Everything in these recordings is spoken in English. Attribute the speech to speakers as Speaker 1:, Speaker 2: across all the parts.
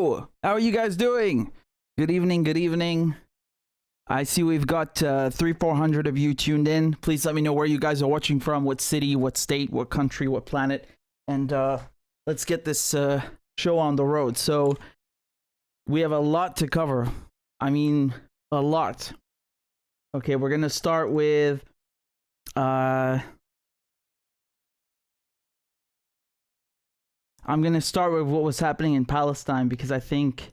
Speaker 1: Hello! How are you guys doing? Good evening, good evening. I see we've got 300-400 of you tuned in. Please let me know where you guys are watching from, what city, what state, what country, what planet. And let's get this show on the road. So we have a lot to cover. I mean, a lot. Okay, we're going to start with... I'm going to start with what was happening in Palestine, because I think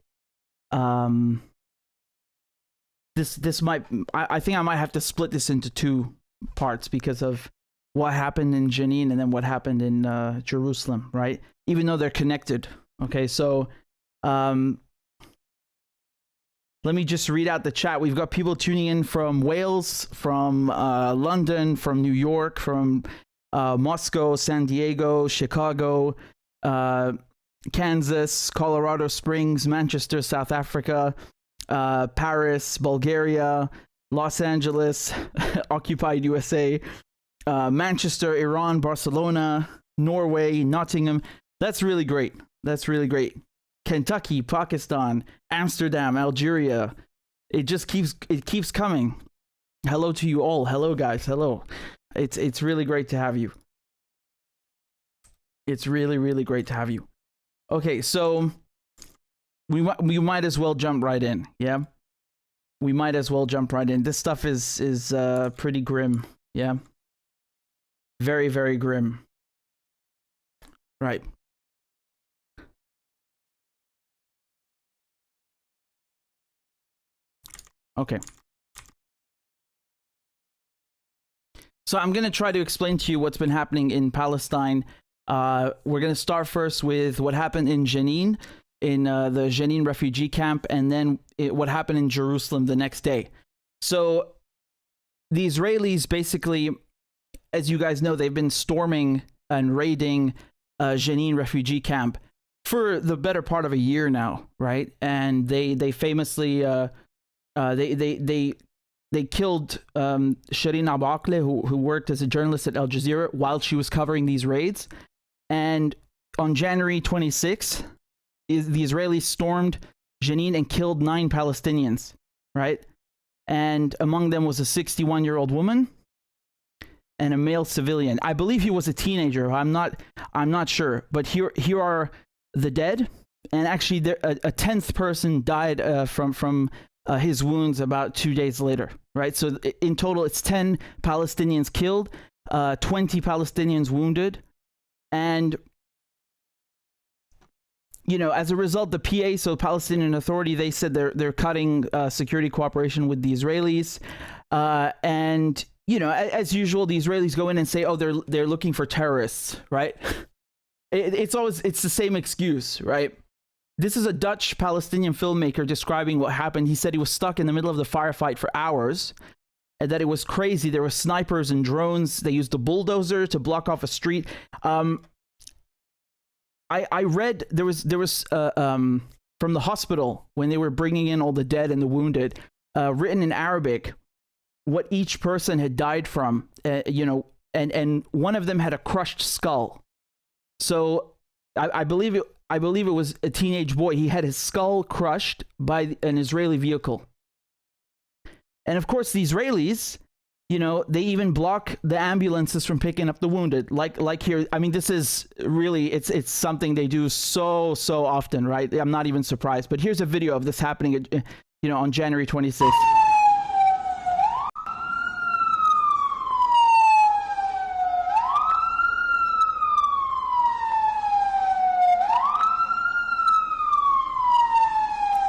Speaker 1: this might... I think I might have to split this into two parts because of what happened in Jenin and then what happened in Jerusalem, right? Even though they're connected. Okay, so let me just read out the chat. We've got people tuning in from Wales, from London, from New York, from Moscow, San Diego, Chicago, Kansas, Colorado Springs, Manchester, South Africa, Paris, Bulgaria, Los Angeles, occupied USA, Manchester, Iran, Barcelona, Norway, Nottingham. That's really great. That's really great. Kentucky, Pakistan, Amsterdam, Algeria. It keeps coming. Hello to you all. Hello guys. Hello. It's really great to have you. It's really, really great to have you. Okay, so we might as well jump right in. Yeah, we might as well jump right in. This stuff is pretty grim. Yeah, very, very grim. Right. Okay. So I'm going to try to explain to you what's been happening in Palestine. We're going to start first with what happened in Jenin, in the Jenin refugee camp, and then what happened in Jerusalem the next day. So the Israelis basically, as you guys know, they've been storming and raiding Jenin refugee camp for the better part of a year now, right? And they famously they killed Shireen Abu Akleh, who worked as a journalist at Al Jazeera while she was covering these raids. And on January 26th, the Israelis stormed Jenin and killed 9 Palestinians, right? And among them was a 61-year-old woman and a male civilian. I believe he was a teenager. I'm not sure. But here are the dead. And actually, a 10th person died from his wounds about 2 days later, right? So in total, it's 10 Palestinians killed, 20 Palestinians wounded. And, you know, as a result, the PA, so Palestinian Authority, they said they're cutting security cooperation with the Israelis. And, you know, as usual, the Israelis go in and say, oh, they're looking for terrorists, right? It's the same excuse, right? This is a Dutch Palestinian filmmaker describing what happened. He said he was stuck in the middle of the firefight for hours and that it was crazy. There were snipers and drones. They used a bulldozer to block off a street. I read there was from the hospital when they were bringing in all the dead and the wounded, written in Arabic, what each person had died from, you know, and one of them had a crushed skull. So I believe it was a teenage boy. He had his skull crushed by an Israeli vehicle. And of course, the Israelis, you know, they even block the ambulances from picking up the wounded. Like here, I mean, this is really, it's something they do so often, right? I'm not even surprised. But here's a video of this happening, you know, on January 26th.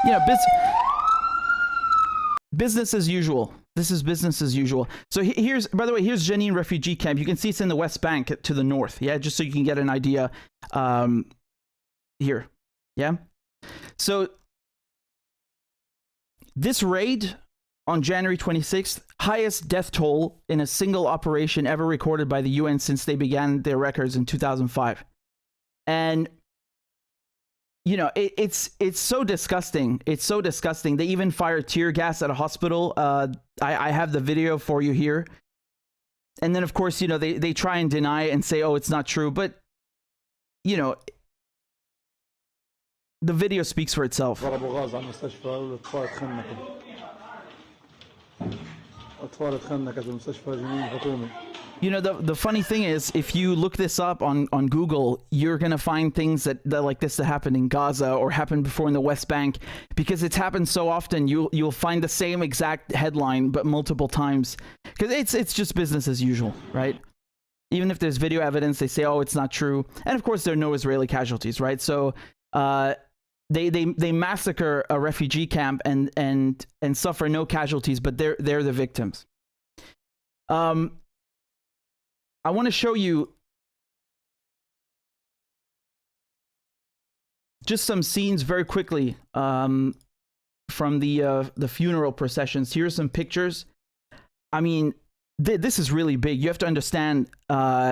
Speaker 1: Yeah, business as usual. This is business as usual. So here's, by the way, here's Jenin refugee camp. You can see it's in the West Bank to the north. Yeah, just so you can get an idea. Here, yeah. So this raid on January 26th, highest death toll in a single operation ever recorded by the UN since they began their records in 2005. And you know, it's so disgusting. It's so disgusting. They even fired tear gas at a hospital. I have the video for you here. And then, of course, you know, they try and deny it and say, oh, it's not true. But, you know, the video speaks for itself.
Speaker 2: ضربوا غاز على المستشفى والاطفال تخنقوا. اطفال تخنقت في المستشفى جنين حكومي.
Speaker 1: You know, the funny thing is, if you look this up on Google, you're going to find things that like this that happened in Gaza or happened before in the West Bank, because it's happened so often. You'll find the same exact headline, but multiple times, because it's just business as usual, right? Even if there's video evidence, they say, oh, it's not true. And of course, there are no Israeli casualties, right? So they massacre a refugee camp and suffer no casualties, but they're the victims. I want to show you just some scenes very quickly from the funeral processions. Here's some pictures. I mean, this is really big. You have to understand the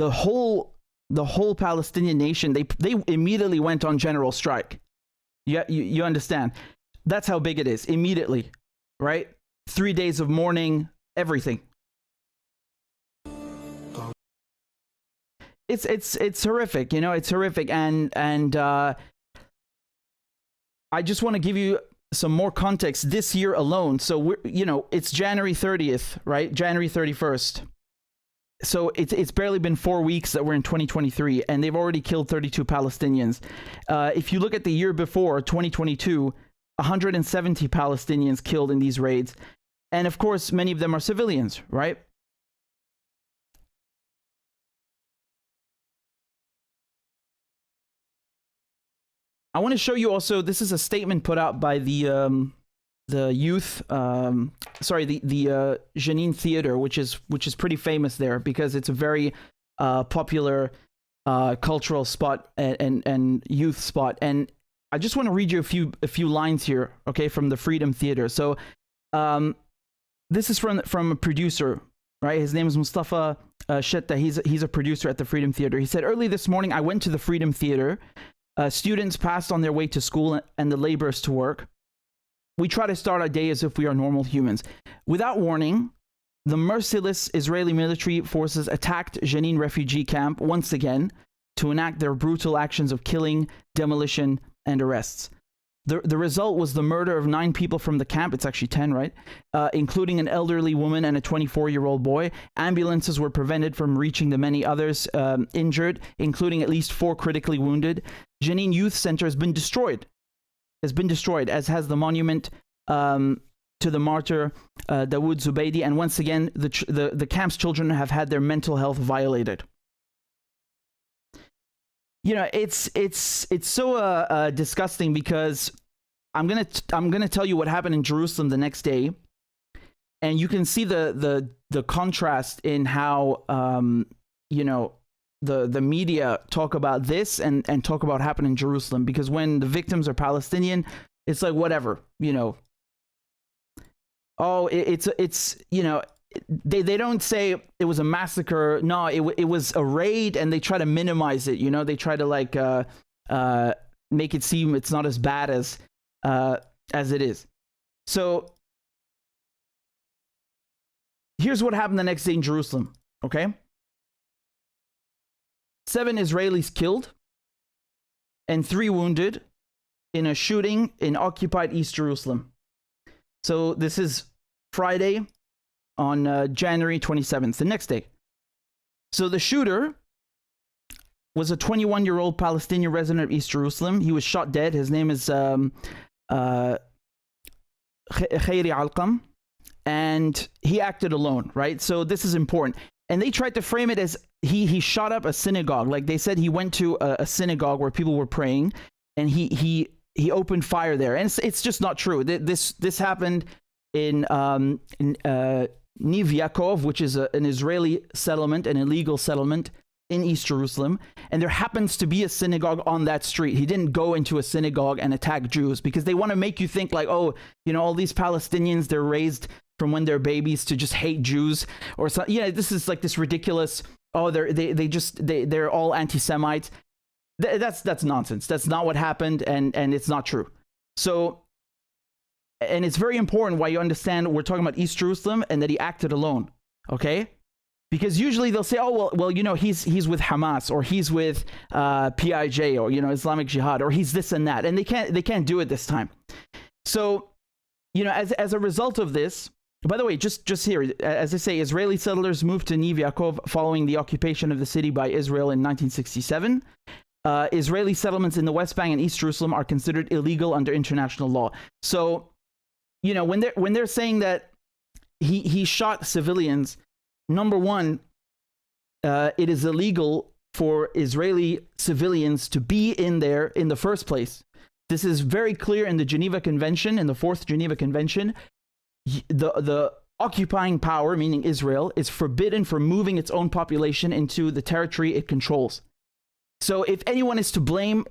Speaker 1: whole Palestinian nation. They immediately went on general strike. You understand? That's how big it is. Immediately, right? 3 days of mourning, everything. It's horrific, you know, it's horrific, and I just want to give you some more context. This year alone, so it's January 30th, right? January 31st. So it's barely been 4 weeks that we're in 2023, and they've already killed 32 Palestinians. If you look at the year before, 2022, 170 Palestinians killed in these raids, and of course, many of them are civilians, right? I want to show you also, this is a statement put out by the youth, the Jenin Theater, which is pretty famous there because it's a very popular cultural spot and youth spot. And I just want to read you a few lines here, okay, from the Freedom Theater. So this is from a producer, right? His name is Mustafa Shetta. He's a producer at the Freedom Theater. He said, early this morning, I went to the Freedom Theater. Students passed on their way to school and the laborers to work. We try to start our day as if we are normal humans. Without warning, the merciless Israeli military forces attacked Jenin refugee camp once again to enact their brutal actions of killing, demolition, and arrests. The result was the murder of 9 people from the camp. It's actually 10, right? Including an elderly woman and a 24-year-old boy. Ambulances were prevented from reaching the many others injured, including at least 4 critically wounded. Jenin Youth Center has been destroyed, as has the monument to the martyr Dawood Zubaydi. And once again, the camp's children have had their mental health violated. You know, it's so disgusting because I'm gonna tell you what happened in Jerusalem the next day, and you can see the contrast in how the media talk about this and talk about what happened in Jerusalem, because when the victims are Palestinian, it's like whatever, you know. Oh, it's you know. They don't say it was a massacre. No, it was a raid, and they try to minimize it. You know, they try to like make it seem it's not as bad as it is. So here's what happened the next day in Jerusalem. Okay, 7 Israelis killed and 3 wounded in a shooting in occupied East Jerusalem. So this is Friday, on January 27th, the next day. So the shooter was a 21-year-old Palestinian resident of East Jerusalem. He was shot dead. His name is Khairi Alqam, and he acted alone, right? So this is important. And they tried to frame it as he shot up a synagogue. Like they said, he went to a synagogue where people were praying, and he opened fire there. And it's just not true. This happened in Niv Yaakov, which is an Israeli settlement, an illegal settlement in East Jerusalem. And there happens to be a synagogue on that street. He didn't go into a synagogue and attack Jews because they want to make you think like, oh, you know, all these Palestinians, they're raised from when they're babies to just hate Jews or something. Yeah, this is like this ridiculous, oh, they're all anti-Semites. That's nonsense. That's not what happened, and it's not true. So, and it's very important why you understand we're talking about East Jerusalem and that he acted alone, okay? Because usually they'll say, oh, well, you know, he's with Hamas, or he's with PIJ, or, you know, Islamic Jihad, or he's this and that. And they can't do it this time. So, you know, as a result of this, by the way, just here, as I say, Israeli settlers moved to Neve Yaakov following the occupation of the city by Israel in 1967. Israeli settlements in the West Bank and East Jerusalem are considered illegal under international law. So, you know, when they're saying that he shot civilians, number one, it is illegal for Israeli civilians to be in there in the first place. This is very clear in the Geneva Convention, in the Fourth Geneva Convention. The occupying power, meaning Israel, is forbidden from moving its own population into the territory it controls. So if anyone is to blame,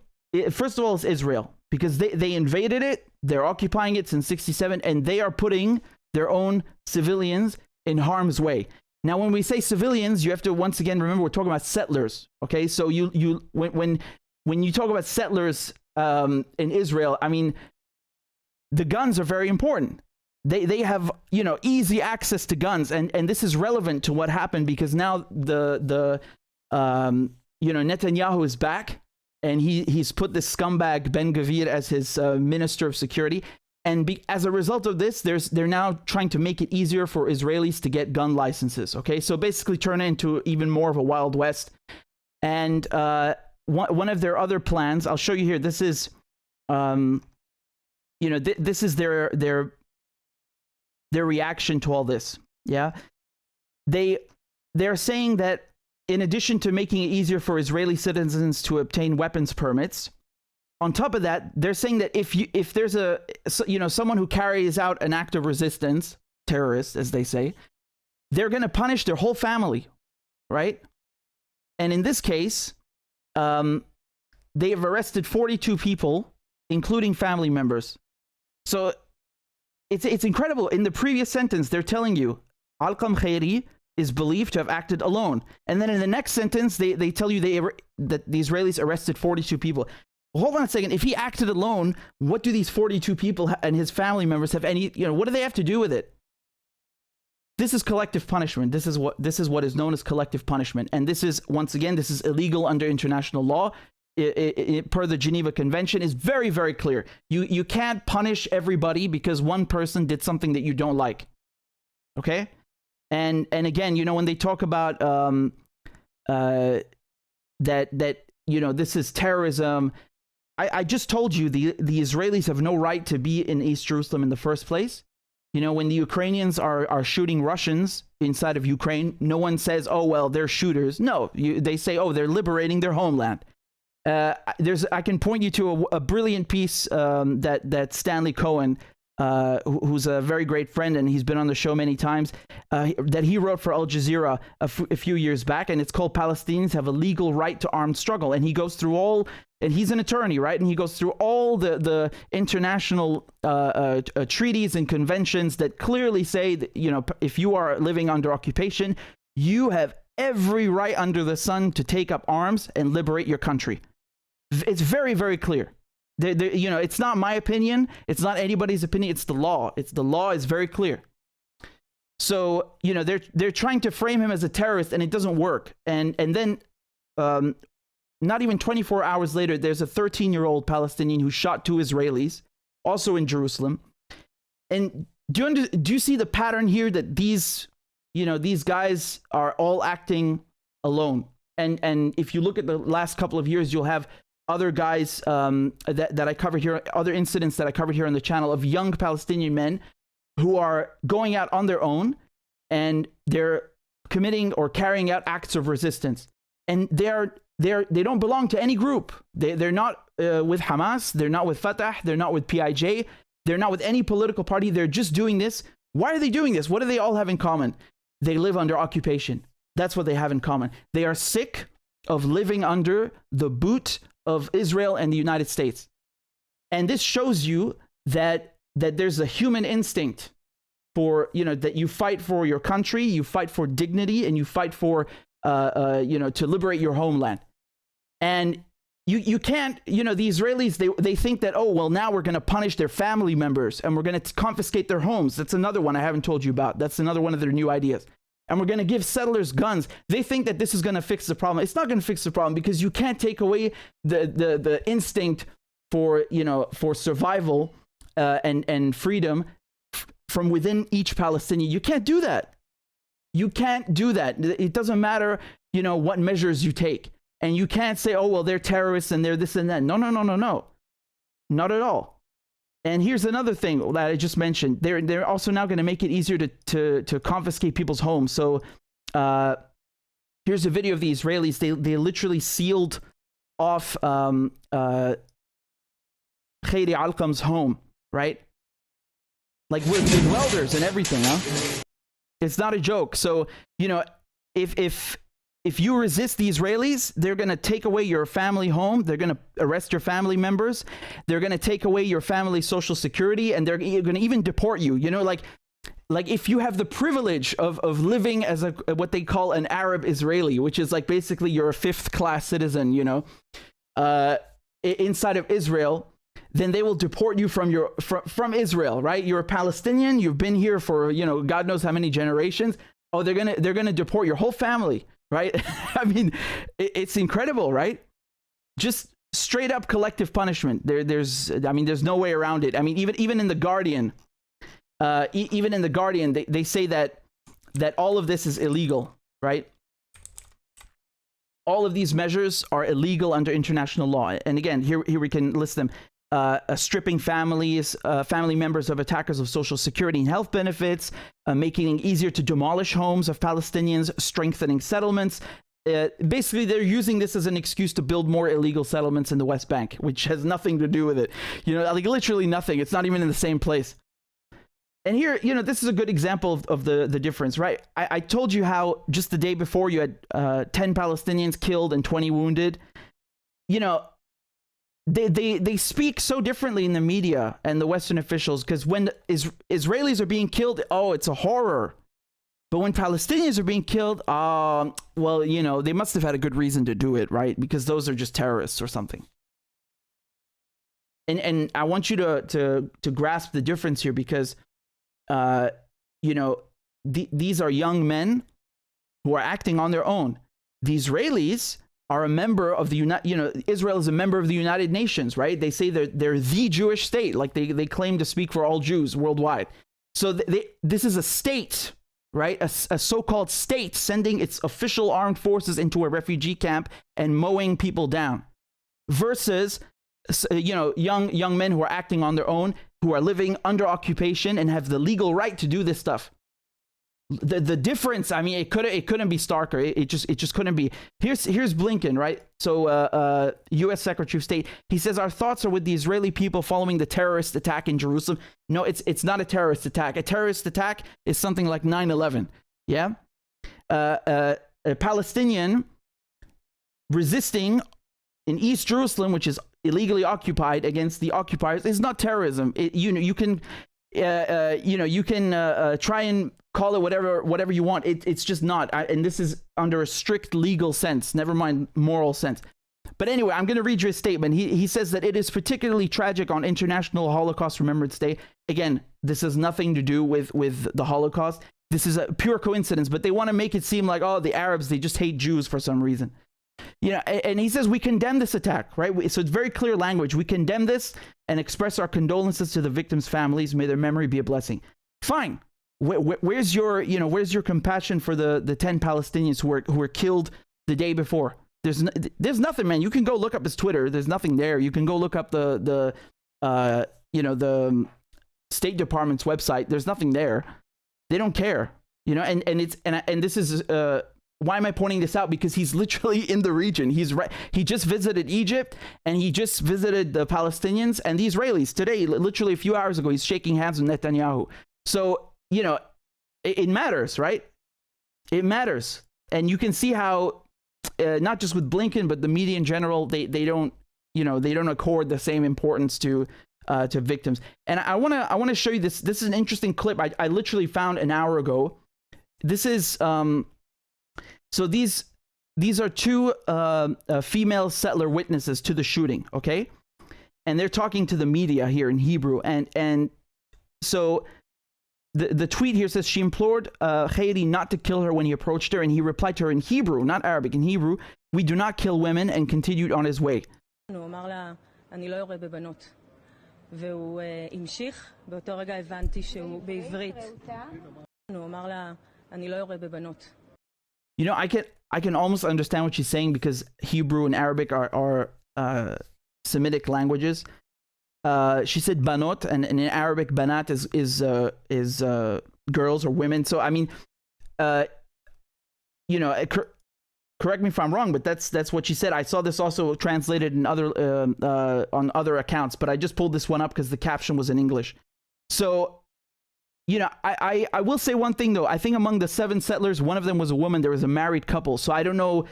Speaker 1: first of all, it's Israel, because they invaded it, they're occupying it since 1967, and they are putting their own civilians in harm's way. Now, when we say civilians, you have to once again remember we're talking about settlers. Okay, so when you talk about settlers in Israel, I mean, the guns are very important. They have, you know, easy access to guns, and this is relevant to what happened, because now the you know, Netanyahu is back, and he's put this scumbag Ben Gvir as his minister of security, and as a result of this, they're now trying to make it easier for Israelis to get gun licenses. Okay, so basically turn it into even more of a Wild West. And one of their other plans, I'll show you here. This is, you know, this is their reaction to all this. Yeah, they're saying that in addition to making it easier for Israeli citizens to obtain weapons permits, on top of that, they're saying that if there's someone who carries out an act of resistance, terrorist, as they say, they're going to punish their whole family, right? And in this case, they have arrested 42 people, including family members. So it's incredible. In the previous sentence, they're telling you Alqam Khairi is believed to have acted alone, and then in the next sentence, they tell you that the Israelis arrested 42 people. Hold on a second. If he acted alone, what do these 42 people and his family members have any, you know, what do they have to do with it? This is collective punishment. This is what is known as collective punishment. And this is, once again, this is illegal under international law. Per the Geneva Convention, is very, very clear. You can't punish everybody because one person did something that you don't like. Okay? And again, you know, when they talk about that you know, this is terrorism, I just told you the Israelis have no right to be in East Jerusalem in the first place. You know, when the Ukrainians are shooting Russians inside of Ukraine, no one says, oh, well, they're shooters. No, they say, oh, they're liberating their homeland. I can point you to a brilliant piece that Stanley Cohen, who's a very great friend, and he's been on the show many times, that he wrote for Al Jazeera a few years back, and it's called Palestinians Have a Legal Right to Armed Struggle. And he goes through all, and he's an attorney, right? And he goes through all the international treaties and conventions that clearly say that, you know, if you are living under occupation, you have every right under the sun to take up arms and liberate your country. It's very, very clear. You know, it's not my opinion. It's not anybody's opinion. It's the law. The law is very clear. So, you know, they're trying to frame him as a terrorist, and it doesn't work. And then, not even 24 hours later, there's a 13-year-old Palestinian who shot 2 Israelis, also in Jerusalem. And do you see the pattern here that these guys are all acting alone? And if you look at the last couple of years, you'll have other guys that I covered here, other incidents that I covered here on the channel of young Palestinian men who are going out on their own, and they're committing or carrying out acts of resistance. And they don't belong to any group. They're not with Hamas. They're not with Fatah. They're not with PIJ. They're not with any political party. They're just doing this. Why are they doing this? What do they all have in common? They live under occupation. That's what they have in common. They are sick of living under the boot of Israel and the United States. And this shows you that there's a human instinct for, you know, that you fight for your country, you fight for dignity, and you fight for, you know, to liberate your homeland. And you can't, you know, the Israelis, they think that, oh, well, now we're going to punish their family members and we're going to confiscate their homes. That's another one I haven't told you about. That's another one of their new ideas. and we're going to give settlers guns. They think that this is going to fix the problem. It's not going to fix the problem, because you can't take away the instinct for, you know, for survival and freedom from within each Palestinian. You can't do that. You can't do that. It doesn't matter, you know, what measures you take. And you can't say, oh, well, they're terrorists and they're this and that. No, no, no, no, no. Not at all. And here's another thing that I just mentioned. They're also now going to make it easier to confiscate people's homes. So here's a video of the Israelis. They literally sealed off Khairi Alqam's home, right? Like with welders and everything, huh? It's not a joke. So, you know, if you resist the Israelis, they're going to take away your family home. They're going to arrest your family members. They're going to take away your family's social security, and they're going to even deport you. You know, like if you have the privilege of living as what they call an Arab Israeli, which is like basically you're a fifth-class citizen, you know, inside of Israel, then they will deport you from Israel, right? You're a Palestinian. You've been here for, you know, God knows how many generations. Oh, they're gonna deport your whole family, right? I mean, it's incredible, right? Just straight up collective punishment. There's no way around it. I mean, even in the Guardian, they say that all of this is illegal, right? All of these measures are illegal under international law. And again, here we can list them. Stripping family members of attackers of social security and health benefits, making it easier to demolish homes of Palestinians, strengthening settlements. Basically, they're using this as an excuse to build more illegal settlements in the West Bank, which has nothing to do with it. You know, like literally nothing. It's not even in the same place. And here, you know, this is a good example of the difference, right? I told you how just the day before you had 10 Palestinians killed and 20 wounded. You know, they speak so differently in the media and the Western officials, because when Israelis are being killed, oh, it's a horror. But when Palestinians are being killed, well, you know, they must have had a good reason to do it, right? Because those are just terrorists or something. And I want you to grasp the difference here, because, you know, these are young men who are acting on their own. The Israelis are a member of the Israel is a member of the United Nations, right? They say they're the Jewish state, like they claim to speak for all Jews worldwide. So this is a state, right? A so-called state sending its official armed forces into a refugee camp and mowing people down, versus, you know, young men who are acting on their own, who are living under occupation and have the legal right to do this stuff. The difference, I mean, it couldn't be starker. It just couldn't be. Here's Blinken, right? So U.S. Secretary of State, he says, our thoughts are with the Israeli people following the terrorist attack in Jerusalem. No, it's not a terrorist attack. A terrorist attack is something like 9/11. Yeah, a Palestinian resisting in East Jerusalem, which is illegally occupied, against the occupiers, is not terrorism. You can try and call it whatever you want. It's just not. And this is under a strict legal sense, never mind moral sense. But anyway, I'm going to read you his statement. He says that it is particularly tragic on International Holocaust Remembrance Day. Again, this has nothing to do with the Holocaust. This is a pure coincidence, but they want to make it seem like, oh, the Arabs, they just hate Jews for some reason. You know, and he says we condemn this attack, right? So it's very clear language. We condemn this and express our condolences to the victims' families. May their memory be a blessing. Fine. Where's your compassion for the 10 Palestinians who were killed the day before? There's nothing, man. You can go look up his Twitter. There's nothing there. You can go look up the State Department's website. There's nothing there. They don't care, you know. And this is why am I pointing this out? Because he's literally in the region. He just visited Egypt, and he just visited the Palestinians and the Israelis today. Literally a few hours ago, he's shaking hands with Netanyahu. So, you know, it matters, right? It matters. And you can see how, not just with Blinken, but the media in general, they don't accord the same importance to victims. And I want to show you this. This is an interesting clip I literally found an hour ago. This is, so these are two female settler witnesses to the shooting, okay? And they're talking to the media here in Hebrew. And so the tweet here says she implored Khairi not to kill her when he approached her, and he replied to her in Hebrew, not Arabic, in Hebrew, "We do not kill women," and continued on his way.
Speaker 3: והוא המשיך, באותו רגע הבנתי שהוא בעברית. הוא אמר לה, אני לא יורה בבנות.
Speaker 1: You know, I can almost understand what she's saying because Hebrew and Arabic are Semitic languages. She said banot, and in Arabic banat is girls or women. So I mean, you know, correct me if I'm wrong, but that's what she said. I saw this also translated in other on other accounts, but I just pulled this one up because the caption was in English. So, you know, I will say one thing though. I think among the 7 settlers, one of them was a woman. There was a married couple. So I don't know,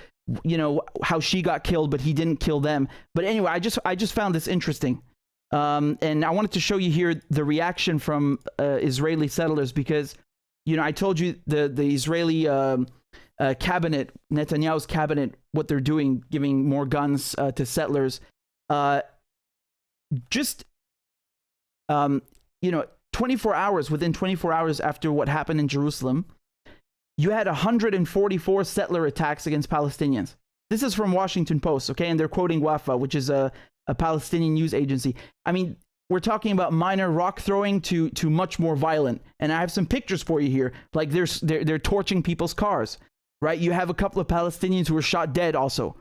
Speaker 1: you know, how she got killed, but he didn't kill them. But anyway, I just found this interesting. And I wanted to show you here the reaction from Israeli settlers because, you know, I told you the Israeli cabinet, Netanyahu's cabinet, what they're doing, giving more guns to settlers. You know, 24 hours, within 24 hours after what happened in Jerusalem, you had 144 settler attacks against Palestinians. This is from Washington Post, okay? And they're quoting Wafa, which is a Palestinian news agency. I mean, we're talking about minor rock throwing to much more violent. And I have some pictures for you here. Like they're torching people's cars, right? You have a couple of Palestinians who were shot dead also.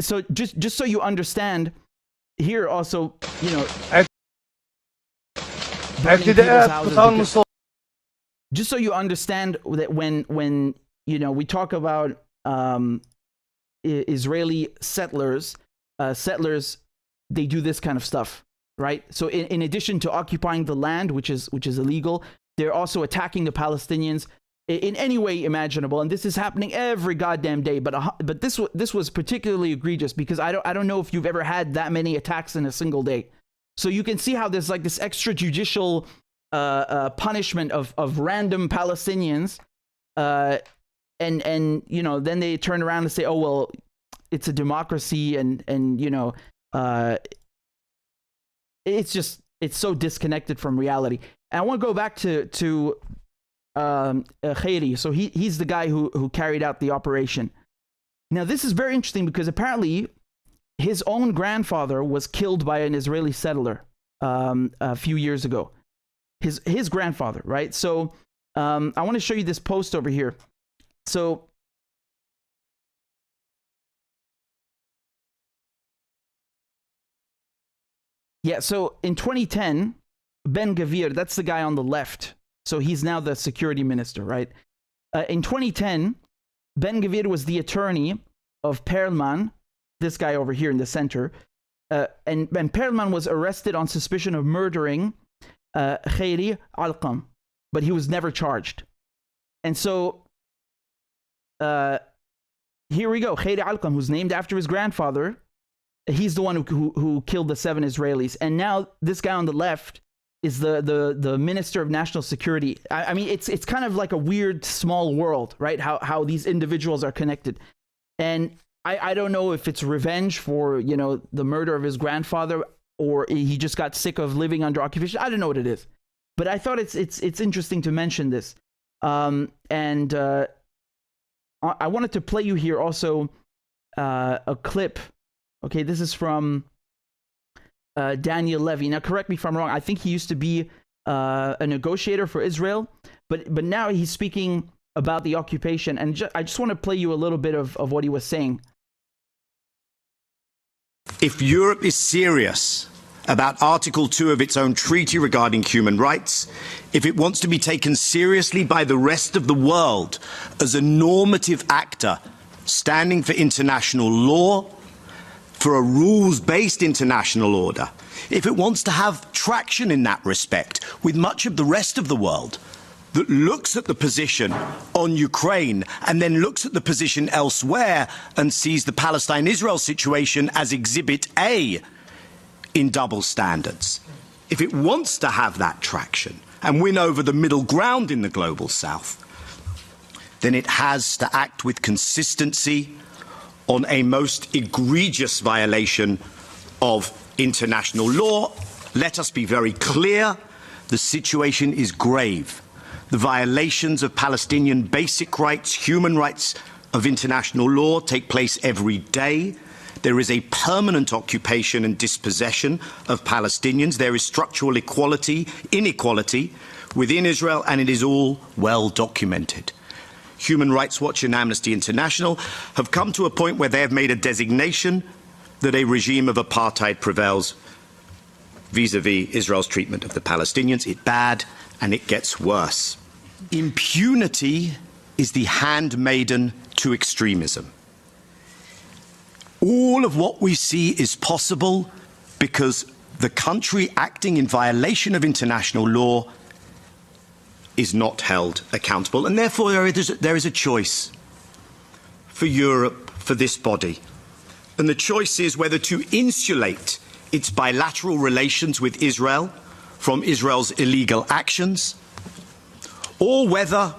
Speaker 1: So just so you understand, here also, you know, just so you understand that when you know, we talk about Israeli settlers, they do this kind of stuff, right? So in addition to occupying the land, which is illegal, they're also attacking the Palestinians in any way imaginable, and this is happening every goddamn day. But this was particularly egregious because I don't know if you've ever had that many attacks in a single day. So you can see how there's like this extrajudicial punishment of random Palestinians, and you know, then they turn around and say, oh well, it's a democracy, and you know, it's so disconnected from reality. And I want to go back to Khairi. So he's the guy who carried out the operation. Now this is very interesting because apparently his own grandfather was killed by an Israeli settler a few years ago. His grandfather, right? So I want to show you this post over here. So yeah, so in 2010, Ben Gvir, that's the guy on the left. So he's now the security minister, right? In 2010, Ben Gvir was the attorney of Perlman, this guy over here in the center. And Perlman was arrested on suspicion of murdering Khairi Alqam, but he was never charged. And so here we go. Khairi Alqam, who's named after his grandfather, he's the one who killed the 7 Israelis. And now this guy on the left is the Minister of National Security. I mean, it's kind of like a weird small world, right? How these individuals are connected. And I don't know if it's revenge for, you know, the murder of his grandfather, or he just got sick of living under occupation. I don't know what it is. But I thought it's interesting to mention this. And I wanted to play you here also a clip. Okay, this is from Daniel Levy. Now, correct me if I'm wrong. I think he used to be a negotiator for Israel, but now he's speaking about the occupation. And I just want to play you a little bit of what he was saying.
Speaker 4: If Europe is serious about Article 2 of its own treaty regarding human rights, if it wants to be taken seriously by the rest of the world as a normative actor standing for international law, for a rules-based international order, if it wants to have traction in that respect with much of the rest of the world that looks at the position on Ukraine and then looks at the position elsewhere and sees the Palestine-Israel situation as Exhibit A in double standards, if it wants to have that traction and win over the middle ground in the global south, then it has to act with consistency on a most egregious violation of international law. Let us be very clear, the situation is grave. The violations of Palestinian basic rights, human rights of international law take place every day. There is a permanent occupation and dispossession of Palestinians. There is structural inequality within Israel, and it is all well documented. Human Rights Watch and Amnesty International have come to a point where they have made a designation that a regime of apartheid prevails vis-à-vis Israel's treatment of the Palestinians. It's bad, and it gets worse. Impunity is the handmaiden to extremism. All of what we see is possible because the country acting in violation of international law is not held accountable. And therefore there is a choice for Europe, for this body. And the choice is whether to insulate its bilateral relations with Israel from Israel's illegal actions, or whether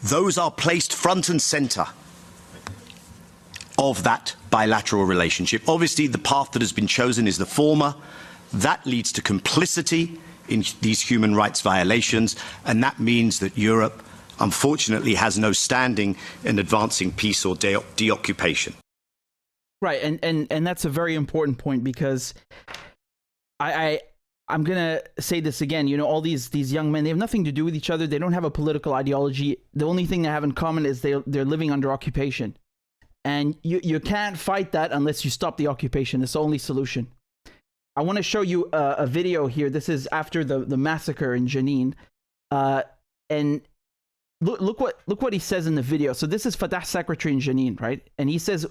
Speaker 4: those are placed front and center of that bilateral relationship. Obviously, the path that has been chosen is the former. That leads to complicity in these human rights violations, and that means that Europe, unfortunately, has no standing in advancing peace or deoccupation.
Speaker 1: Right, and that's a very important point, because I'm gonna say this again. You know, all these young men, they have nothing to do with each other. They don't have a political ideology. The only thing they have in common is they're living under occupation, and you can't fight that unless you stop the occupation. It's the only solution. I want to show you a video here. This is after the massacre in Jenin, and look what he says in the video. So this is Fatah's secretary in Jenin, right? And he says,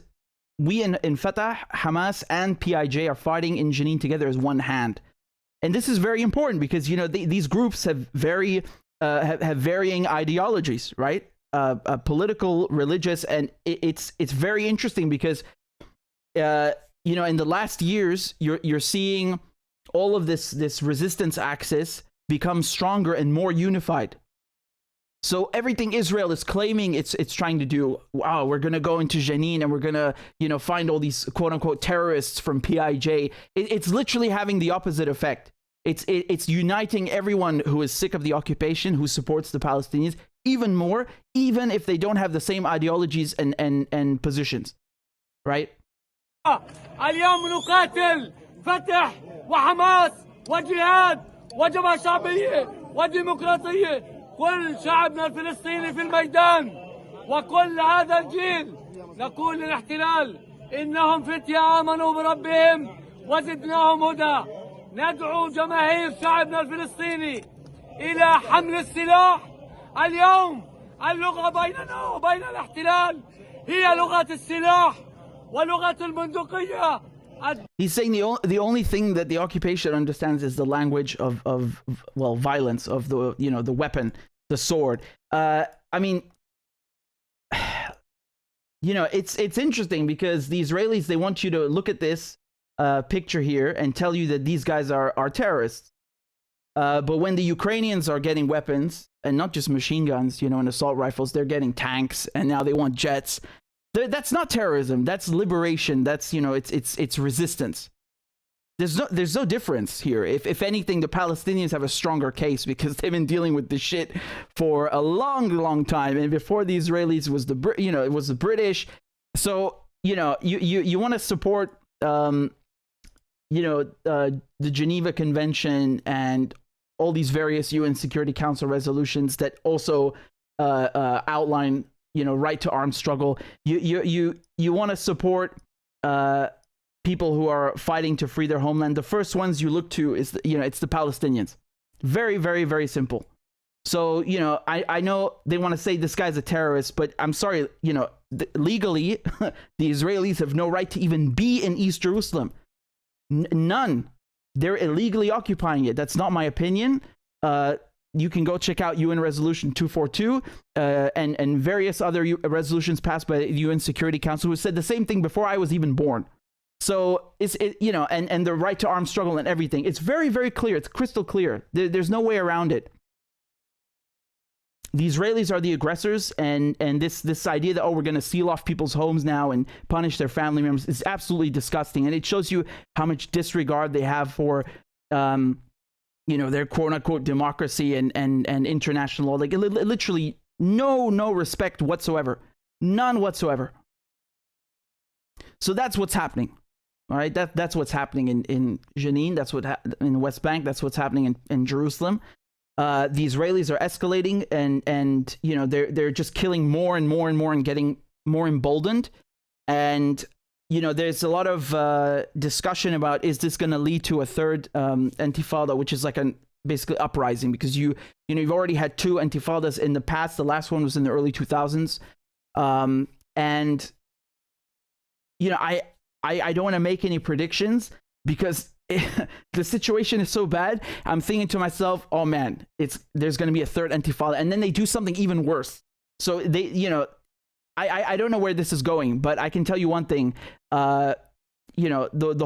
Speaker 1: "We in Fatah, Hamas, and PIJ are fighting in Jenin together as one hand." And this is very important because, you know, these groups have have varying ideologies, right? Political, religious, and it's very interesting because you know, in the last years, you're seeing all of this resistance axis become stronger and more unified. So everything Israel is claiming it's trying to do, wow, we're going to go into Jenin and we're going to, you know, find all these quote unquote terrorists from PIJ. It's literally having the opposite effect. It's uniting everyone who is sick of the occupation, who supports the Palestinians even more, even if they don't have the same ideologies and positions, right?
Speaker 5: اليوم نقاتل فتح وحماس وجهاد وجبهة شعبية وديمقراطية. كل شعبنا الفلسطيني في الميدان وكل هذا الجيل نقول للاحتلال إنهم فتية آمنوا بربهم وزدناهم هدى. ندعو جماهير شعبنا الفلسطيني إلى حمل السلاح. اليوم اللغة بيننا وبين الاحتلال هي لغة السلاح ولغة البندقية.
Speaker 1: He's saying the only thing that the occupation understands is the language of well, violence, of the, you know, the weapon, the sword. I mean, you know, it's interesting because the Israelis, they want you to look at this picture here and tell you that these guys are terrorists. But when the Ukrainians are getting weapons, and not just machine guns, you know, and assault rifles, they're getting tanks, and now they want jets. That's not terrorism. That's liberation. That's, you know, it's resistance. There's no difference here. If anything, the Palestinians have a stronger case because they've been dealing with this shit for a long time. And before the Israelis was it was the British. So, you know, you want to support the Geneva Convention and all these various UN Security Council resolutions that also outline, you know, right to armed struggle. You want to support people who are fighting to free their homeland. The first ones you look to is it's the Palestinians. Very, very, very simple. So, you know, I know they want to say this guy's a terrorist, but I'm sorry, you know, legally the Israelis have no right to even be in East Jerusalem. None. They're illegally occupying it. That's not my opinion. You can go check out UN Resolution 242 and various other resolutions passed by the UN Security Council who said the same thing before I was even born. So you know, and the right to armed struggle and everything. It's very, very clear. It's crystal clear. There's no way around it. The Israelis are the aggressors, and this idea that, oh, we're going to seal off people's homes now and punish their family members is absolutely disgusting. And it shows you how much disregard they have for their quote unquote democracy and international law. Like literally no respect whatsoever, none whatsoever. So that's what's happening. All right, that's what's happening in Jenin. That's what in the West Bank. That's what's happening in Jerusalem. The Israelis are escalating, and they're just killing more and more and more and getting more emboldened. And there's a lot of discussion about, is this going to lead to a third intifada, which is like a basically uprising, because you've already had two intifadas in the past. The last one was in the early 2000s, and I don't want to make any predictions because the situation is so bad. I'm thinking to myself, oh man, there's going to be a third intifada, and then they do something even worse. So I don't know where this is going, but I can tell you one thing. The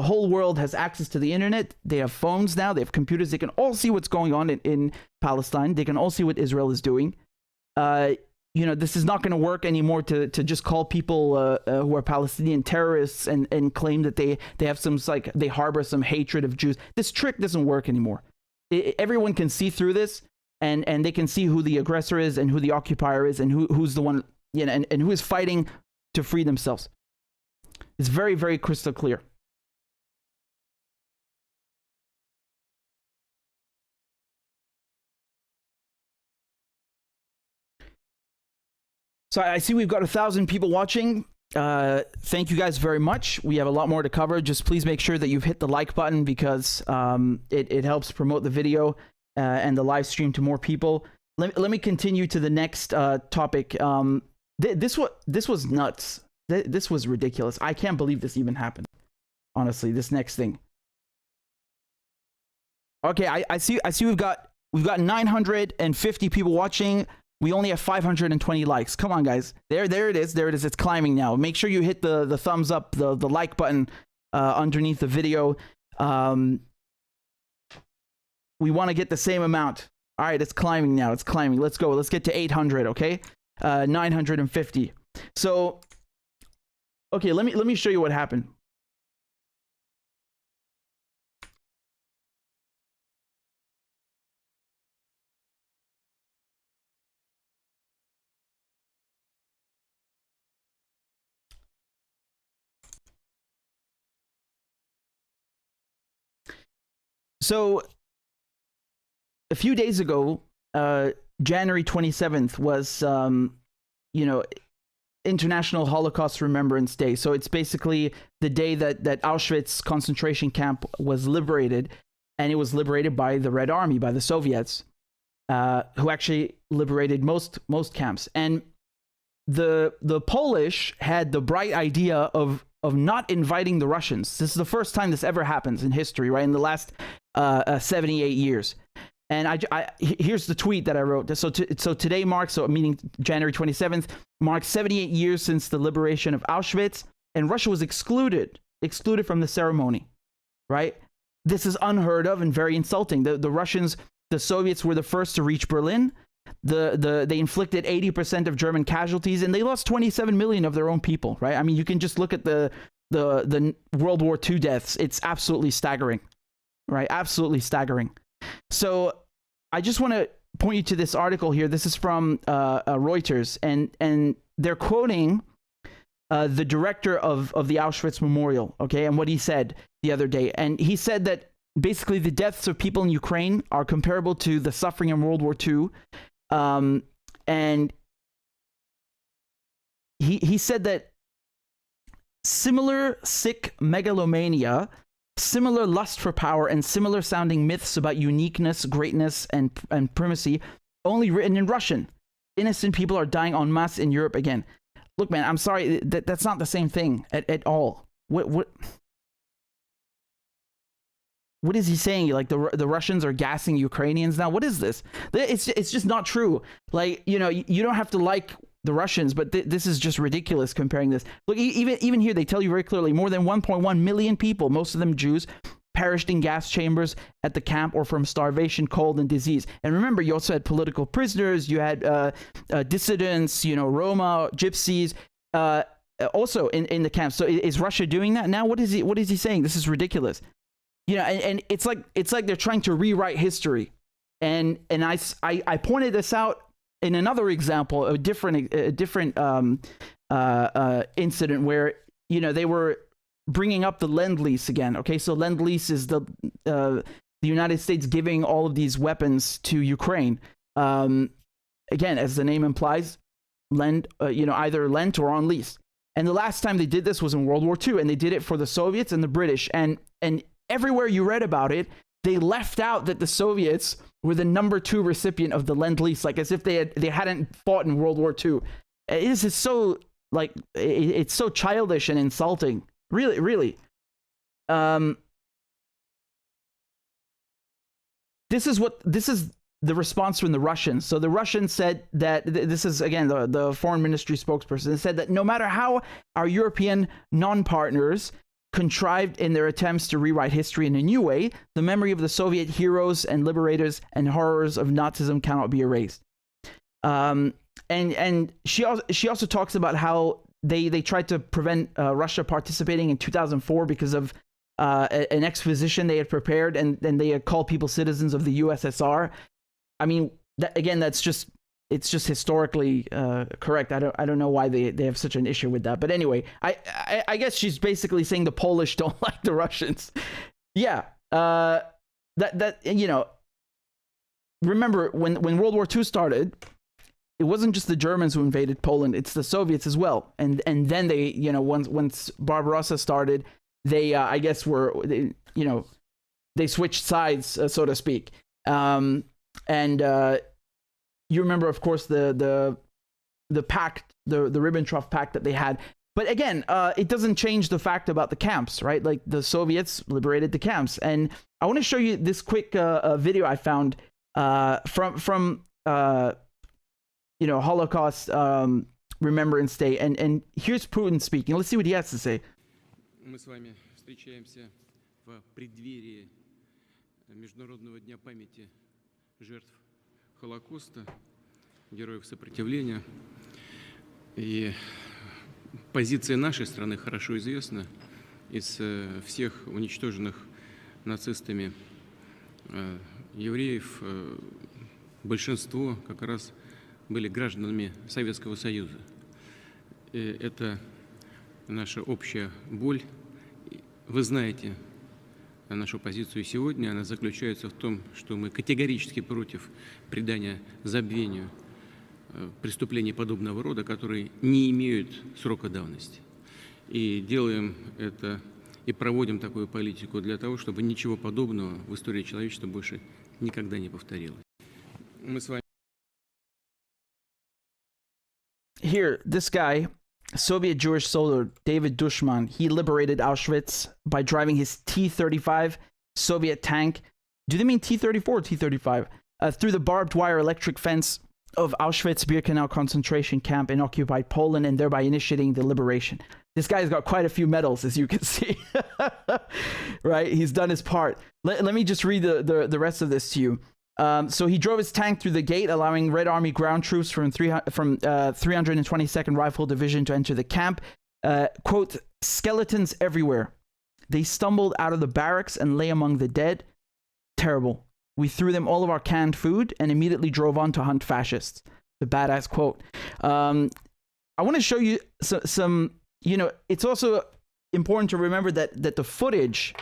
Speaker 1: whole world has access to the internet. They have phones now. They have computers. They can all see what's going on in Palestine. They can all see what Israel is doing. This is not going to work anymore to just call people who are Palestinian terrorists and claim that they have they harbor some hatred of Jews. This trick doesn't work anymore. Everyone can see through this, and they can see who the aggressor is and who the occupier is and who's the one, and who is fighting to free themselves. It's very, very crystal clear. So I see we've got 1,000 people watching. Thank you guys very much. We have a lot more to cover. Just please make sure that you've hit the like button, because it helps promote the video and the live stream to more people. Let me continue to the next topic. This was nuts. This was ridiculous. I can't believe this even happened. Honestly, this next thing. Okay, I see we've got 950 people watching. We only have 520 likes. Come on, guys. There it is. There it is. It's climbing now. Make sure you hit the thumbs up, the like button underneath the video. We want to get the same amount. All right, it's climbing now. It's climbing. Let's go. Let's get to 800. Okay, 950. So, okay, let me show you what happened. So, a few days ago, January 27th was, International Holocaust Remembrance Day. So it's basically the day that Auschwitz concentration camp was liberated, and it was liberated by the Red Army, by the Soviets, who actually liberated most camps. And the Polish had the bright idea of not inviting the Russians. This is the first time this ever happens in history, right? In the last 78 years. And here's the tweet that I wrote. So today marks, meaning January 27th, marks 78 years since the liberation of Auschwitz, and Russia was excluded from the ceremony, right? This is unheard of and very insulting. The Russians, the Soviets were the first to reach Berlin. They inflicted 80% of German casualties, and they lost 27 million of their own people, right? I mean, you can just look at the World War II deaths. It's absolutely staggering, right? Absolutely staggering. So I just want to point you to this article here. This is from Reuters, and they're quoting the director of the Auschwitz Memorial, okay, and what he said the other day. And he said that basically the deaths of people in Ukraine are comparable to the suffering in World War II. And he said that similar sick megalomania, similar lust for power, and similar sounding myths about uniqueness, greatness, and primacy, only written in Russian. Innocent people are dying en masse in Europe again. Look, man, I'm sorry, that's not the same thing at all. What is he saying? Like the Russians are gassing Ukrainians now? What is this? It's just not true. Like, you don't have to like the Russians, but this is just ridiculous comparing this. Look, even here, they tell you very clearly, more than 1.1 million people, most of them Jews, perished in gas chambers at the camp or from starvation, cold, and disease. And remember, you also had political prisoners, you had dissidents, Roma, gypsies, also in the camps. So is Russia doing that now? What is he saying? This is ridiculous. you know, and it's like they're trying to rewrite history. And I pointed this out in another example, a different incident where, you know, they were bringing up the Lend-Lease again. Okay, so Lend-Lease is the United States giving all of these weapons to Ukraine. Again, as the name implies, lend, you know, either lent or on lease. And the last time they did this was in World War II, and they did it for the Soviets and the British. And everywhere you read about it, they left out that the Soviets were the number 2 recipient of the Lend-Lease, like as if they hadn't fought in World War II. It is so, like, it's so childish and insulting. Really, really. This is the response from the Russians. So the Russians said that, this is, again, the foreign ministry spokesperson, said that no matter how our European non-partners contrived in their attempts to rewrite history in a new way, the memory of the Soviet heroes and liberators and horrors of Nazism cannot be erased. And she also talks about how they tried to prevent Russia participating in 2004 because of an exposition they had prepared, and they had called people citizens of the USSR. I mean, that's just, it's just historically correct. I don't know why they have such an issue with that. But anyway, I guess she's basically saying the Polish don't like the Russians. Yeah. That you know, remember when World War II started, it wasn't just the Germans who invaded Poland, it's the Soviets as well. And then they, you know, once Barbarossa started, they I guess they switched sides, so to speak. You remember, of course, the pact, the Ribbentrop Pact that they had. But again, it doesn't change the fact about the camps, right? Like, the Soviets liberated the camps. And I want to show you this quick video I found from you know, Holocaust Remembrance Day. And here's Putin speaking. Let's see what he has to say.
Speaker 6: Мы с вами встречаемся в преддверии Международного дня памяти жертв Холокоста, героев сопротивления. И позиция нашей страны хорошо известна. Из всех уничтоженных нацистами евреев большинство как раз были гражданами Советского Союза. И это наша общая боль. Вы знаете нашу позицию сегодня. Она заключается в том, что мы категорически против предания забвению преступлений подобного рода, которые не имеют срока давности. И делаем это и проводим такую политику для того, чтобы ничего подобного в истории человечества больше никогда не повторилось. Мы с вами...
Speaker 1: Here, this guy, Soviet Jewish soldier David Dushman, he liberated Auschwitz by driving his T-35 Soviet tank. Do they mean T-34 or T-35? Through the barbed wire electric fence of Auschwitz-Birkenau concentration camp in occupied Poland, and thereby initiating the liberation. This guy's got quite a few medals, as you can see. Right? He's done his part. Let me just read the rest of this to you. So he drove his tank through the gate, allowing Red Army ground troops from 322nd Rifle Division to enter the camp. Quote, skeletons everywhere. They stumbled out of the barracks and lay among the dead. Terrible. We threw them all of our canned food and immediately drove on to hunt fascists. The badass quote. I want to show you some, you know, it's also important to remember that the footage,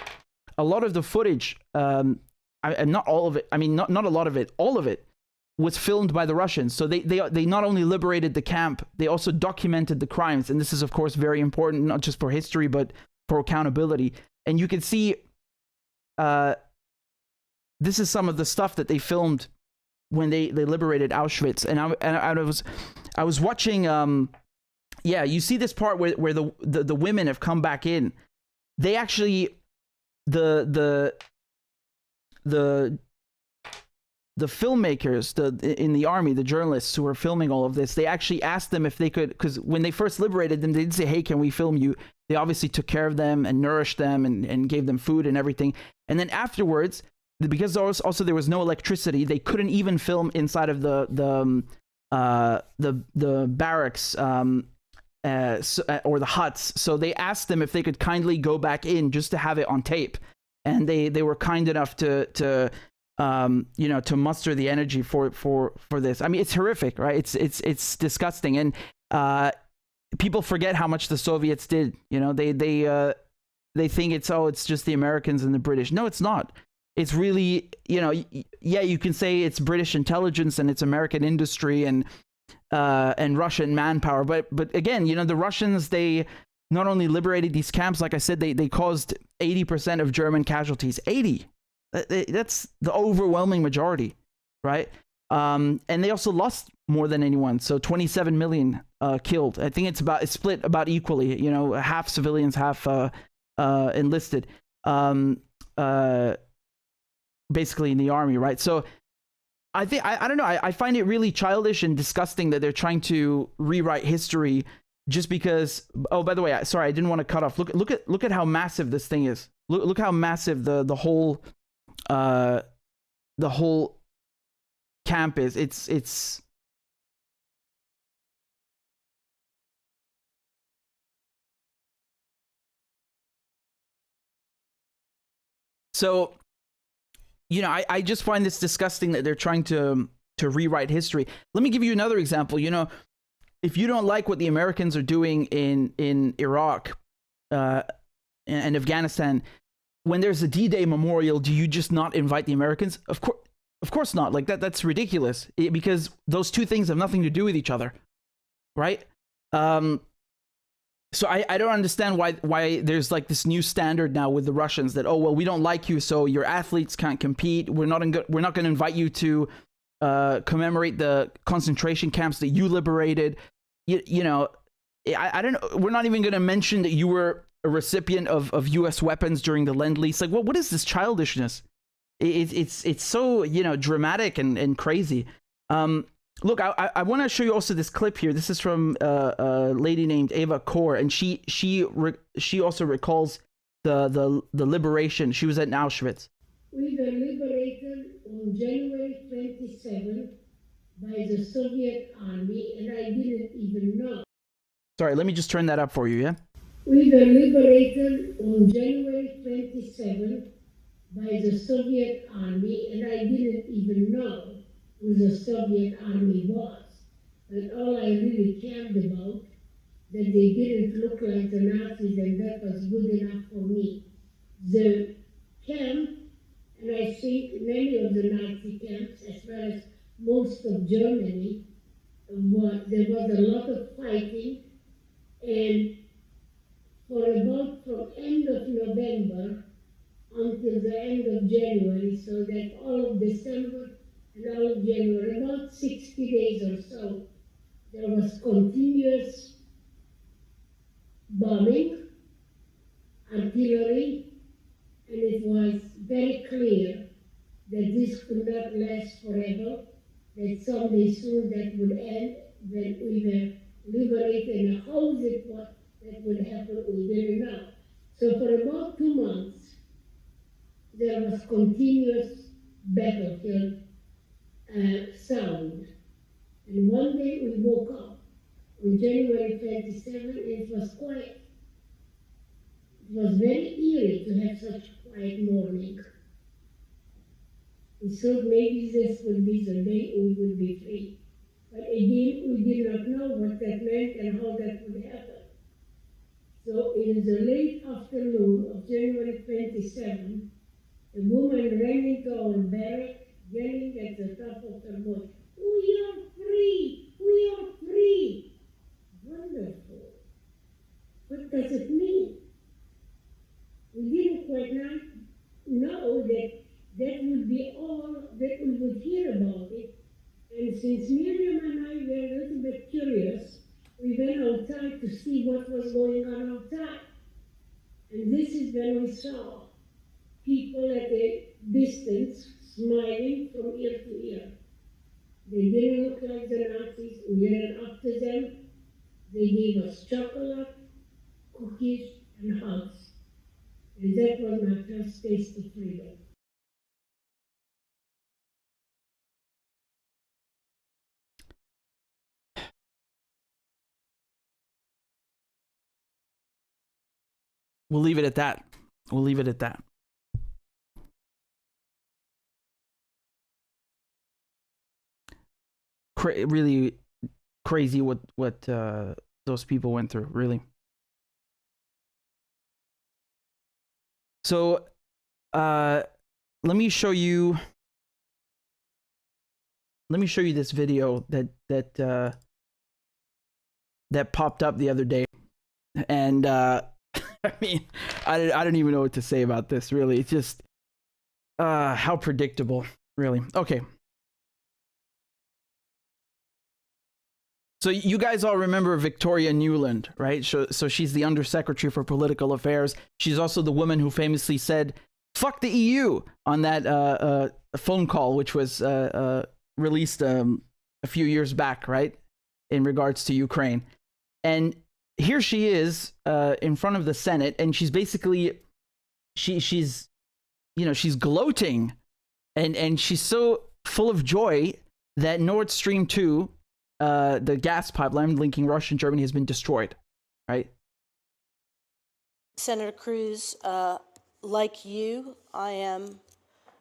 Speaker 1: a lot of the footage, not all of it, I mean, not a lot of it, all of it was filmed by the Russians. So they not only liberated the camp, they also documented the crimes. And this is, of course, very important, not just for history, but for accountability. And you can see, this is some of the stuff that they filmed when they liberated Auschwitz. And I was watching, yeah, you see this part where the women have come back in. They actually, the filmmakers, in the army, the journalists who were filming all of this, they actually asked them if they could, because when they first liberated them, they didn't say, hey, can we film you? They obviously took care of them and nourished them and gave them food and everything. And then afterwards, because there was no electricity, they couldn't even film inside of the barracks or the huts. So they asked them if they could kindly go back in just to have it on tape. and they were kind enough to you know, to muster the energy for this. I mean, it's horrific, right? It's disgusting, and people forget how much the Soviets did. You know, they think it's just the Americans and the British. No, it's not. It's really, you know, yeah, you can say it's British intelligence and it's American industry and Russian manpower, but again, you know, the Russians, they not only liberated these camps, like I said, they caused 80% of German casualties. 80. That's the overwhelming majority, right? And they also lost more than anyone. So 27 million killed. I think it's split about equally. You know, half civilians, half enlisted. Basically in the army, right? So I think I don't know. I find it really childish and disgusting that they're trying to rewrite history just because. Oh, by the way, sorry, I didn't want to cut off. Look at how massive this thing is. Look how massive the whole camp is. It's so, you know, I just find this disgusting that they're trying to rewrite history. Let me give you another example. You know, if you don't like what the Americans are doing in Iraq and Afghanistan, when there's a D-Day memorial, do you just not invite the Americans? Of course not. Like that's ridiculous, because those two things have nothing to do with each other, right? So I don't understand why there's like this new standard now with the Russians that, oh well, we don't like you, so your athletes can't compete. We're not going to invite you to commemorate the concentration camps that you liberated. You know, I don't know. We're not even going to mention that you were a recipient of U.S. weapons during the Lend-Lease. Like, what is this childishness? It's so, you know, dramatic and crazy. Look, I want to show you also this clip here. This is from a lady named Eva Kor, and she also recalls the liberation. She was at Auschwitz.
Speaker 7: We were liberated on January 27th by the Soviet army, and I didn't even know.
Speaker 1: Sorry, let me just turn that up for you, yeah?
Speaker 7: We were liberated on January 27th by the Soviet army, and I didn't even know who the Soviet army was. But all I really cared about, that they didn't look like the Nazis, and that was good enough for me. The camp, and I think many of the Nazi camps, as well as most of Germany, there was a lot of fighting, and from end of November until the end of January, so that all of December and all of January, about 60 days or so, there was continuous bombing, artillery, and it was very clear that this could not last forever, that someday soon that would end, when we were liberated, and how that would happen, we didn't know. So for about 2 months, there was continuous battlefield sound. And one day we woke up on January 27th, and it was quiet. It was very eerie to have such a quiet morning. We thought maybe this would be the day we would be free. But again, we did not know what that meant and how that would happen. So in the late afternoon of January 27th, a woman ran into our barrack, yelling at the top of her voice, "We are free! We are free!" Wonderful. What does it mean? We didn't quite know that that would be all that we would hear about it. And since Miriam and I were a little bit curious, we went outside to see what was going on outside. And this is when we saw people at a distance smiling from ear to ear. They didn't look like the Nazis. We ran up to them. They gave us chocolate, cookies, and hugs. And that was my first taste of freedom.
Speaker 1: We'll leave it at that. We'll leave it at that. really crazy what those people went through, really. So let me show you this video that popped up the other day, and I mean, I don't even know what to say about this, really. It's just how predictable, really. Okay. So you guys all remember Victoria Nuland, right? So she's the Undersecretary for Political Affairs. She's also the woman who famously said, "Fuck the EU" on that phone call, which was released a few years back, right? In regards to Ukraine. And here she is in front of the Senate, and she's basically, she's gloating, and she's so full of joy that Nord Stream 2, the gas pipeline linking Russia and Germany, has been destroyed, right?
Speaker 8: Senator Cruz, like you, I am,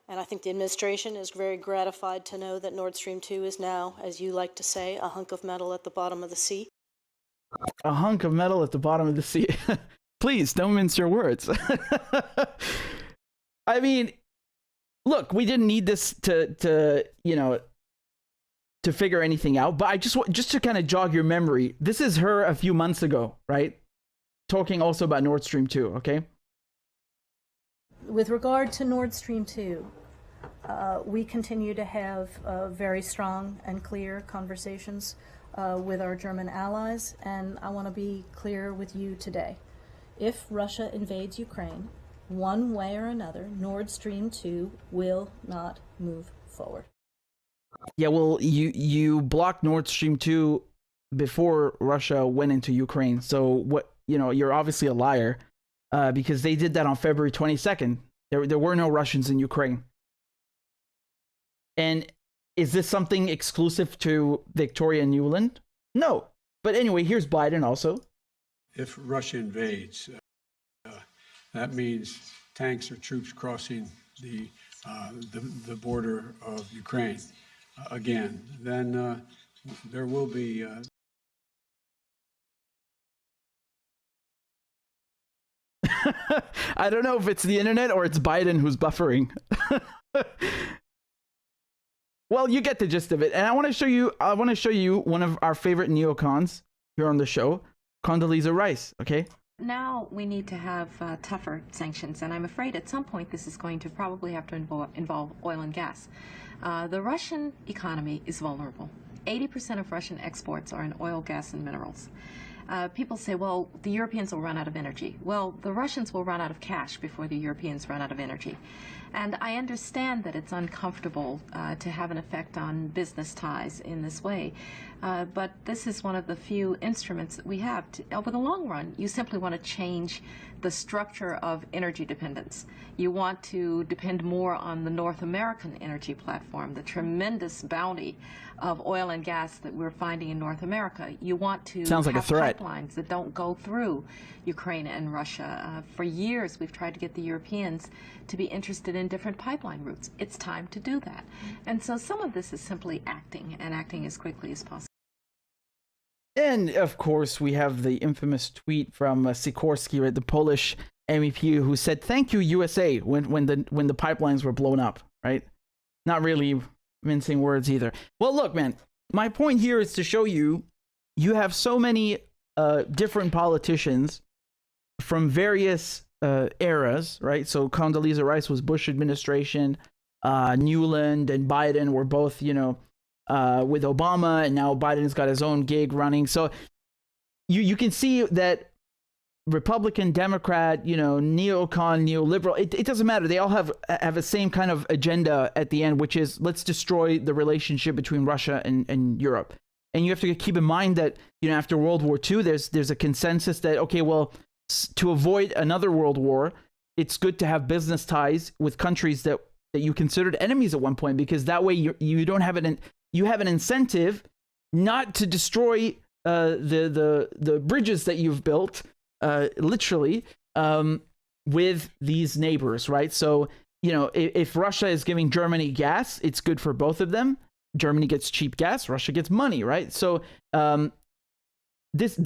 Speaker 8: and I think the administration is very gratified to know that Nord Stream 2 is now, as you like to say, a hunk of metal at the bottom of the sea.
Speaker 1: A hunk of metal at the bottom of the sea. Please don't mince your words. I mean, look, we didn't need this to figure anything out, but I just to kind of jog your memory, this is her a few months ago, right? Talking also about Nord Stream 2, okay?
Speaker 9: With regard to Nord Stream 2, we continue to have very strong and clear conversations with our German allies, and I want to be clear with you today. If Russia invades Ukraine, one way or another, Nord Stream 2 will not move forward.
Speaker 1: Yeah, well, you blocked Nord Stream 2 before Russia went into Ukraine, so what, you're obviously a liar, because they did that on February 22nd. There were no Russians in Ukraine. And is this something exclusive to Victoria Nuland? No. But anyway, here's Biden also.
Speaker 10: If Russia invades, that means tanks or troops crossing the border of Ukraine again. Then there will be.
Speaker 1: I don't know if it's the internet or it's Biden who's buffering. Well, you get the gist of it. And I want to show you one of our favorite neocons here on the show, Condoleezza Rice, okay?
Speaker 11: Now we need to have tougher sanctions, and I'm afraid at some point this is going to probably have to involve oil and gas. The Russian economy is vulnerable. 80% of Russian exports are in oil, gas, and minerals. People say, well, the Europeans will run out of energy. Well, the Russians will run out of cash before the Europeans run out of energy. And I understand that it's uncomfortable to have an effect on business ties in this way. But this is one of the few instruments that we have. Over the long run, you simply want to change the structure of energy dependence. You want to depend more on the North American energy platform, the tremendous bounty of oil and gas that we're finding in North America. You want to
Speaker 1: have
Speaker 11: pipelines that don't go through Ukraine and Russia. For years, we've tried to get the Europeans to be interested in different pipeline routes. It's time to do that. And so some of this is simply acting, and acting as quickly as possible.
Speaker 1: And of course, we have the infamous tweet from Sikorski, right, the Polish MEP, who said, "Thank you, USA," when the pipelines were blown up, right? Not really mincing words either. Well, look, man, my point here is to show you have so many different politicians from various eras, right? So Condoleezza Rice was Bush administration, Nuland and Biden were both, with Obama, and now Biden's got his own gig running. So you can see that Republican, Democrat, neocon, neoliberal, it doesn't matter. They all have the same kind of agenda at the end, which is let's destroy the relationship between Russia and Europe. And you have to keep in mind that, after World War II, there's a consensus that, okay, well, to avoid another world war, it's good to have business ties with countries that you considered enemies at one point, because that way you don't have you have an incentive not to destroy the bridges that you've built, literally, with these neighbors, right? So, if Russia is giving Germany gas, it's good for both of them. Germany gets cheap gas, Russia gets money, right? So this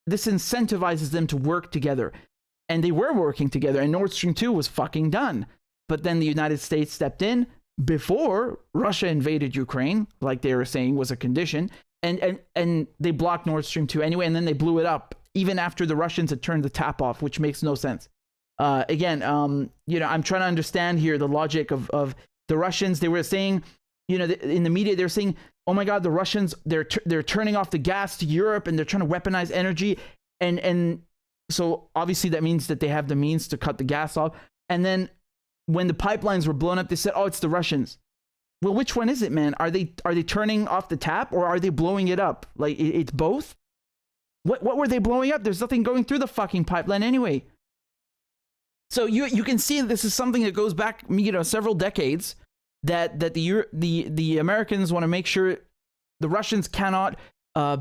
Speaker 1: incentivizes them to work together. And they were working together, and Nord Stream 2 was fucking done. But then the United States stepped in before Russia invaded Ukraine, like they were saying was a condition, and they blocked Nord Stream 2 anyway, and then they blew it up even after the Russians had turned the tap off, which makes no sense. Again, you know, I'm trying to understand here the logic of the Russians. They were saying, you know, in the media, they're saying, oh my God, the Russians, they're turning off the gas to Europe, and they're trying to weaponize energy. And so obviously that means that they have the means to cut the gas off. And then when the pipelines were blown up, they said, oh, it's the Russians. Well, which one is it, man? Are they turning off the tap, or are they blowing it up? Like, it's both? What were they blowing up? There's nothing going through the fucking pipeline anyway. So you can see this is something that goes back, you know, several decades, that the Americans want to make sure the Russians cannot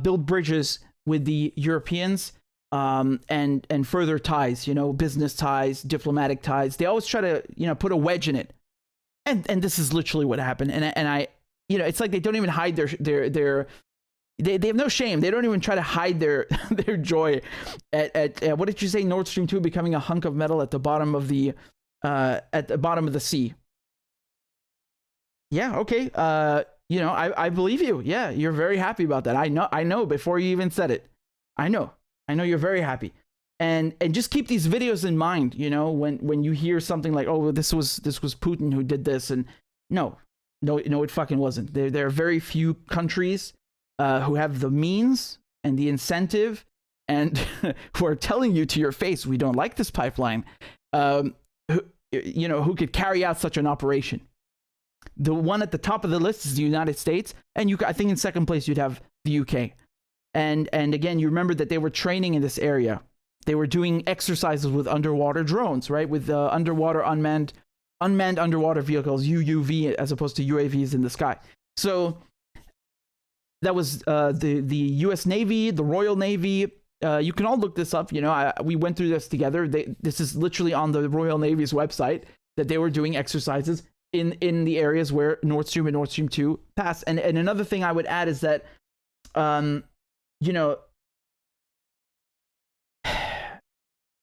Speaker 1: build bridges with the Europeans, and further ties, you know, business ties, diplomatic ties. They always try to, you know, put a wedge in it. And this is literally what happened. And I, you know, it's like they don't even hide they have no shame. They don't even try to hide their joy at what did you say? Nord Stream 2 becoming a hunk of metal at the bottom of the sea. Yeah, okay. You know, I believe you. Yeah, you're very happy about that. I know before you even said it. I know you're very happy. And just keep these videos in mind, you know, when you hear something like, oh, this was Putin who did this, and no, it fucking wasn't. There are very few countries who have the means and the incentive and who are telling you to your face, we don't like this pipeline, who could carry out such an operation. The one at the top of the list is the United States, and I think in second place you'd have the UK. And again, you remember that they were training in this area. They were doing exercises with underwater drones, right? With underwater unmanned underwater vehicles, UUV, as opposed to UAVs in the sky. So that was the U.S. Navy, the Royal Navy. You can all look this up. You know, we went through this together. This is literally on the Royal Navy's website, that they were doing exercises in the areas where Nord Stream and Nord Stream 2 pass. And another thing I would add is that, you know,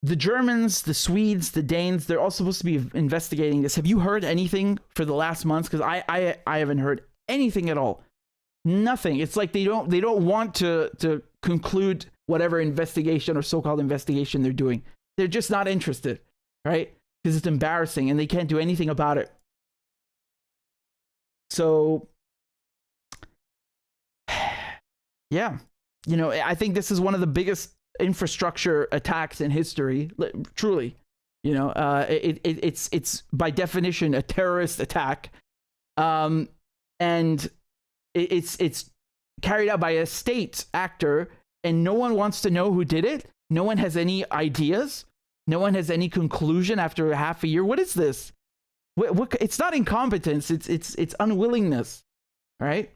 Speaker 1: the Germans, the Swedes, the Danes, they're all supposed to be investigating this. Have you heard anything for the last months? Because I haven't heard anything at all. Nothing. It's like they don't want to conclude whatever investigation or so-called investigation they're doing. They're just not interested, right? Because it's embarrassing and they can't do anything about it. So, yeah, you know, I think this is one of the biggest infrastructure attacks in history, truly. You know, it's by definition a terrorist attack, and it's carried out by a state actor, and no one wants to know who did it. No one has any ideas. No one has any conclusion after half a year. What is this? What it's not incompetence. It's unwillingness, right?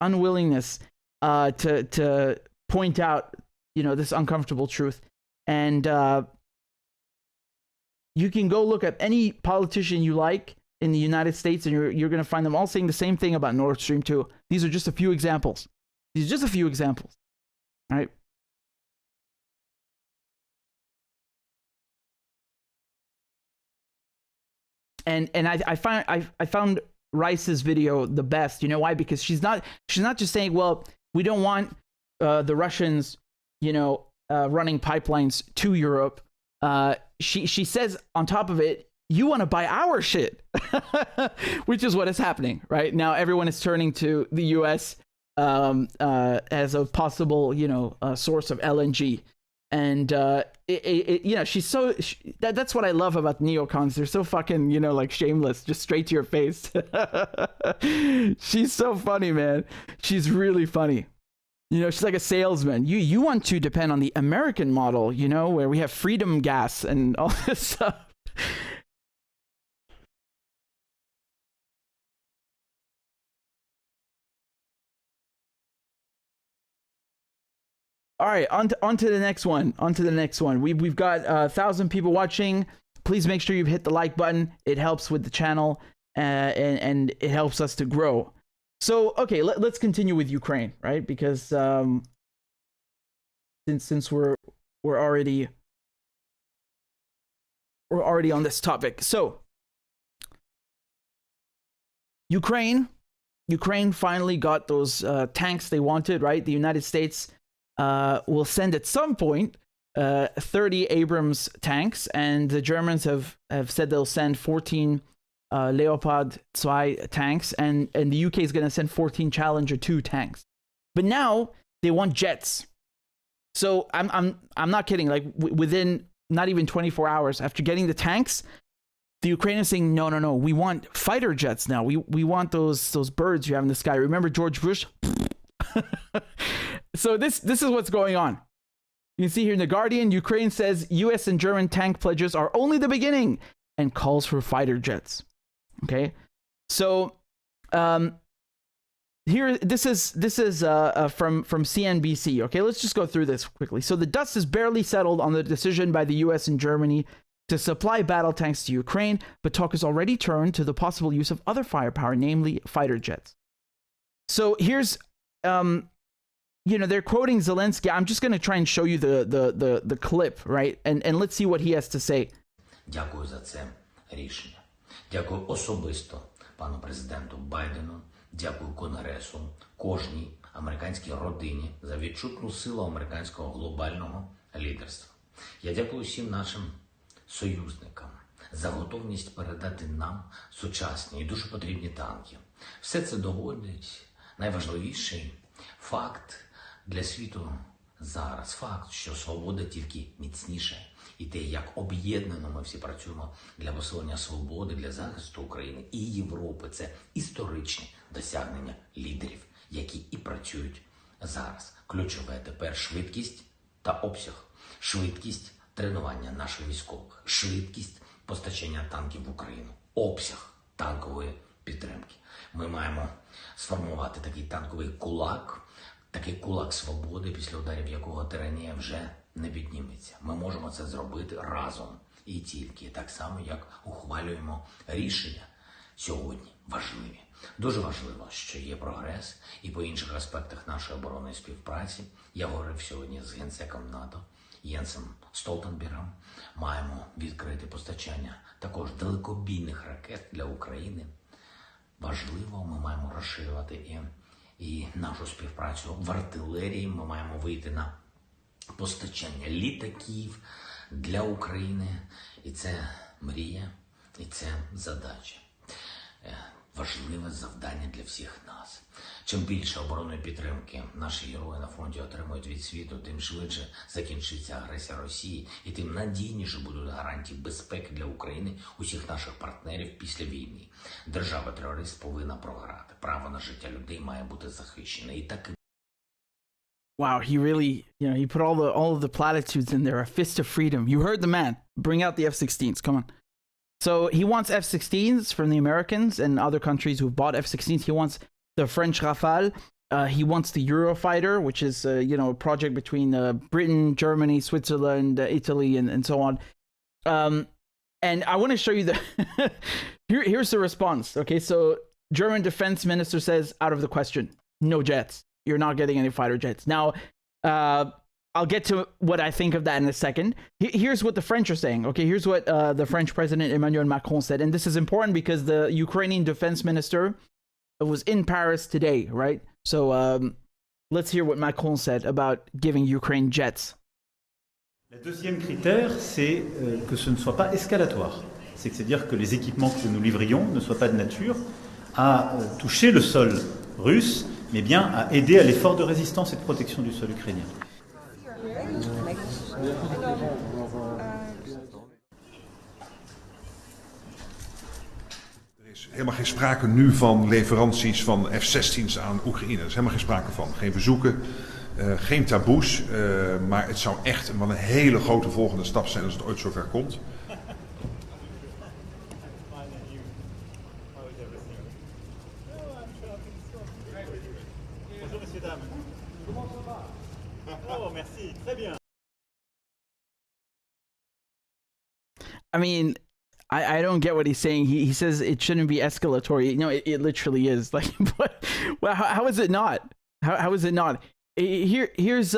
Speaker 1: Unwillingness to point out, you know, this uncomfortable truth. And you can go look at any politician you like in the United States, and you're going to find them all saying the same thing about Nord Stream 2. These are just a few examples. These are just a few examples, right? And I found Rice's video the best. You know why? Because she's not just saying, well, we don't want the Russians, you know, running pipelines to Europe. She says on top of it, you want to buy our shit, which is what is happening right now. Everyone is turning to the U.S. As a possible, you know, source of LNG. And you know, that's what I love about neocons. They're so fucking, you know, like shameless, just straight to your face. She's so funny, man. She's really funny. You know, she's like a salesman. You want to depend on the American model, you know, where we have freedom gas and all this stuff. All right, on to the next one. On to the next one. We've got 1,000 people watching. Please make sure you hit the like button. It helps with the channel, and it helps us to grow. So, okay, let's continue with Ukraine, right? Because since we're already on this topic. So, Ukraine finally got those tanks they wanted, right? The United States will send at some point 30 Abrams tanks, and the Germans have said they'll send 14 Leopard 2 tanks, and the UK is going to send 14 Challenger 2 tanks. But now they want jets. So I'm not kidding. Like within not even 24 hours after getting the tanks, the Ukrainians saying no, we want fighter jets now. We want those birds you have in the sky. Remember George Bush? So this is what's going on. You can see here in The Guardian, Ukraine says US and German tank pledges are only the beginning and calls for fighter jets. Okay, so here this is from CNBC. Okay, let's just go through this quickly. So the dust is barely settled on the decision by the US and Germany to supply battle tanks to Ukraine, but talk has already turned to the possible use of other firepower, namely fighter jets. So here's they're quoting Zelensky. I'm just going to try and show you the clip, right? And let's see what he has to say.
Speaker 12: Дякую за це рішення. Дякую особисто пану президенту Байдену. Дякую Конгресу, кожній американській родині за відчутну силу американського глобального лідерства. Я дякую всім нашим союзникам за готовність передати нам сучасні і дуже потрібні танки. Все це доводить найважливіший факт для світу зараз. Факт, що свобода тільки міцніше. І те, як об'єднано ми всі працюємо для посилення свободи, для захисту України і Європи. Це історичні досягнення лідерів, які і працюють зараз. Ключове тепер швидкість та обсяг. Швидкість тренування наших військових. Швидкість постачання танків в Україну. Обсяг танкової підтримки. Ми маємо сформувати такий танковий кулак свободи, після ударів якого тиранія вже не підніметься. Ми можемо це зробити разом і тільки, так само, як ухвалюємо рішення сьогодні важливі. Дуже важливо, що є прогрес і по інших аспектах нашої оборонної співпраці. Я говорив сьогодні з генсеком НАТО Єнсом Столтенбергом. Маємо відкрити постачання також далекобійних ракет для України. Важливо, ми маємо розширювати і нашу співпрацю в артилерії. Ми маємо вийти на постачання літаків для України. І це мрія, і це задача. Важливе завдання для всіх нас. Чим більше оборонної підтримки наші герої на фронті отримують від світу, тим швидше закінчиться агресія Росії, і тим надійніше будуть гарантії безпеки для України, усіх наших партнерів після війни. Держава-терорист повинна програти. Право на життя людей має бути захищене. І так.
Speaker 1: Wow, he really, he put all of the platitudes in there. A fist of freedom. You heard the man. Bring out the F-16s. Come on. So he wants F-16s from the Americans and other countries who've bought F-16s. He wants the French Rafale. He wants the Eurofighter, which is, a project between Britain, Germany, Switzerland, Italy, and so on. And I want to show you here's the response. Okay, so German defense minister says, out of the question, no jets. You're not getting any fighter jets. Now, I'll get to what I think of that in a second. Here's what the French are saying. Okay, here's what the French President Emmanuel Macron said. And this is important because the Ukrainian defense minister was in Paris today, right? So let's hear what Macron said about giving Ukraine jets.
Speaker 13: Le deuxième critère, c'est que ce ne soit pas escalatoire. C'est-à-dire que les équipements que nous livrions ne soient pas de nature à toucher le sol russe, mais bien à aider à l'effort de résistance et de protection du sol ukrainien.
Speaker 14: Er is helemaal geen sprake nu van leveranties van F-16's aan Oekraïne. Er is helemaal geen sprake van. Geen verzoeken, geen taboes. Maar het zou echt wel een hele grote volgende stap zijn als het ooit zover komt.
Speaker 1: I mean, I don't get what he's saying. He says it shouldn't be escalatory. No, it literally is. Like, what? Well, how is it not? How is it not? Here's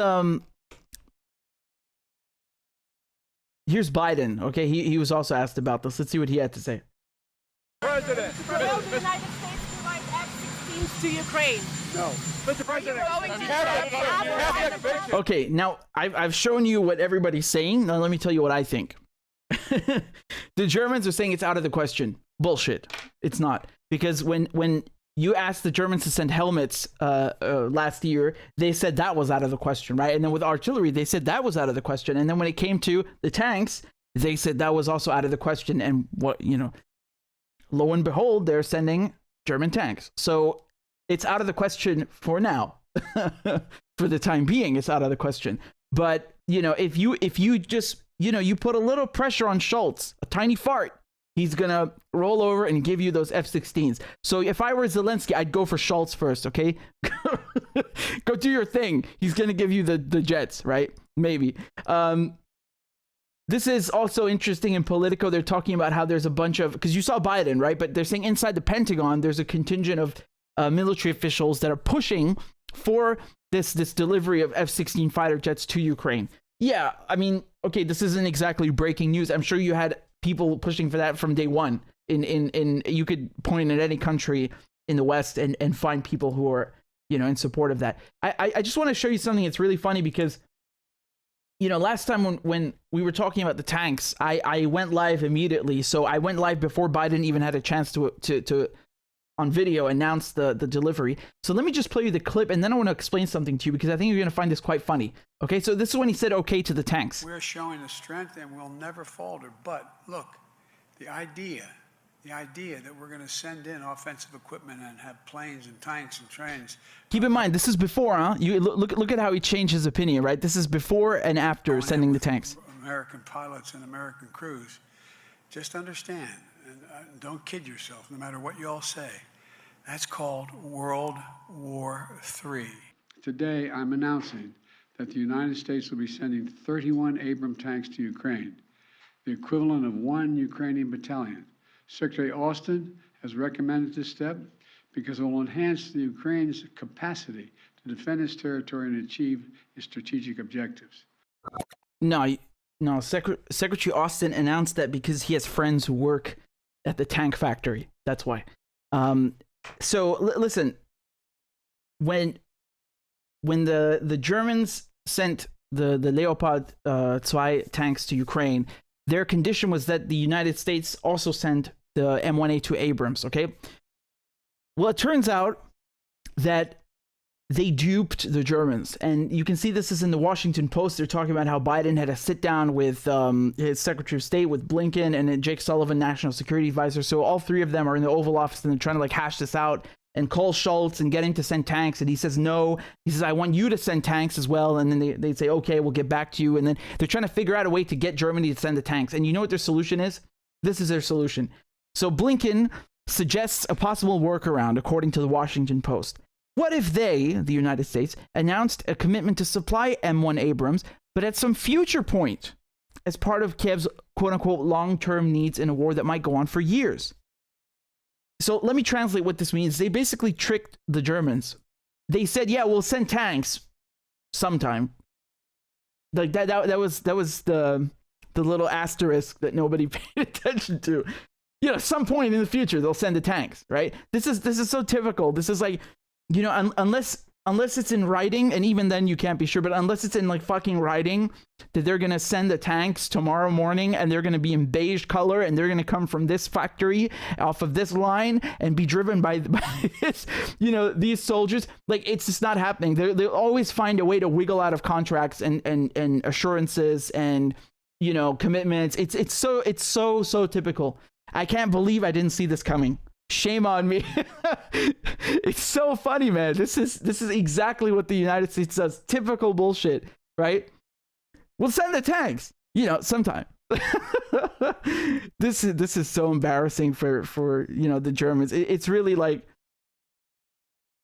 Speaker 1: Biden. Okay, he was also asked about this. Let's see what he had to say.
Speaker 5: President.
Speaker 15: Will the United States provide F-16s to Ukraine?
Speaker 5: No. Mr. President.
Speaker 1: Okay, now I've shown you what everybody's saying. Now let me tell you what I think. The Germans are saying it's out of the question. Bullshit. It's not. Because when you asked the Germans to send helmets last year, they said that was out of the question, right? And then with artillery, they said that was out of the question. And then when it came to the tanks, they said that was also out of the question. And what, lo and behold, they're sending German tanks. So it's out of the question for now. For the time being, it's out of the question. But, if you just, you put a little pressure on Schultz, a tiny fart, he's going to roll over and give you those F-16s. So if I were Zelensky, I'd go for Schultz first, okay? Go do your thing. He's going to give you the jets, right? Maybe. This is also interesting in Politico. They're talking about how there's a bunch of, because you saw Biden, right? But they're saying inside the Pentagon, there's a contingent of military officials that are pushing for this delivery of F-16 fighter jets to Ukraine. Yeah, I mean, okay, this isn't exactly breaking news. I'm sure you had people pushing for that from day one. In you could point at any country in the West and find people who are, in support of that. I just want to show you something that's really funny because, last time when we were talking about the tanks, I went live immediately. So I went live before Biden even had a chance to on video announce the delivery. So let me just play you the clip, and then I want to explain something to you because I think you're going to find this quite funny. Okay, so this is when he said okay to the tanks.
Speaker 10: We're showing the strength and we'll never falter. But look, the idea that we're going to send in offensive equipment and have planes and tanks and trains.
Speaker 1: Keep in mind, this is before, huh? You look at how he changed his opinion, right? This is before and after sending the tanks.
Speaker 10: American pilots and American crews. Just understand, and don't kid yourself, no matter what you all say. That's called World War III. Today, I'm announcing that the United States will be sending 31 Abrams tanks to Ukraine, the equivalent of 1 Ukrainian battalion. Secretary Austin has recommended this step because it will enhance the Ukraine's capacity to defend its territory and achieve its strategic objectives.
Speaker 1: No, Secretary Austin announced that because he has friends who work at the tank factory. That's why. So listen, when the Germans sent the Leopard 2 tanks to Ukraine, their condition was that the United States also sent the M1A2 Abrams, okay? Well, it turns out that they duped the Germans. And you can see this is in the Washington Post. They're talking about how Biden had a sit down with his Secretary of State, with Blinken, and then Jake Sullivan, National Security Advisor. So all three of them are in the Oval Office and they're trying to hash this out and call Schultz and get him to send tanks. And he says, no. He says, I want you to send tanks as well. And then they'd say, okay, we'll get back to you. And then they're trying to figure out a way to get Germany to send the tanks. And you know what their solution is? This is their solution. So Blinken suggests a possible workaround, according to the Washington Post. What if they, the United States, announced a commitment to supply M1 Abrams, but at some future point, as part of Kiev's quote-unquote long-term needs in a war that might go on for years? So let me translate what this means. They basically tricked the Germans. They said, yeah, we'll send tanks sometime. Like that was the little asterisk that nobody paid attention to. Some point in the future they'll send the tanks, right? This is so typical. This is like, unless it's in writing, and even then you can't be sure, but unless it's in fucking writing that they're going to send the tanks tomorrow morning and they're going to be in beige color and they're going to come from this factory off of this line and be driven by this, these soldiers, it's just not happening. They'll always find a way to wiggle out of contracts and assurances and, commitments. It's so typical. I can't believe I didn't see this coming. Shame on me. It's so funny, man. This is exactly what the United States does. Typical bullshit, right? We'll send the tanks, sometime. This is so embarrassing for the Germans. It's really like,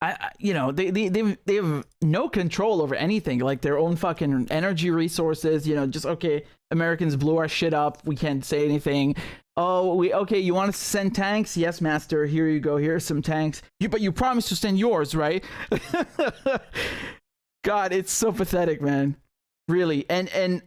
Speaker 1: they have no control over anything, like their own fucking energy resources. Just okay, Americans blew our shit up. We can't say anything. Oh, okay. You want us to send tanks? Yes, master. Here you go. Here's some tanks. But you promised to send yours, right? God, it's so pathetic, man. Really. And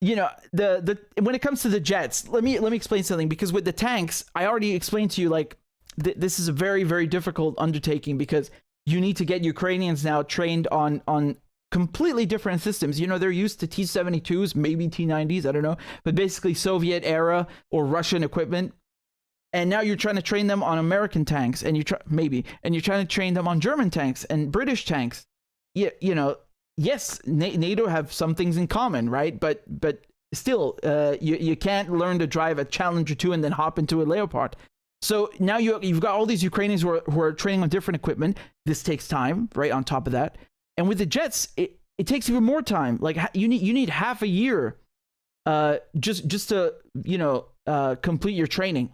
Speaker 1: you know, the when it comes to the jets, let me explain something, because with the tanks, I already explained to you, like, this is a very, very difficult undertaking, because you need to get Ukrainians now trained on completely different systems. You know, they're used to T-72s, maybe T-90s, I don't know, but basically Soviet era or Russian equipment. And now you're trying to train them on American tanks, and you're trying to train them on German tanks and British tanks. Yeah, you know, yes, NATO have some things in common, right? But still, you can't learn to drive a Challenger 2 and then hop into a Leopard. So now you've got all these Ukrainians who are training on different equipment. This takes time, right? On top of that, and with the jets, it takes even more time. Like, you need half a year, just to complete your training.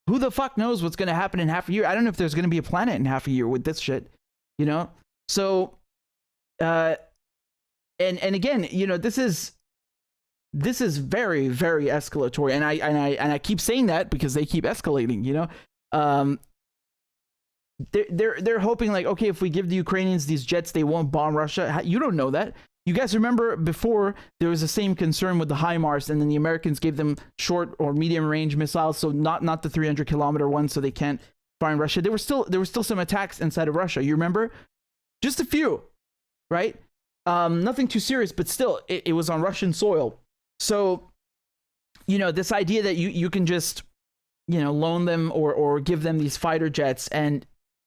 Speaker 1: Who the fuck knows what's going to happen in half a year? I don't know if there's going to be a planet in half a year with this shit, you know? So, and again, you know, this is very, very escalatory. And I keep saying that because they keep escalating, you know? They're hoping, like, okay, if we give the Ukrainians these jets, they won't bomb Russia. You don't know that. You guys remember before there was the same concern with the HIMARS, and then the Americans gave them short or medium range missiles, so not the 300-kilometer ones, so they can't fire in Russia. There were still some attacks inside of Russia. You remember? Just a few, right? Nothing too serious, but still, it was on Russian soil. So, you know, this idea that you can just, you know, loan them or give them these fighter jets and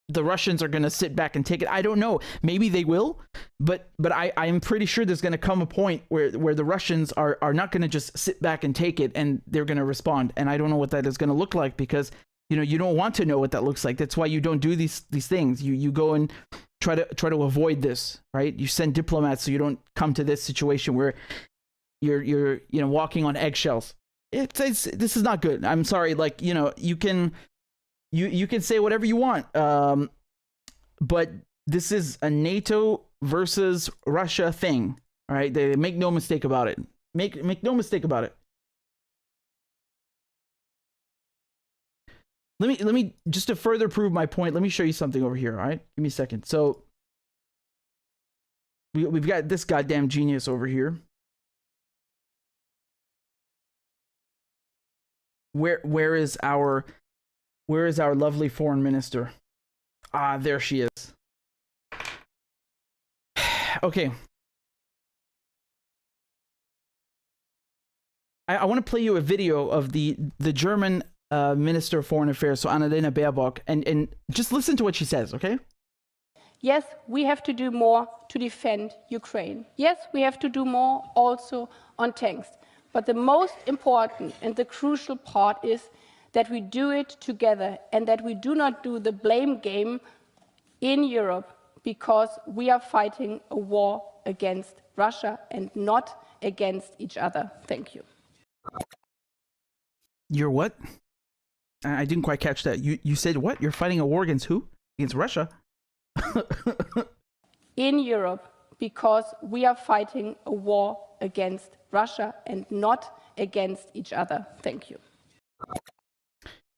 Speaker 1: the Russians are going to sit back and take it. I don't know. Maybe they will, but I'm pretty sure there's going to come a point where the Russians are not going to just sit back and take it, and they're going to respond. And I don't know what that is going to look like, because, you know, you don't want to know what that looks like. That's why you don't do these things. You go and try to avoid this, right? You send diplomats so you don't come to this situation where you're walking on eggshells. This is not good. I'm sorry. Like, you know, you can say whatever you want, but this is a NATO versus Russia thing. All right, they make no mistake about it. Make no mistake about it. Let me just to further prove my point. Let me show you something over here. All right, give me a second. So we've got this goddamn genius over here. Where is our lovely foreign minister? Ah, there she is. Okay. I want to play you a video of the German Minister of Foreign Affairs, so Annalena Baerbock, and just listen to what she says, okay?
Speaker 16: Yes, we have to do more to defend Ukraine. Yes, we have to do more also on tanks. But the most important and the crucial part is that we do it together, and that we do not do the blame game in Europe, because we are fighting a war against Russia and not against each other. Thank you.
Speaker 1: You're what? I didn't quite catch that. You said what? You're fighting a war against who? Against Russia?
Speaker 16: In Europe, because we are fighting a war against Russia and not against each other. Thank you.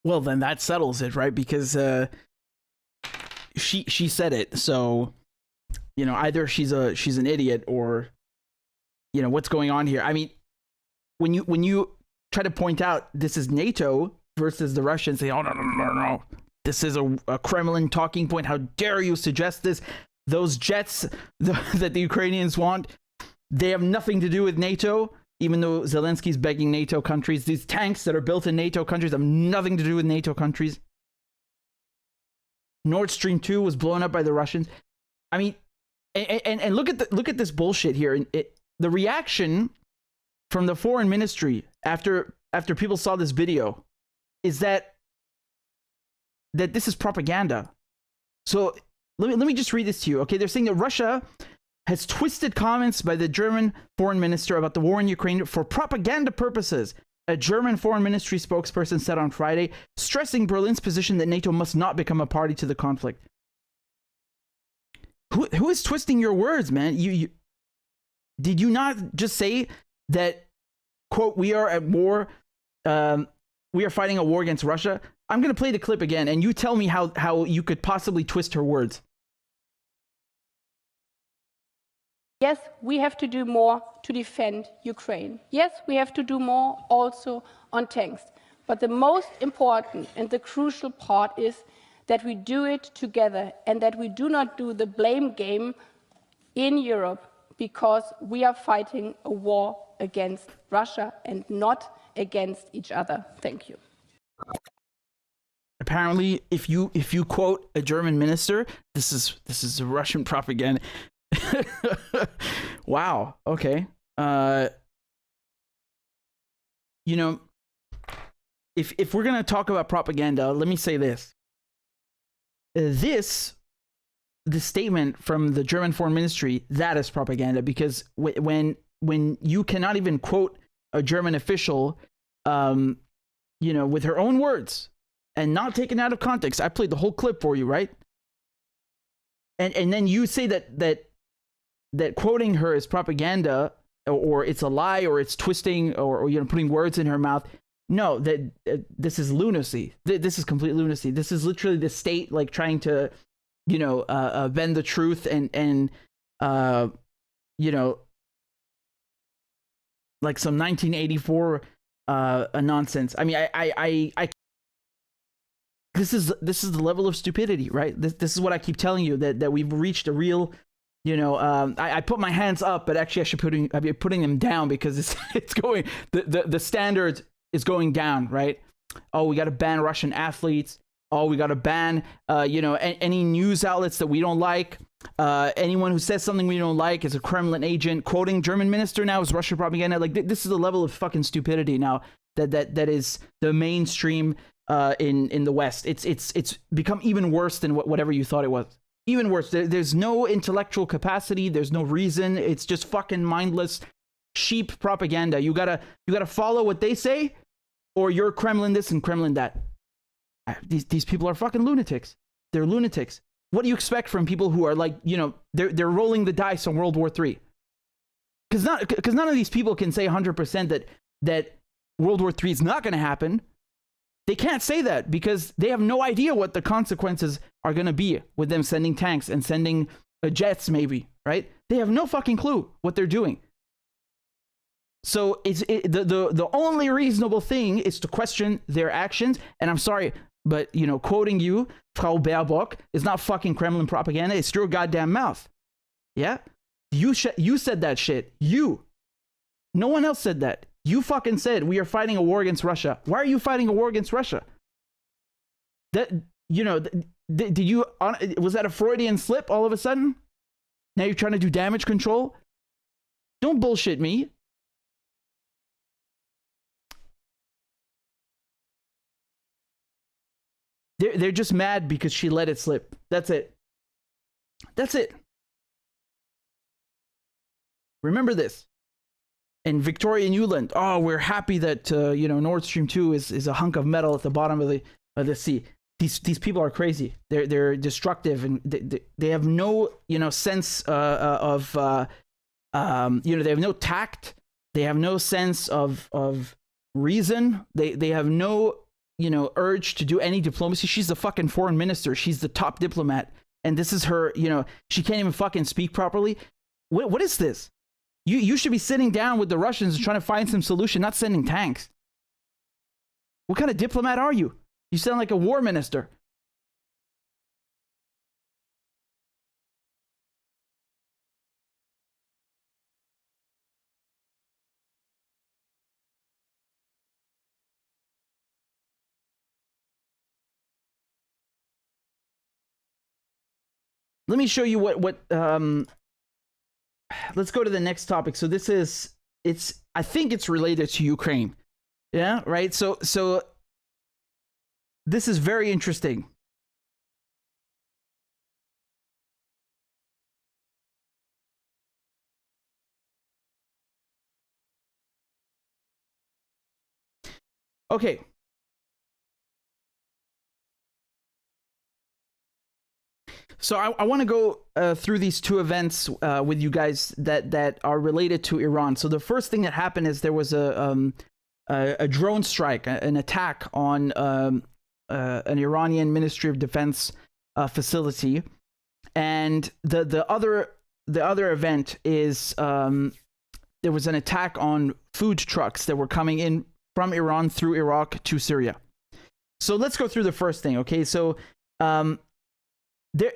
Speaker 1: Well, then that settles it, right? Because she said it. So, you know, either she's an idiot, or, you know, what's going on here. I mean, when you try to point out this is NATO versus the Russians, say, oh no, this is a Kremlin talking point. How dare you suggest this? Those jets that the Ukrainians want, they have nothing to do with NATO. Even though Zelensky's begging NATO countries, these tanks that are built in NATO countries have nothing to do with NATO countries. Nord Stream 2 was blown up by the Russians. I mean, and look at this bullshit here. The reaction from the foreign ministry after people saw this video is that this is propaganda. So let me just read this to you. Okay, they're saying that Russia has twisted comments by the German foreign minister about the war in Ukraine for propaganda purposes. A German foreign ministry spokesperson said on Friday, stressing Berlin's position that NATO must not become a party to the conflict. Who is twisting your words, man? Did you not just say that, quote, we are at war we are fighting a war against Russia. I'm going to play the clip again, and you tell me how you could possibly twist her words.
Speaker 16: Yes, we have to do more to defend Ukraine. Yes, we have to do more also on tanks. But the most important and the crucial part is that we do it together and that we do not do the blame game in Europe, because we are fighting a war against Russia and not against each other. Thank you.
Speaker 1: Apparently, if you quote a German minister, this is Russian propaganda. Wow. Okay. You know, if we're gonna talk about propaganda, let me say this. The statement from the German Foreign Ministry, that is propaganda, because when you cannot even quote a German official, you know, with her own words and not taken out of context. I played the whole clip for you, right? And then you say that quoting her is propaganda, or it's a lie, or it's twisting, or you know, putting words in her mouth. No, this is lunacy. This is complete lunacy. This is literally the state like trying to, you know, bend the truth and you know, like some 1984 nonsense. I mean, I this is the level of stupidity, right? This is what I keep telling you, that we've reached a real, you know, I put my hands up, but actually I'd be putting them down, because it's going, the standard is going down, right? Oh, we got to ban Russian athletes. Oh, we got to ban, you know, any news outlets that we don't like. Anyone who says something we don't like is a Kremlin agent. Quoting German minister now is Russian propaganda. Like, this is the level of fucking stupidity now that is the mainstream in the West. It's become even worse than whatever you thought it was. Even worse. There's no intellectual capacity. There's no reason. It's just fucking mindless sheep propaganda. You gotta follow what they say, or you're Kremlin this and Kremlin that. These people are fucking lunatics. They're lunatics. What do you expect from people who are like, you know, they're rolling the dice on World War III? Because none of these people can say 100% that World War III is not going to happen. They can't say that because they have no idea what the consequences are going to be with them sending tanks and sending jets, maybe, right? They have no fucking clue what they're doing. So the only reasonable thing is to question their actions. And I'm sorry, but, you know, quoting you, Frau Baerbock, is not fucking Kremlin propaganda. It's your goddamn mouth. Yeah? You said that shit. You. No one else said that. You fucking said we are fighting a war against Russia. Why are you fighting a war against Russia? That, you know, did you, was that a Freudian slip all of a sudden? Now you're trying to do damage control? Don't bullshit me. They're just mad because she let it slip. That's it. That's it. Remember this. And Victoria Nuland, oh, we're happy that you know, Nord Stream 2 is a hunk of metal at the bottom of the sea. These people are crazy. They're destructive, and they have no, you know, sense of you know, they have no tact. They have no sense of reason. They have no, you know, urge to do any diplomacy. She's the fucking foreign minister. She's the top diplomat. And this is her, you know, she can't even fucking speak properly. What is this? You should be sitting down with the Russians and trying to find some solution, not sending tanks. What kind of diplomat are you? You sound like a war minister. Let me show you what let's go to the next topic. So this is, I think it's related to Ukraine. Yeah, right? So this is very interesting. Okay. So I want to go through these two events with you guys that are related to Iran. So the first thing that happened is there was a a drone strike, an attack on an Iranian Ministry of Defense facility, and the other event is there was an attack on food trucks that were coming in from Iran through Iraq to Syria. So let's go through the first thing, okay? So there,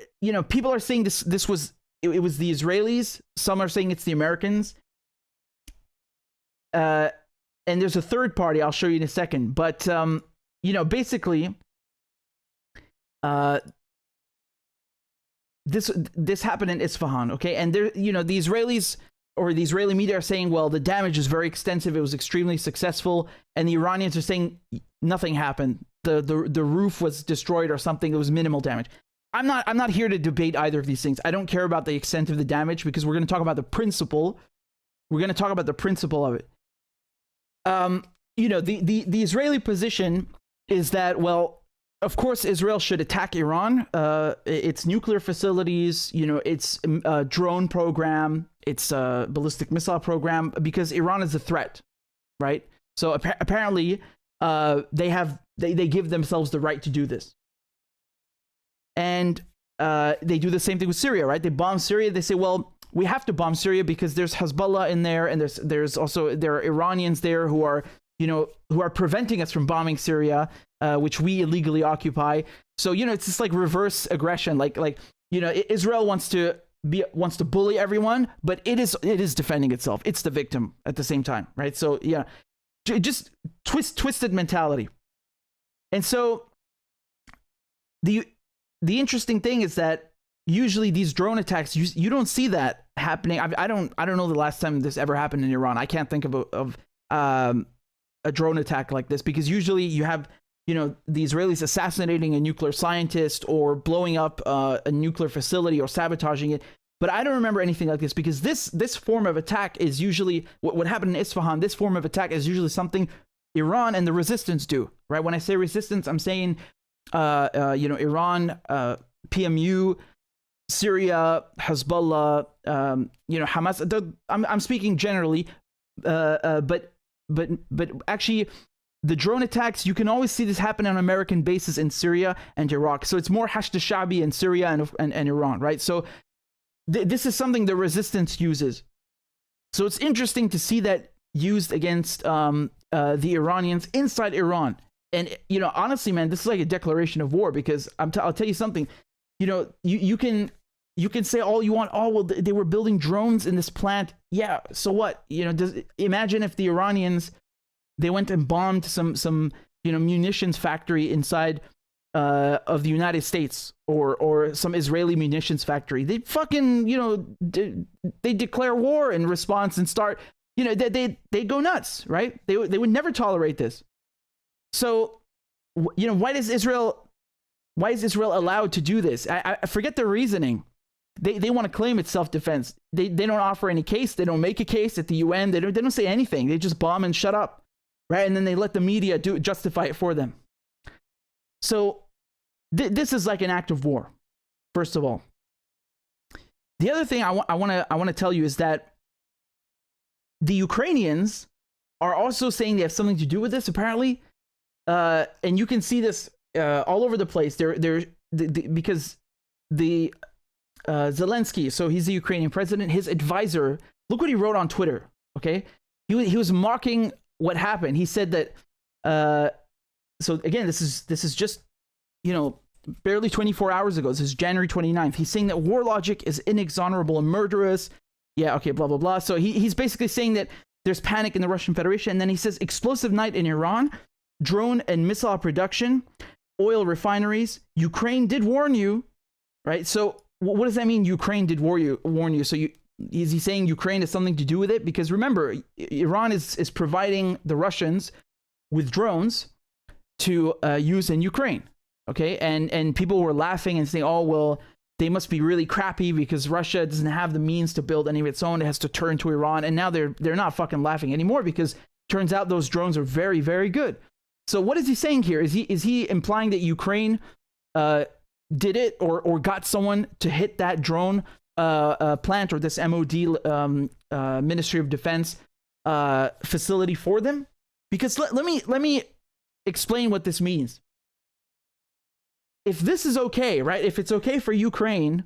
Speaker 1: people are saying this was it was the Israelis. Some are saying it's the Americans. And there's a third party I'll show you in a second. But basically, this happened in Isfahan, okay? And there, the Israelis or the Israeli media are saying, well, the damage is very extensive. It was extremely successful. And the Iranians are saying nothing happened. The roof was destroyed or something. It was minimal damage. I'm not here to debate either of these things. I don't care about the extent of the damage because we're going to talk about the principle. We're going to talk about the principle of it. The Israeli position is that, well, of course, Israel should attack Iran, its nuclear facilities, its drone program, its ballistic missile program, because Iran is a threat, right? So apparently, they give themselves the right to do this. And they do the same thing with Syria, right? They bomb Syria. They say, well, we have to bomb Syria because there's Hezbollah in there, and there are Iranians there who are preventing us from bombing Syria, which we illegally occupy. So it's just like reverse aggression. Like Israel wants to bully everyone, but it is defending itself. It's the victim at the same time, right? So yeah, just twisted mentality. And so the interesting thing is that usually these drone attacks, you don't see that happening. I don't know the last time this ever happened in Iran. I can't think of a drone attack like this, because usually you have the Israelis assassinating a nuclear scientist or blowing up a nuclear facility or sabotaging it. But I don't remember anything like this, because this form of attack is usually what happened in Isfahan. This form of attack is usually something Iran and the resistance do, right? When I say resistance, I'm saying Iran, PMU, Syria, Hezbollah, Hamas. I'm speaking generally, but actually, the drone attacks, you can always see this happen on American bases in Syria and Iraq. So it's more Hashd al-Shabi in Syria and Iran, right? So this is something the resistance uses. So it's interesting to see that used against the Iranians inside Iran. And honestly, man, this is like a declaration of war, because I'll tell you something. You can say all you want. Oh, well, they were building drones in this plant. Yeah, so what? Imagine if the Iranians, they went and bombed some munitions factory inside of the United States or some Israeli munitions factory. They fucking they declare war in response and start they go nuts, right? They would never tolerate this. So why is Israel allowed to do this? I forget their reasoning. They want to claim it's self-defense. They don't offer any case. They don't make a case at the UN. They don't say anything. They just bomb and shut up, right? And then they let the media justify it for them. So this is like an act of war, first of all. The other thing I want to tell you is that the Ukrainians are also saying they have something to do with this, apparently. And you can see this all over the place. Because the Zelensky, so he's the Ukrainian president, his advisor, look what he wrote on Twitter, okay? He was mocking what happened. He said that, so again, this is just, barely 24 hours ago. This is January 29th. He's saying that war logic is inexorable and murderous. Yeah, okay, blah, blah, blah. So he's basically saying that there's panic in the Russian Federation. And then he says, explosive night in Iran, drone and missile production, oil refineries. Ukraine did warn you, right? So what does that mean? Ukraine did warn you. So is he saying Ukraine has something to do with it? Because remember, Iran is providing the Russians with drones to use in Ukraine. Okay, and people were laughing and saying, oh, well, they must be really crappy because Russia doesn't have the means to build any of its own. It has to turn to Iran. And now they're not fucking laughing anymore, because turns out those drones are very, very good. So what is he saying here? Is he implying that Ukraine did it or got someone to hit that drone plant or this MOD, Ministry of Defense facility for them? Because let me explain what this means. If this is okay, right? If it's okay for Ukraine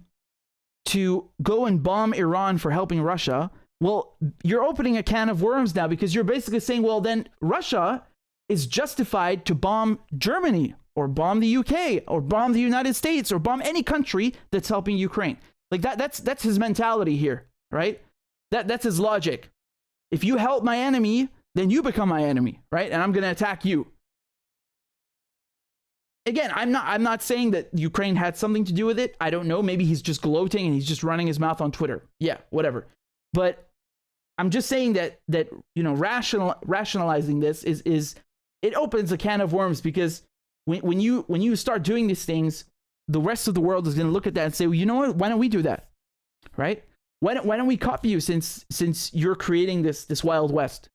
Speaker 1: to go and bomb Iran for helping Russia, well, you're opening a can of worms now, because you're basically saying, well, then Russia is justified to bomb Germany or bomb the UK or bomb the United States or bomb any country that's helping Ukraine. Like that's his mentality here, right? That's his logic. If you help my enemy, then you become my enemy, right? And I'm going to attack you. Again, I'm not saying that Ukraine had something to do with it. I don't know. Maybe he's just gloating and he's just running his mouth on Twitter. Yeah, whatever. But I'm just saying that rationalizing this is it opens a can of worms, because when you start doing these things, the rest of the world is going to look at that and say, well, you know what? Why don't we do that, right? Why don't we copy you, since you're creating this Wild West?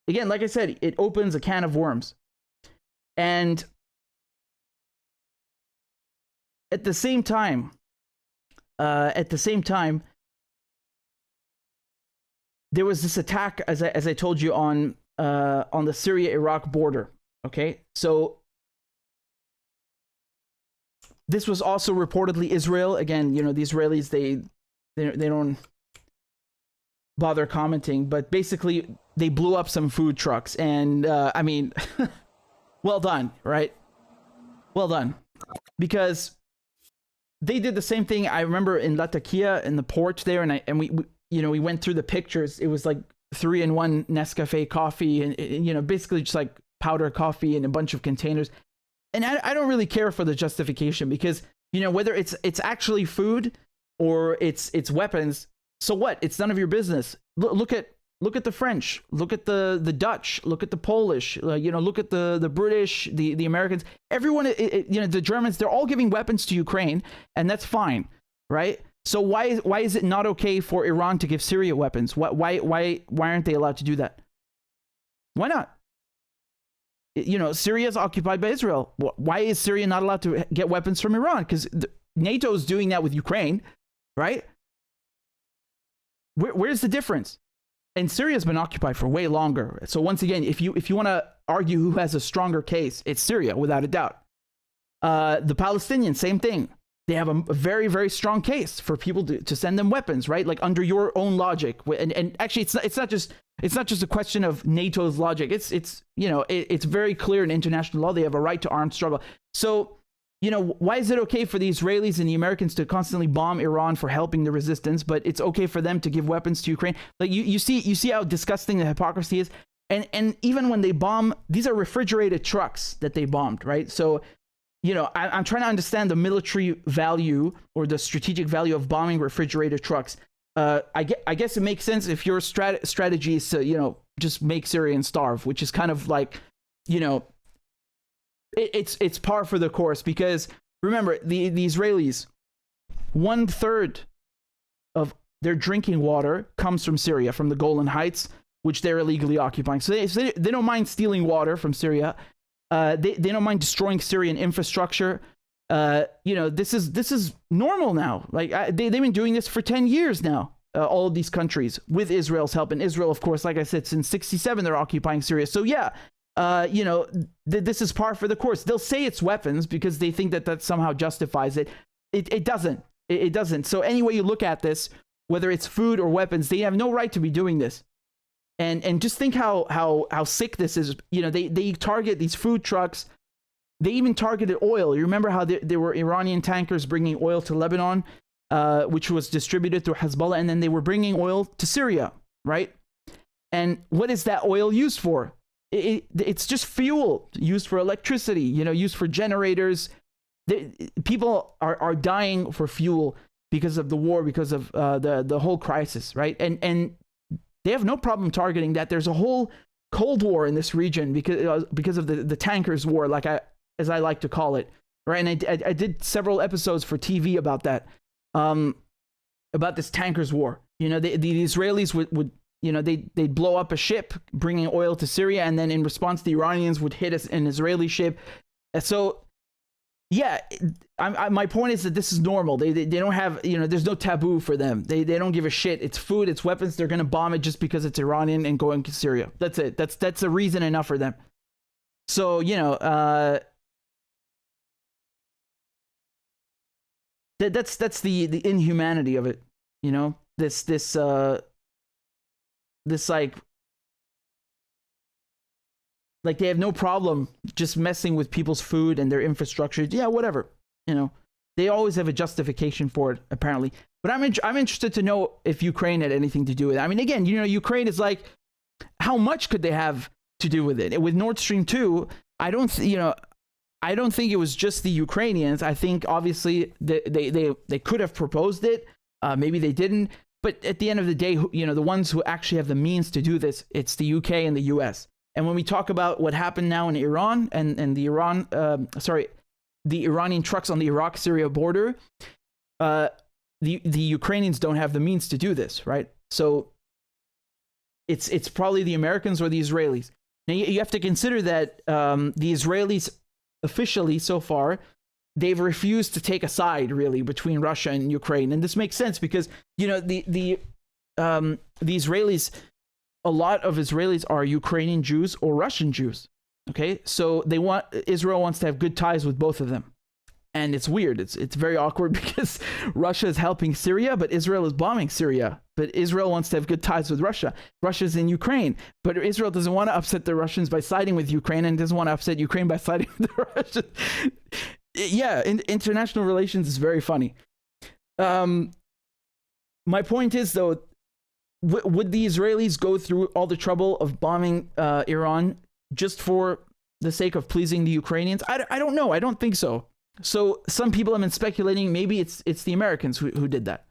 Speaker 1: Again, like I said, it opens a can of worms. And at the same time, there was this attack, as I told you, on the Syria-Iraq border. Okay, so this was also reportedly Israel. Again, the Israelis, they don't bother commenting, but basically they blew up some food trucks, and I mean, well done, right? Well done, because they did the same thing. I remember in Latakia, in the port there, and we went through the pictures. It was like 3-in-1 Nescafe coffee, and basically just like powder coffee in a bunch of containers. And I don't really care for the justification, because whether it's actually food or it's weapons, so what? It's none of your business. Look at the French, look at the Dutch, look at the Polish, look at the British, the Americans, everyone, the Germans, they're all giving weapons to Ukraine, and that's fine, right? So why is it not okay for Iran to give Syria weapons? Why aren't they allowed to do that? Why not? Syria is occupied by Israel. Why is Syria not allowed to get weapons from Iran? Because NATO is doing that with Ukraine, right? Where's the difference? And Syria's been occupied for way longer. So once again, if you want to argue who has a stronger case, it's Syria, without a doubt. The Palestinians, same thing. They have a very, very strong case for people to send them weapons, right? Like under your own logic. And actually, it's not just a question of NATO's logic. It's very clear in international law. They have a right to armed struggle. So, why is it okay for the Israelis and the Americans to constantly bomb Iran for helping the resistance, but it's okay for them to give weapons to Ukraine? Like you see how disgusting the hypocrisy is. And even when they bomb, these are refrigerated trucks that they bombed, right? So, I'm trying to understand the military value or the strategic value of bombing refrigerated trucks. I guess it makes sense if your strategy is to, just make Syrians starve, which is kind of like, it's par for the course, because remember, the Israelis, 1/3 of their drinking water comes from Syria, from the Golan Heights, which they're illegally occupying. So they don't mind stealing water from Syria. They don't mind destroying Syrian infrastructure. This is normal now. Like they've been doing this for 10 years now. All of these countries, with Israel's help. And Israel, of course, like I said, since 1967, they're occupying Syria. So yeah, this is par for the course. They'll say it's weapons because they think that somehow justifies it. It doesn't. It doesn't. So any way you look at this, whether it's food or weapons, they have no right to be doing this. And just think how sick this is. They target these food trucks. They even targeted oil. You remember how there were Iranian tankers bringing oil to Lebanon, which was distributed through Hezbollah, and then they were bringing oil to Syria, right? And what is that oil used for? It's just fuel used for electricity, used for generators. People are dying for fuel because of the war, because of the whole crisis, right? And they have no problem targeting that. There's a whole Cold War in this region because of the tankers war, as I like to call it, right? And I did several episodes for TV about that, about this tankers war. The Israelis would they'd blow up a ship bringing oil to Syria, and then in response, the Iranians would hit an Israeli ship. So Yeah, my point is that this is normal. They don't have, there's no taboo for them. They don't give a shit. It's food, it's weapons. They're gonna bomb it just because it's Iranian and going to Syria. That's it. That's a reason enough for them. So that's the inhumanity of it. This like they have no problem just messing with people's food and their infrastructure. Yeah, whatever. They always have a justification for it, apparently. But I'm interested to know if Ukraine had anything to do with it. I mean, again, Ukraine is like, how much could they have to do with it? With Nord Stream 2, I don't think it was just the Ukrainians. I think obviously they could have proposed it. Maybe they didn't. But at the end of the day, the ones who actually have the means to do this, it's the UK and the US. And when we talk about what happened now in Iran and the Iranian trucks on the Iraq-Syria border, the Ukrainians don't have the means to do this, right? So it's probably the Americans or the Israelis. Now you have to consider that the Israelis officially so far, they've refused to take a side really between Russia and Ukraine, and this makes sense because the Israelis. A lot of Israelis are Ukrainian Jews or Russian Jews. Okay, so Israel wants to have good ties with both of them, and it's weird. It's very awkward because Russia is helping Syria, but Israel is bombing Syria. But Israel wants to have good ties with Russia. Russia's in Ukraine, but Israel doesn't want to upset the Russians by siding with Ukraine, and doesn't want to upset Ukraine by siding with the Russians. Yeah, international relations is very funny. My point is though. Would the Israelis go through all the trouble of bombing Iran just for the sake of pleasing the Ukrainians? I don't know. I don't think so. So some people have been speculating maybe it's the Americans who did that.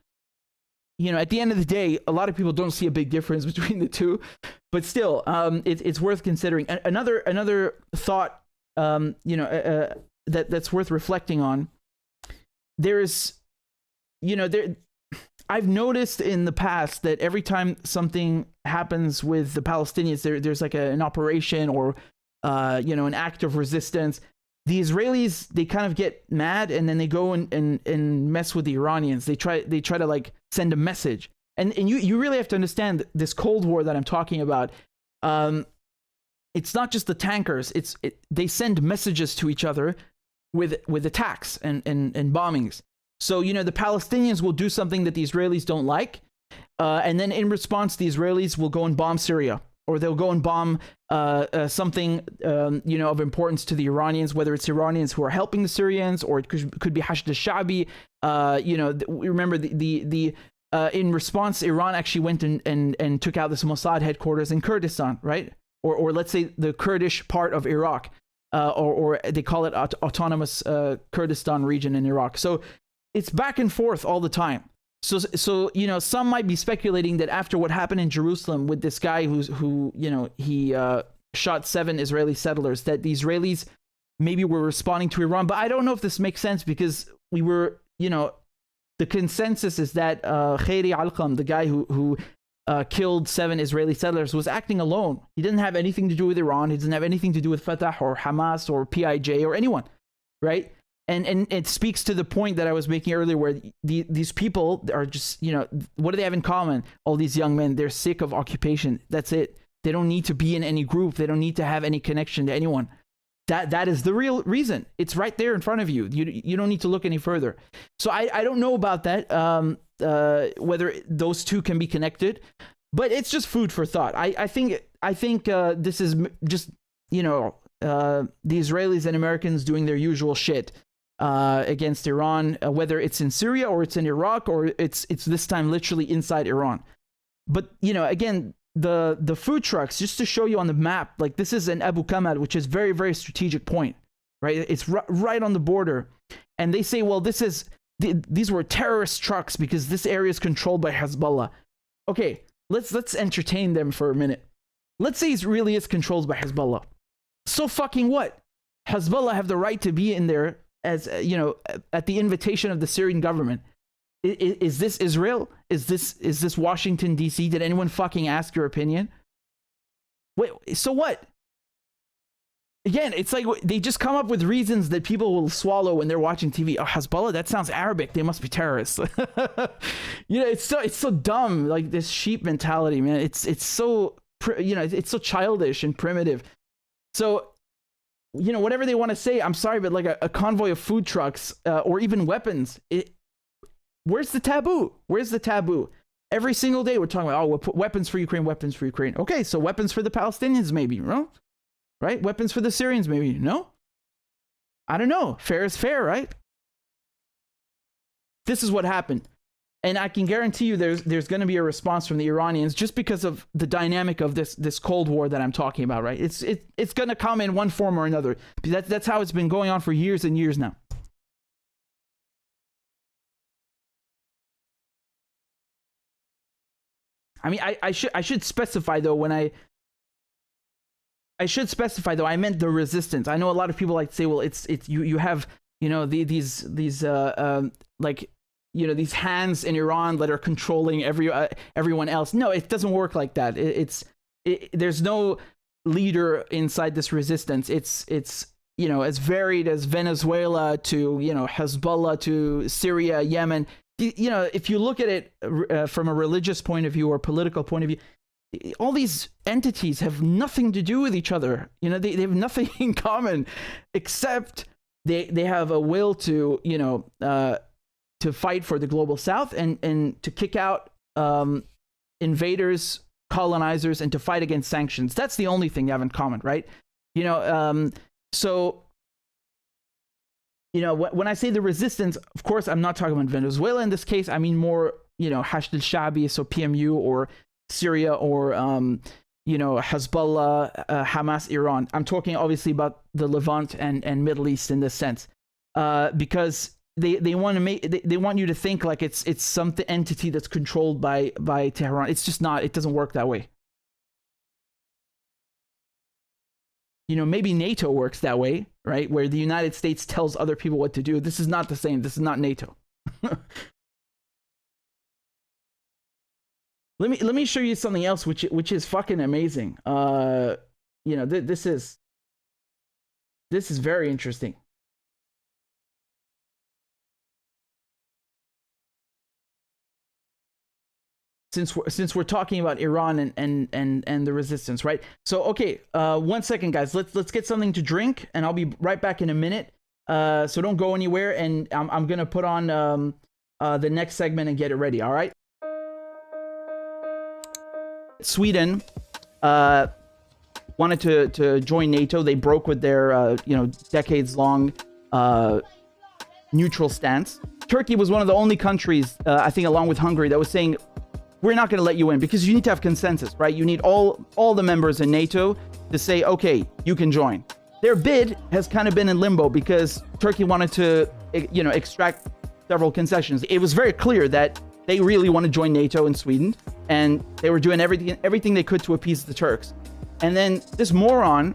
Speaker 1: At the end of the day, a lot of people don't see a big difference between the two, but still, it's worth considering. Another thought, that's worth reflecting on. I've noticed in the past that every time something happens with the Palestinians, there's like an operation or, an act of resistance. The Israelis, they kind of get mad and then they go and mess with the Iranians. They try to like send a message. And you really have to understand this Cold War that I'm talking about. It's not just the tankers. They send messages to each other with attacks and bombings. So, the Palestinians will do something that the Israelis don't like. And then in response, the Israelis will go and bomb Syria. Or they'll go and bomb something, of importance to the Iranians, whether it's Iranians who are helping the Syrians, or it could be Hashd al-Sha'bi. Remember, in response, Iran actually went and took out this Mossad headquarters in Kurdistan, right? Or let's say the Kurdish part of Iraq. Or they call it autonomous Kurdistan region in Iraq. So it's back and forth all the time. So some might be speculating that after what happened in Jerusalem with this guy who shot 7 Israeli settlers, that the Israelis maybe were responding to Iran. But I don't know if this makes sense because we were, the consensus is that Khairi Alqam, the guy who killed 7 Israeli settlers, was acting alone. He didn't have anything to do with Iran. He didn't have anything to do with Fatah or Hamas or PIJ or anyone, right? And it speaks to the point that I was making earlier, where these people are just, what do they have in common? All these young men, they're sick of occupation. That's it. They don't need to be in any group. They don't need to have any connection to anyone. That is the real reason. It's right there in front of you. You don't need to look any further. So I don't know about that, whether those two can be connected, but it's just food for thought. I think this is just, the Israelis and Americans doing their usual shit against Iran, whether it's in Syria or it's in Iraq or it's this time literally inside Iran. But again, the food trucks, just to show you on the map, like this is an Abu Kamal, which is very, very strategic point, right? It's right on the border, and they say, well, these were terrorist trucks because this area is controlled by Hezbollah. Okay, let's entertain them for a minute. Let's say it really is controlled by Hezbollah. So fucking what? Hezbollah have the right to be in there as at the invitation of the Syrian government. Is this Israel? Is this Washington D.C.? Did anyone fucking ask your opinion? Wait, so what? again, it's like they just come up with reasons that people will swallow when they're watching TV. Oh, Hezbollah, that sounds Arabic. They must be terrorists. It's so dumb. Like this sheep mentality, man. It's so, it's so childish and primitive. So, whatever they want to say, I'm sorry, but like a convoy of food trucks or even weapons, where's the taboo? Where's the taboo? Every single day we're talking about, we'll put weapons for Ukraine, weapons for Ukraine. Okay, so weapons for the Palestinians maybe, no? Right? Weapons for the Syrians maybe, no? I don't know. Fair is fair, right? This is what happened. And I can guarantee you there's going to be a response from the Iranians just because of the dynamic of this Cold War that I'm talking about, right? It's going to come in one form or another. That's how it's been going on for years and years now. I mean, I should specify though I meant the resistance. I know a lot of people like to say, well, it's you have these these hands in Iran that are controlling everyone else. No, it doesn't work like that. There's no leader inside this resistance. It's as varied as Venezuela to Hezbollah to Syria, Yemen. If you look at it from a religious point of view or political point of view, all these entities have nothing to do with each other. They have nothing in common except they have a will to to fight for the global south and to kick out invaders, colonizers, and to fight against sanctions. That's the only thing you have in common, right? So when I say the resistance, of course, I'm not talking about Venezuela in this case. I mean more, Hashd al-Shabi, so PMU, or Syria, or, Hezbollah, Hamas, Iran. I'm talking obviously about the Levant and Middle East in this sense, because they want to they want you to think like it's some entity that's controlled by Tehran. It's just not. It doesn't work that way. Maybe NATO works that way, right? Where the United States tells other people what to do. This is not the same. This is not NATO. Let me show you something else, which is fucking amazing. This is very interesting. Since we're talking about Iran and the resistance, right? So okay, 1 second, guys. Let's get something to drink, and I'll be right back in a minute. So don't go anywhere, and I'm gonna put on the next segment and get it ready. All right. Sweden wanted to join NATO. They broke with their decades-long neutral stance. Turkey was one of the only countries, I think, along with Hungary, that was saying, we're not going to let you in, because you need to have consensus, right? You need all the members in NATO to say, okay, you can join. Their bid has kind of been in limbo because Turkey wanted to, extract several concessions. It was very clear that they really want to join NATO in Sweden, and they were doing everything they could to appease the Turks. And then this moron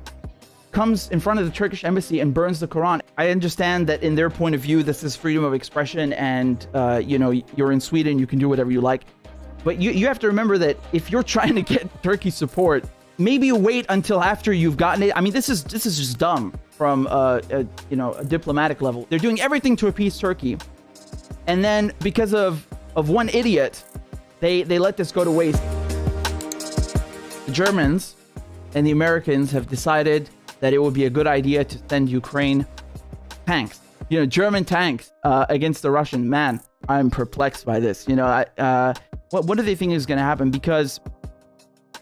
Speaker 1: comes in front of the Turkish embassy and burns the Quran. I understand that in their point of view, this is freedom of expression, and you're in Sweden, you can do whatever you like. But you have to remember that if you're trying to get Turkey support, maybe wait until after you've gotten it. I mean, this is just dumb from a diplomatic level. They're doing everything to appease Turkey, and then because of one idiot, they let this go to waste. The Germans and the Americans have decided that it would be a good idea to send Ukraine tanks. German tanks against the Russian. Man, I'm perplexed by this. What do they think is going to happen? Because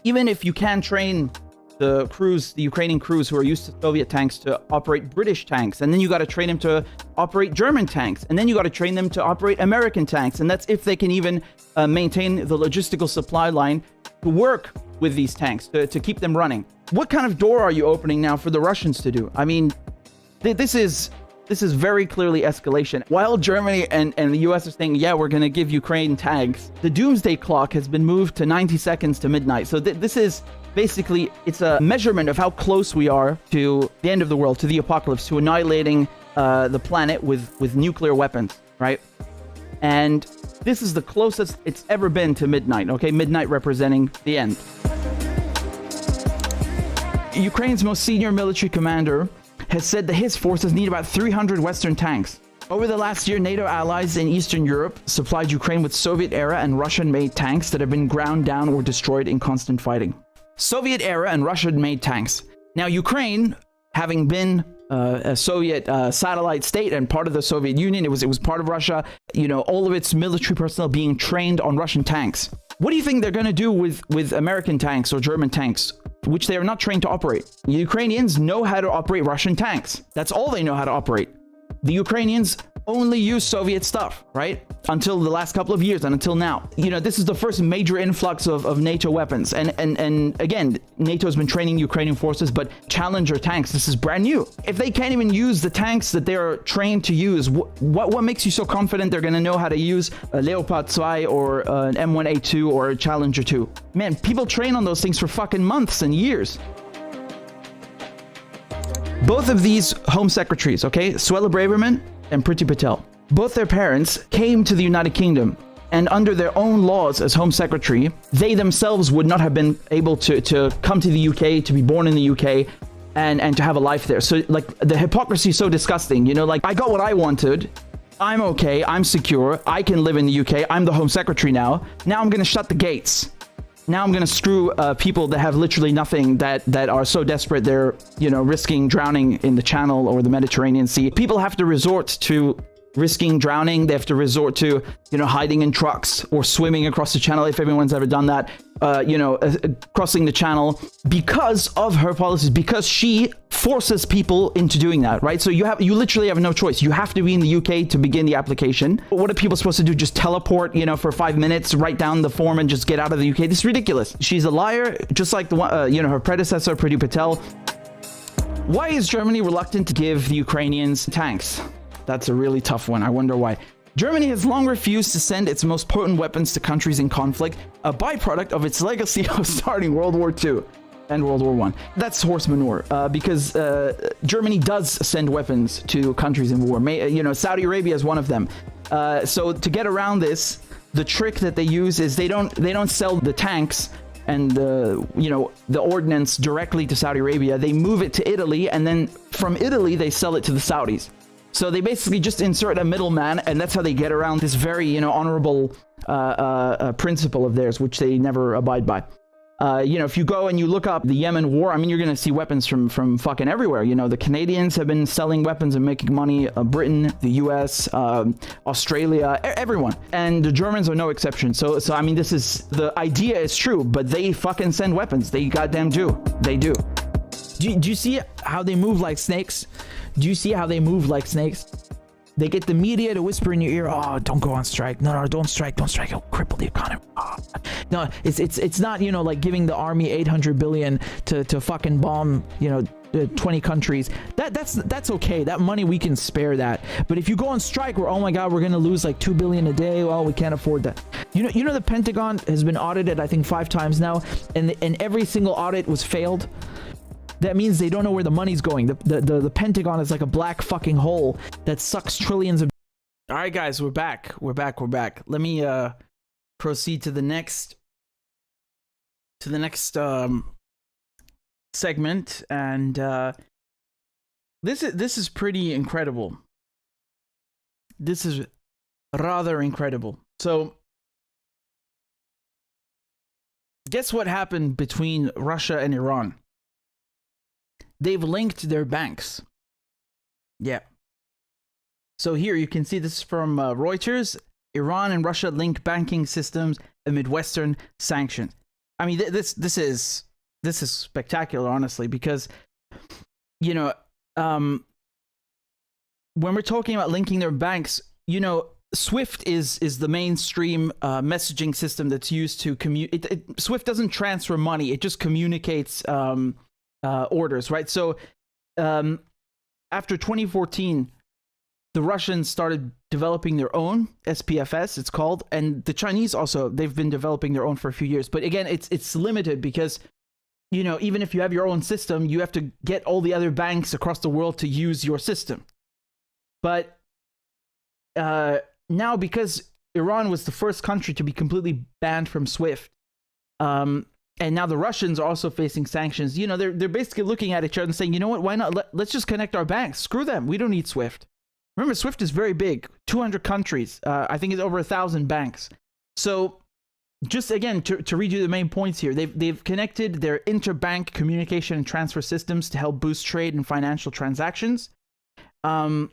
Speaker 1: even if you can train the Ukrainian crews who are used to Soviet tanks to operate British tanks, and then you got to train them to operate German tanks, and then you got to train them to operate American tanks, and that's if they can even maintain the logistical supply line to work with these tanks, to keep them running. What kind of door are you opening now for the Russians to do? I mean, this is very clearly escalation. While Germany and the US are saying, yeah, we're going to give Ukraine tanks, the doomsday clock has been moved to 90 seconds to midnight. So this is basically, it's a measurement of how close we are to the end of the world, to the apocalypse, to annihilating the planet with nuclear weapons, right? And this is the closest it's ever been to midnight, okay? Midnight representing the end. Ukraine's most senior military commander has said that his forces need about 300 Western tanks. Over the last year, NATO allies in Eastern Europe supplied Ukraine with Soviet-era and Russian-made tanks that have been ground down or destroyed in constant fighting. Soviet-era and Russian-made tanks. Now, Ukraine, having been a Soviet satellite state and part of the Soviet Union, it was part of Russia, you know, all of its military personnel being trained on Russian tanks. What do you think they're going to do with American tanks or German tanks, which they are not trained to operate? The Ukrainians know how to operate Russian tanks. That's all they know how to operate. The Ukrainians only use Soviet stuff, right? Until the last couple of years and until now. You know, this is the first major influx of NATO weapons. And again, NATO's been training Ukrainian forces, but Challenger tanks, this is brand new. If they can't even use the tanks that they're trained to use, what makes you so confident they're going to know how to use a Leopard 2 or an M1A2 or a Challenger 2? Man, people train on those things for fucking months and years. Both of these home secretaries, okay, Suella Braverman and Priti Patel, both their parents came to the United Kingdom, and under their own laws as home secretary, they themselves would not have been able to come to the UK, to be born in the UK, and to have a life there. So, like, the hypocrisy is so disgusting, you know, like, I got what I wanted, I'm okay, I'm secure, I can live in the UK, I'm the home secretary now I'm gonna shut the gates. Now I'm going to screw people that have literally nothing, that are so desperate they're, you know, risking drowning in the Channel or the Mediterranean Sea. People have to resort to risking drowning. They have to resort to, you know, hiding in trucks or swimming across the Channel, if everyone's ever done that, you know, crossing the Channel because of her policies, because she forces people into doing that, right? So you literally have no choice. You have to be in the UK to begin the application. What are people supposed to do? Just teleport, you know, for 5 minutes, write down the form and just get out of the UK? This is ridiculous. She's a liar, just like the one, you know, her predecessor, Priti Patel. Why is Germany reluctant to give the Ukrainians tanks? That's a really tough one. I wonder why. Germany has long refused to send its most potent weapons to countries in conflict, a byproduct of its legacy of starting World War II and World War I. That's horse manure, because Germany does send weapons to countries in war. You know, Saudi Arabia is one of them. So to get around this, the trick that they use is they don't sell the tanks and you know, the ordnance directly to Saudi Arabia. They move it to Italy, and then from Italy they sell it to the Saudis. So they basically just insert a middleman, and that's how they get around this very, you know, honorable principle of theirs, which they never abide by. You know, if you go and you look up the Yemen war, I mean, you're going to see weapons from fucking everywhere. You know, the Canadians have been selling weapons and making money. Britain, the US, Australia, everyone. And the Germans are no exception. So I mean, the idea is true, but they fucking send weapons. They goddamn do. They do. Do you see how they move like snakes? Do you see how they move like snakes? They get the media to whisper in your ear, "Oh, don't go on strike. No, don't strike. Don't strike. It'll cripple the economy." Oh. No, it's not, you know, like giving the army 800 billion to fucking bomb, you know, 20 countries. That's okay. That money, we can spare that. But if you go on strike where, oh my god, we're gonna lose like 2 billion a day, well, we can't afford that. You know the Pentagon has been audited, I think 5 times now, and every single audit was failed. That means they don't know where the money's going. The Pentagon is like a black fucking hole that sucks trillions of... All right, guys, we're back. We're back. Let me proceed to the next segment, and this is pretty incredible. This is rather incredible. So, guess what happened between Russia and Iran? They've linked their banks. Yeah. So here you can see this from Reuters. Iran and Russia link banking systems amid Western sanctions. I mean, this is spectacular, honestly, because, you know, when we're talking about linking their banks, you know, Swift is the mainstream messaging system that's used to communicate. Swift doesn't transfer money; it just communicates orders, right? So after 2014, the Russians started developing their own SPFS, it's called, and the Chinese also, they've been developing their own for a few years. But again, it's limited because, you know, even if you have your own system, you have to get all the other banks across the world to use your system. But now, because Iran was the first country to be completely banned from Swift, And now the Russians are also facing sanctions. You know, they're basically looking at each other and saying, you know what, why not? Let's just connect our banks. Screw them. We don't need SWIFT. Remember, SWIFT is very big, 200 countries. I think it's over 1,000 banks. So just again, to read you the main points here, they've connected their interbank communication and transfer systems to help boost trade and financial transactions. And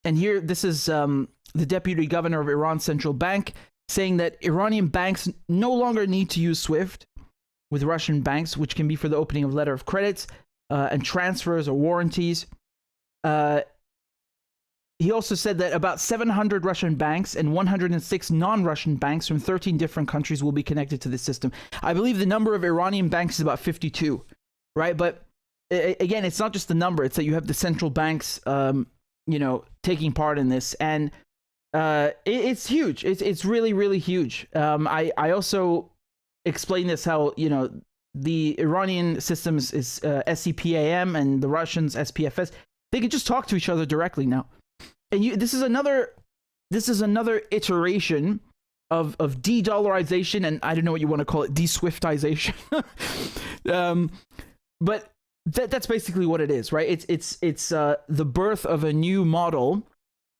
Speaker 1: here, this is the deputy governor of Iran's central bank saying that Iranian banks no longer need to use SWIFT with Russian banks, which can be for the opening of letter of credits and transfers or warranties. He also said that about 700 Russian banks and 106 non-Russian banks from 13 different countries will be connected to the system. I believe the number of Iranian banks is about 52, right? But again, it's not just the number. It's that you have the central banks, you know, taking part in this. And it's huge. It's really, really huge. I also explained this, how, you know, the Iranian systems is SCPAM and the Russians SPFS. They can just talk to each other directly now. And this is another iteration of de-dollarization, and I don't know what you want to call it, de-Swiftization. But that's basically what it is, right? It's the birth of a new model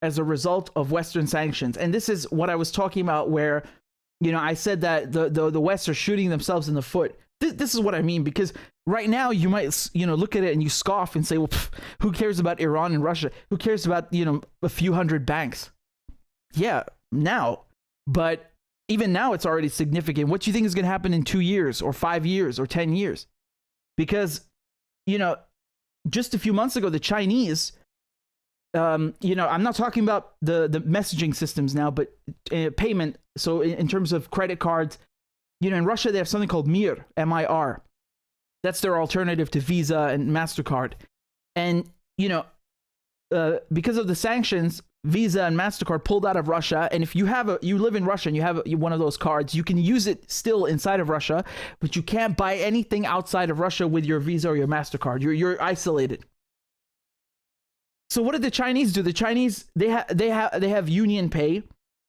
Speaker 1: as a result of Western sanctions. And this is what I was talking about, where, you know, I said that the West are shooting themselves in the foot. This is what I mean, because right now you might, you know, look at it and you scoff and say, well, who cares about Iran and Russia? Who cares about, you know, a few hundred banks? Yeah, now. But even now, it's already significant. What do you think is going to happen in 2 years or 5 years or 10 years? Because, you know, just a few months ago, the Chinese, you know, I'm not talking about the messaging systems now, but payment. So in terms of credit cards, you know, in Russia, they have something called MIR, M-I-R. That's their alternative to Visa and MasterCard. And, you know, because of the sanctions, Visa and MasterCard pulled out of Russia. And if you live in Russia and you have one of those cards, you can use it still inside of Russia, but you can't buy anything outside of Russia with your Visa or your MasterCard. You're isolated. So what did the Chinese do? The Chinese, they have Union Pay,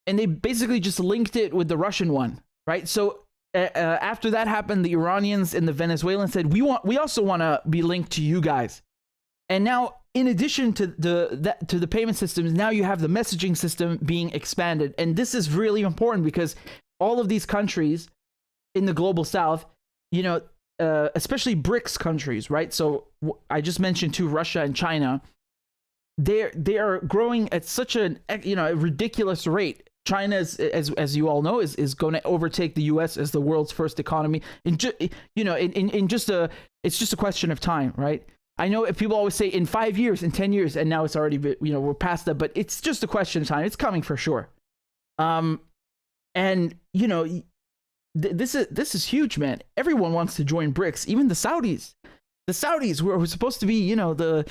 Speaker 1: and they basically just linked it with the Russian one, right? So after that happened, the Iranians and the Venezuelans said, we also want to be linked to you guys. And now, in addition to the payment systems, now you have the messaging system being expanded. And this is really important because all of these countries in the global south, you know, especially BRICS countries, right? So I just mentioned too, Russia and China. They are growing at such a ridiculous rate. China, as you all know, is going to overtake the U.S. as the world's first economy. It's just a question of time, right? I know people always say in 5 years, in 10 years, and now it's already, you know, we're past that, but it's just a question of time. It's coming for sure. And you know, this is huge, man. Everyone wants to join BRICS, even the Saudis. The Saudis who are supposed to be, you know, the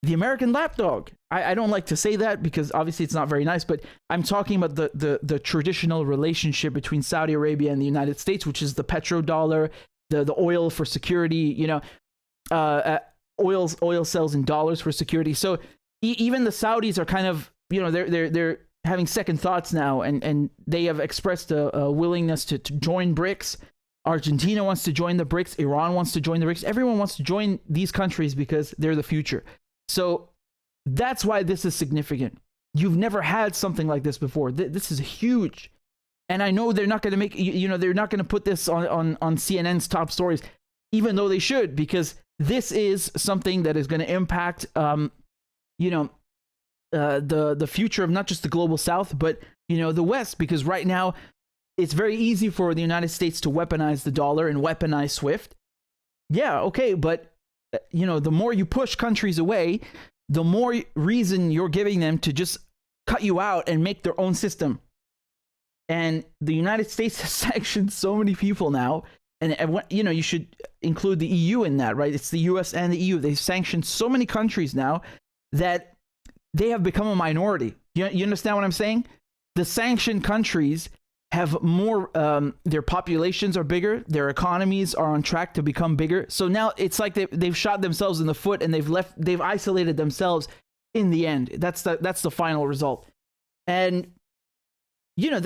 Speaker 1: American lapdog. I don't like to say that because obviously it's not very nice, but I'm talking about the traditional relationship between Saudi Arabia and the United States, which is the petrodollar, the oil for security, you know, oil sells in dollars for security. So even the Saudis are kind of, you know, they're having second thoughts now, and they have expressed a willingness to join BRICS. Argentina wants to join the BRICS. Iran wants to join the BRICS. Everyone wants to join these countries because they're the future. So that's why this is significant. You've never had something like this before. This is huge. And I know they're not going to make, you know, they're not going to put this on CNN's top stories, even though they should, because this is something that is going to impact, you know, the future of not just the global south, but, you know, the West, because right now it's very easy for the United States to weaponize the dollar and weaponize SWIFT. Yeah, okay, but you know, the more you push countries away, the more reason you're giving them to just cut you out and make their own system. And the United States has sanctioned so many people now, and you know, you should include the EU in that, right? It's the US and the EU. They've sanctioned so many countries now that they have become a minority. You understand what I'm saying? The sanctioned countries have more, their populations are bigger, their economies are on track to become bigger. So now it's like they've shot themselves in the foot, and they've isolated themselves in the end. That's the final result. And, you know,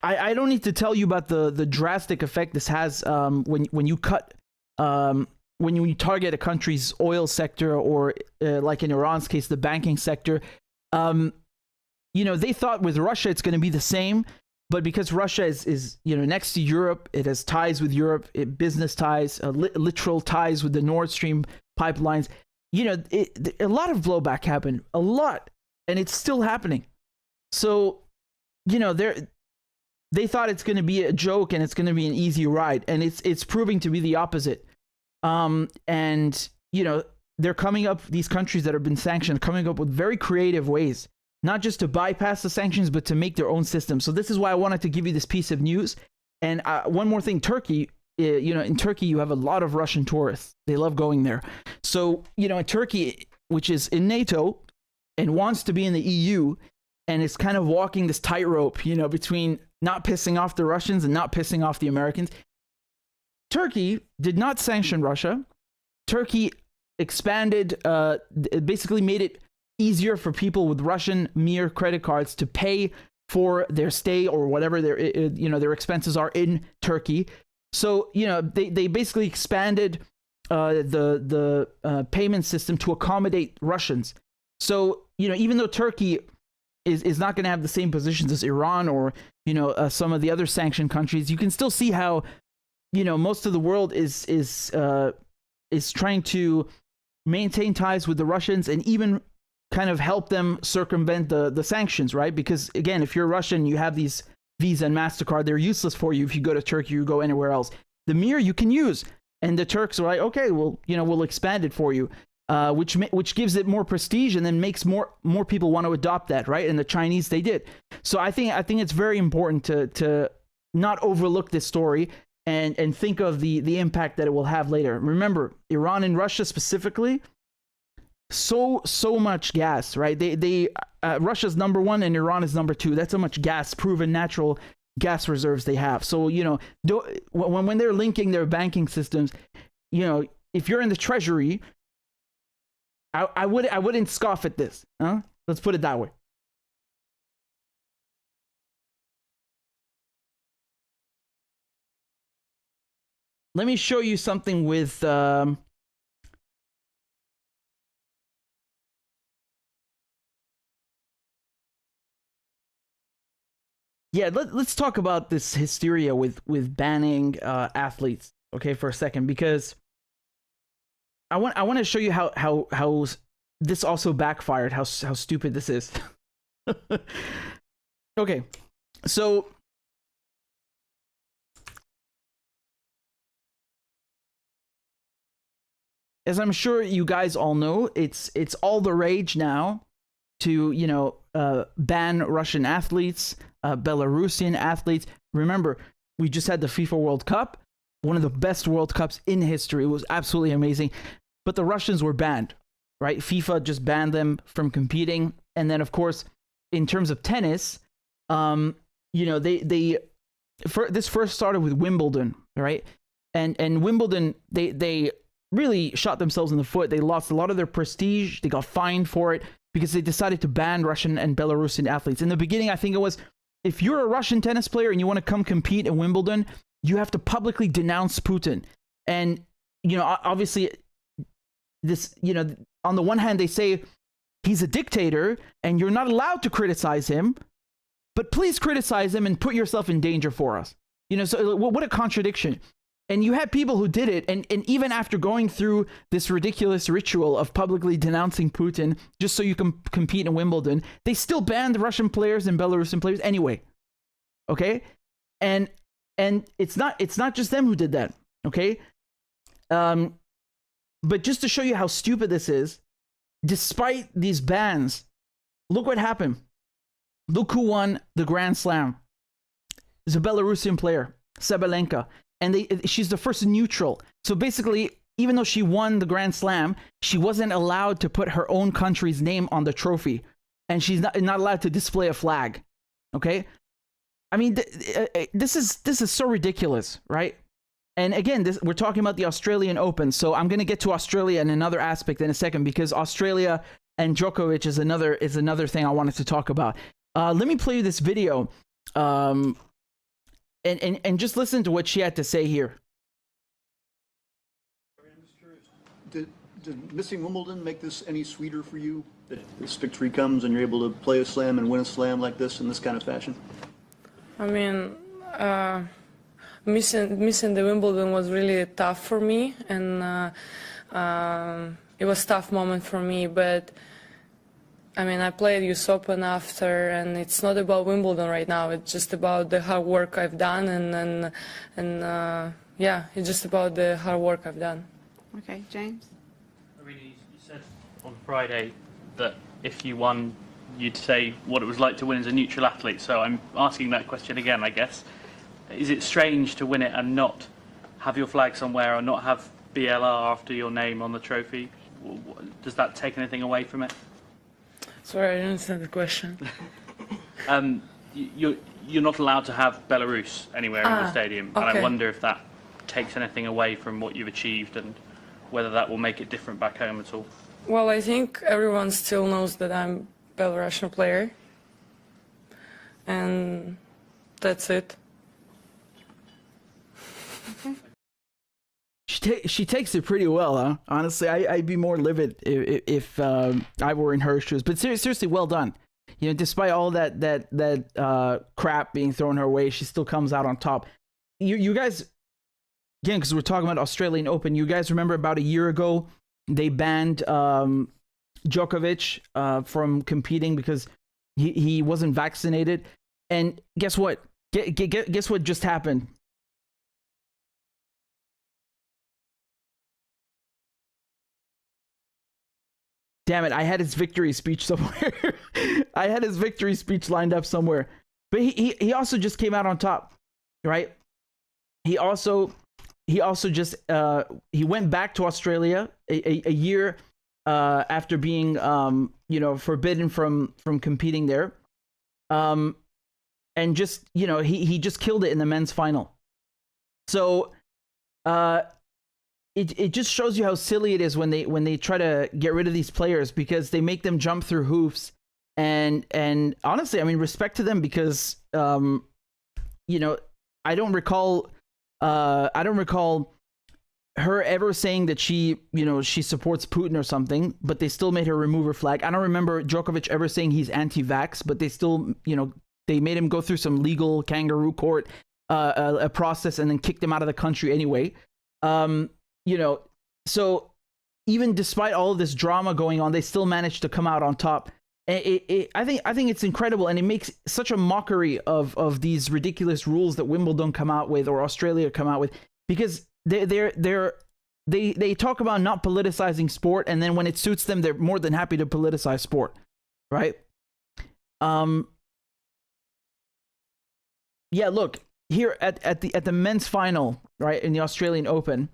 Speaker 1: I don't need to tell you about the drastic effect this has when you cut when you target a country's oil sector, or like in Iran's case, the banking sector. You know, they thought with Russia it's going to be the same, but because Russia is you know, next to Europe, it has ties with Europe, business ties, literal ties with the Nord Stream pipelines. You know, a lot of blowback happened, a lot, and it's still happening. So, you know, they thought it's going to be a joke and it's going to be an easy ride, and it's proving to be the opposite. And you know, they're coming up, these countries that have been sanctioned, coming up with very creative ways, not just to bypass the sanctions, but to make their own system. So this is why I wanted to give you this piece of news. And one more thing, Turkey. You know, in Turkey, you have a lot of Russian tourists. They love going there. So, you know, in Turkey, which is in NATO and wants to be in the EU, and is kind of walking this tightrope, you know, between not pissing off the Russians and not pissing off the Americans. Turkey did not sanction Russia. Turkey expanded, basically made it easier for people with Russian Mir credit cards to pay for their stay or whatever their, you know, their expenses are in Turkey. So, you know, they basically expanded the payment system to accommodate Russians. So, you know, even though Turkey is not going to have the same positions as Iran or, you know, some of the other sanctioned countries, you can still see how, you know, most of the world is trying to maintain ties with the Russians and even kind of help them circumvent the sanctions, right? Because again, if you're Russian, you have these Visa and MasterCard, they're useless for you if you go to Turkey or go anywhere else. The Mir you can use, and the Turks are like, okay, well, you know, we'll expand it for you, which gives it more prestige and then makes more people want to adopt that, right? And the Chinese, they did. So I think it's very important to not overlook this story and think of the impact that it will have later. Remember, Iran and Russia specifically, so much gas, right? Russia's number one and Iran is number two. That's how much gas, proven natural gas reserves they have. So, you know, when they're linking their banking systems, you know, if you're in the treasury, I wouldn't scoff at this. Huh? Let's put it that way. Let me show you something with yeah, let's talk about this hysteria with banning athletes, okay, for a second, because I want to show you how this also backfired, how stupid this is. Okay, so as I'm sure you guys all know, it's all the rage now to, you know, ban Russian athletes, Belarusian athletes. Remember, we just had the FIFA World Cup, one of the best World Cups in history. It was absolutely amazing. But the Russians were banned, right? FIFA just banned them from competing. And then, of course, in terms of tennis, you know, this first started with Wimbledon, right? And Wimbledon, they really shot themselves in the foot. They lost a lot of their prestige. They got fined for it because they decided to ban Russian and Belarusian athletes. In the beginning, I think it was, if you're a Russian tennis player and you want to come compete in Wimbledon, you have to publicly denounce Putin. And, you know, obviously, this, you know, on the one hand, they say he's a dictator and you're not allowed to criticize him, but please criticize him and put yourself in danger for us. You know, so what a contradiction. And you had people who did it, and even after going through this ridiculous ritual of publicly denouncing Putin just so you can compete in Wimbledon, they still banned Russian players and Belarusian players anyway. Okay? And it's not just them who did that, okay? But just to show you how stupid this is, despite these bans, look what happened. Look who won the Grand Slam. It's a Belarusian player, Sabalenka. And she's the first neutral. So basically, even though she won the Grand Slam, she wasn't allowed to put her own country's name on the trophy. And she's not allowed to display a flag. Okay? I mean, this is so ridiculous, right? And again, we're talking about the Australian Open. So I'm going to get to Australia in another aspect in a second, because Australia and Djokovic is another thing I wanted to talk about. Let me play you this video. And just listen to what she had to say here.
Speaker 17: Did missing Wimbledon make this any sweeter for you? That this victory comes and you're able to play a slam and win a slam like this in this kind of fashion?
Speaker 18: I mean, missing the Wimbledon was really tough for me, and it was a tough moment for me. But I mean, I played US Open after, and it's not about Wimbledon right now. It's just about the hard work I've done, and yeah, it's just about the hard work I've done.
Speaker 19: Okay, James.
Speaker 20: Irina, you said on Friday that if you won, you'd say what it was like to win as a neutral athlete. So I'm asking that question again, I guess. Is it strange to win it and not have your flag somewhere, or not have BLR after your name on the trophy? Does that take anything away from it?
Speaker 18: Sorry, I didn't understand the question.
Speaker 20: You're not allowed to have Belarus anywhere in the stadium, and I wonder if that takes anything away from what you've achieved, and whether that will make it different back home at all.
Speaker 18: Well, I think everyone still knows that I'm a Belarusian player, and that's it.
Speaker 1: She takes it pretty well, huh? Honestly, I'd be more livid if I were in her shoes. But seriously, well done. You know, despite all that crap being thrown her way, she still comes out on top. You guys, again, because we're talking about Australian Open, you guys remember about a year ago they banned Djokovic from competing because he wasn't vaccinated. And guess what? Guess what just happened? Damn it, I had his victory speech somewhere. I had his victory speech lined up somewhere. But he also just came out on top, right? He also just he went back to Australia a year after being forbidden from competing there. And just, he just killed it in the men's final. So it just shows you how silly it is when they try to get rid of these players, because they make them jump through hoops. And honestly, I mean, respect to them, because I don't recall her ever saying that she supports Putin or something, but they still made her remove her flag. I don't remember Djokovic ever saying he's anti-vax, but they still, they made him go through some legal kangaroo court a process and then kicked him out of the country anyway. So even despite all of this drama going on, they still managed to come out on top. I think it's incredible, and it makes such a mockery of these ridiculous rules that Wimbledon come out with, or Australia come out with, because they talk about not politicizing sport, and then when it suits them, they're more than happy to politicize sport, right? Yeah, look here at the men's final, right, in the Australian Open.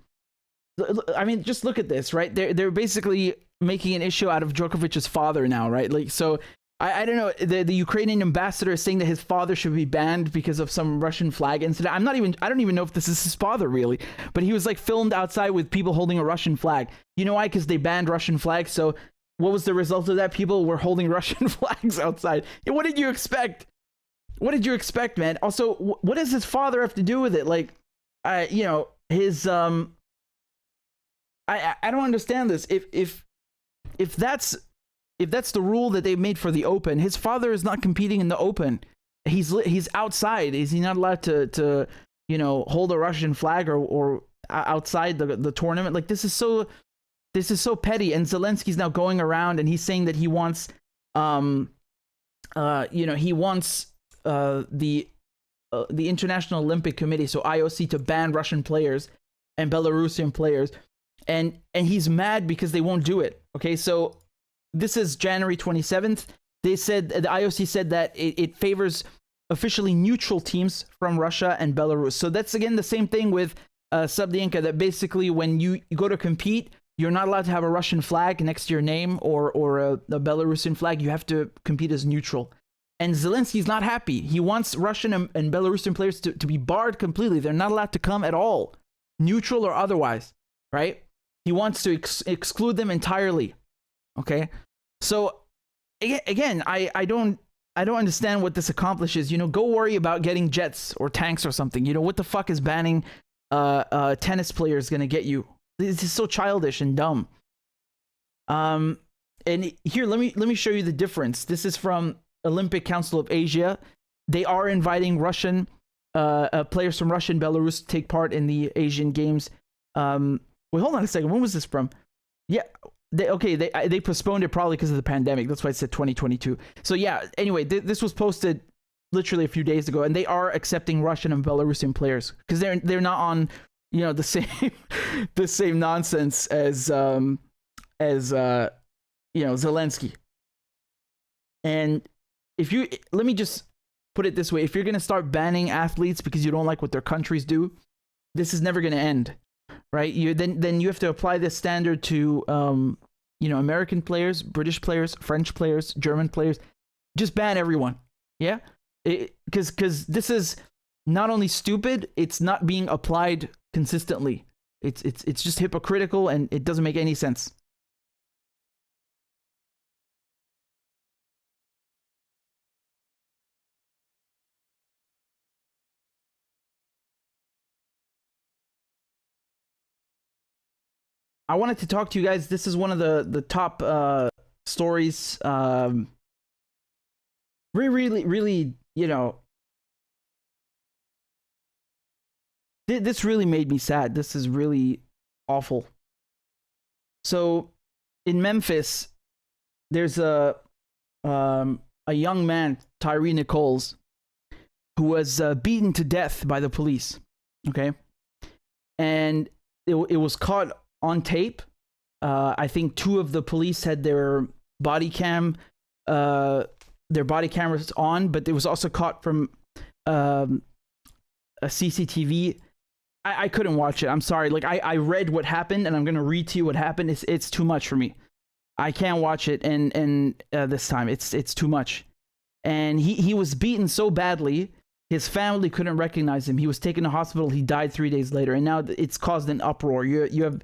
Speaker 1: I mean, just look at this, right? They're basically making an issue out of Djokovic's father now, right? Like, so I don't know. The Ukrainian ambassador is saying that his father should be banned because of some Russian flag incident. I don't even know if this is his father really, but he was like filmed outside with people holding a Russian flag. You know why? Because they banned Russian flags. So what was the result of that? People were holding Russian flags outside. And what did you expect? What did you expect, man? Also, what does his father have to do with it? Like, his I don't understand this. If that's the rule that they made for the Open, his father is not competing in the Open. He's outside. Is he not allowed to hold a Russian flag or outside the tournament? Like, this is so petty. And Zelensky's now going around and he's saying that he wants the International Olympic Committee, so IOC, to ban Russian players and Belarusian players. And he's mad because they won't do it. Okay, so this is January 27th. They said, the IOC said that it favors officially neutral teams from Russia and Belarus. So that's, again, the same thing with Sabdienka, that basically when you go to compete, you're not allowed to have a Russian flag next to your name or a Belarusian flag. You have to compete as neutral. And Zelensky's not happy. He wants Russian and Belarusian players to be barred completely. They're not allowed to come at all, neutral or otherwise, right? He wants to exclude them entirely. Okay, so again, I don't I don't understand what this accomplishes. You know, go worry about getting jets or tanks or something. You know, what the fuck is banning tennis players gonna get you? This is so childish and dumb. And here, let me show you the difference. This is from Olympic Council of Asia. They are inviting Russian players from Russia and Belarus to take part in the Asian Games. Wait, hold on a second. When was this from? Yeah, they postponed it probably because of the pandemic. That's why it said 2022. So yeah, anyway, this was posted literally a few days ago, and they are accepting Russian and Belarusian players because they're not on, you know, the same nonsense as you know, Zelensky. And let me just put it this way: if you're gonna start banning athletes because you don't like what their countries do, this is never gonna end, right? Then you have to apply this standard to you know, American players, British players, French players, German players. Just ban everyone, yeah? Because this is not only stupid, it's not being applied consistently. It's just hypocritical, and it doesn't make any sense. I wanted to talk to you guys. This is one of the top stories. Really, you know, this really made me sad. This is really awful. So, in Memphis, there's a young man, Tyree Nichols, who was beaten to death by the police. Okay, and it was caught on tape. I think 2 of the police had their body cameras on, but it was also caught from a CCTV. I couldn't watch it. I'm sorry. Like I read what happened, and I'm gonna read to you what happened. It's too much for me. I can't watch it, and this time it's too much. And he was beaten so badly, his family couldn't recognize him. He was taken to hospital. He died 3 days later, and now it's caused an uproar. You have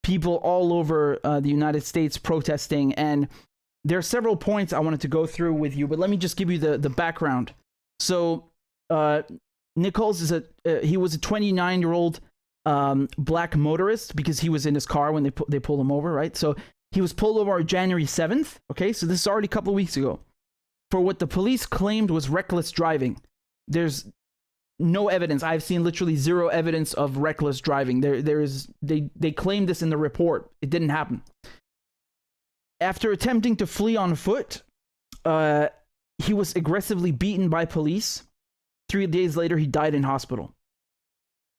Speaker 1: people all over the United States protesting, and there are several points I wanted to go through with you, but let me just give you the background. So Nichols he was a 29-year-old black motorist, because he was in his car when they pulled him over, right? So he was pulled over on January 7th, okay? So this is already a couple of weeks ago, for what the police claimed was reckless driving. There's no evidence. I've seen literally 0 evidence of reckless driving. They claimed this in the report. It didn't happen. After attempting to flee on foot, he was aggressively beaten by police. 3 days later, he died in hospital.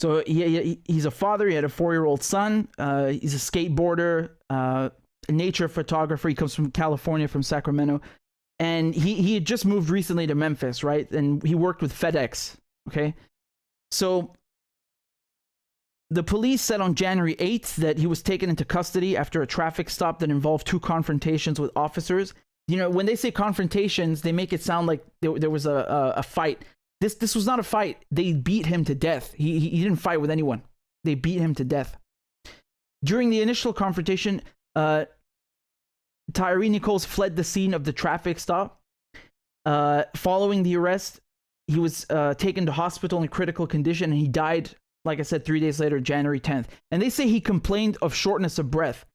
Speaker 1: So he's a father. He had a 4-year-old son. He's a skateboarder, a nature photographer. He comes from California, from Sacramento. And he had just moved recently to Memphis, right? And he worked with FedEx. Okay, so the police said on January 8th that he was taken into custody after a traffic stop that involved 2 confrontations with officers. You know, when they say confrontations, they make it sound like there was a fight. This was not a fight. They beat him to death. He didn't fight with anyone. They beat him to death. During the initial confrontation, Tyree Nichols fled the scene of the traffic stop. Following the arrest, he was taken to hospital in critical condition, and he died, like I said, 3 days later, January 10th. And they say he complained of shortness of breath.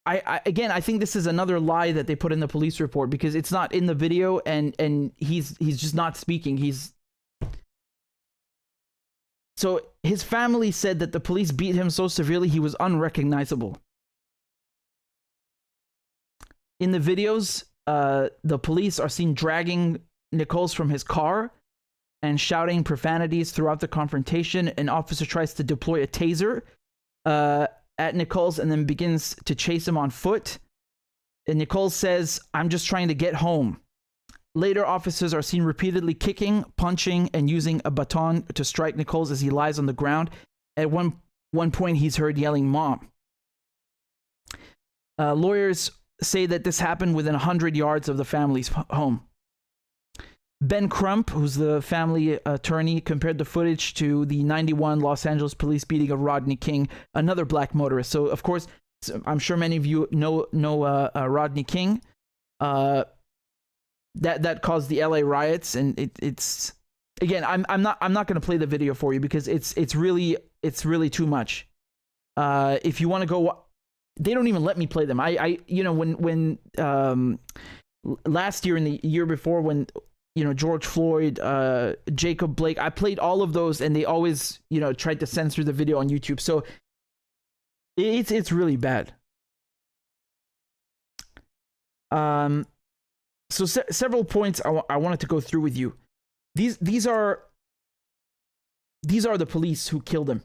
Speaker 1: I think this is another lie that they put in the police report, because it's not in the video, and he's just not speaking. So his family said that the police beat him so severely he was unrecognizable. In the videos, the police are seen dragging Nichols from his car and shouting profanities throughout the confrontation. An officer tries to deploy a taser at Nichols and then begins to chase him on foot. And Nichols says, "I'm just trying to get home." Later, officers are seen repeatedly kicking, punching, and using a baton to strike Nichols as he lies on the ground. At one point, he's heard yelling, "Mom." Lawyers say that this happened within 100 yards of the family's home. Ben Crump, who's the family attorney, compared the footage to the 91 Los Angeles police beating of Rodney King, another black motorist. So, of course, I'm sure many of you know Rodney King. that caused the LA riots, and it's again, I'm not going to play the video for you because it's really too much. If you want to go, they don't even let me play them. I when last year and the year before, when George Floyd, Jacob Blake, I played all of those, and they always tried to censor the video on YouTube. So it's really bad. So several points I wanted to go through with you. These are the police who killed him.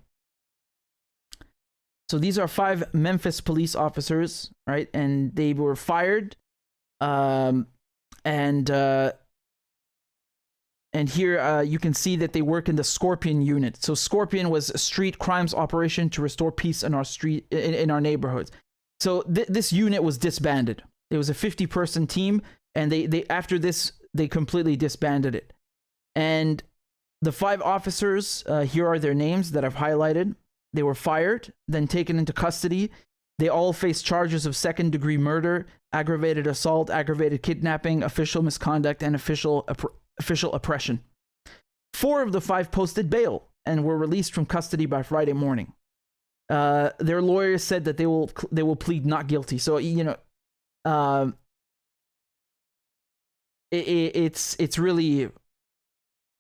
Speaker 1: So these are 5 Memphis police officers, right? And they were fired. And here you can see that they work in the Scorpion unit. So Scorpion was a street crimes operation to restore peace in our in our neighborhoods. So this unit was disbanded. It was a 50-person team, and they after this they completely disbanded it. And the 5 officers, here are their names that I've highlighted. They were fired, then taken into custody. They all face charges of second-degree murder, aggravated assault, aggravated kidnapping, official misconduct, and official oppression. 4 of the 5 posted bail and were released from custody by Friday morning. Their lawyers said that they will plead not guilty. So it's really,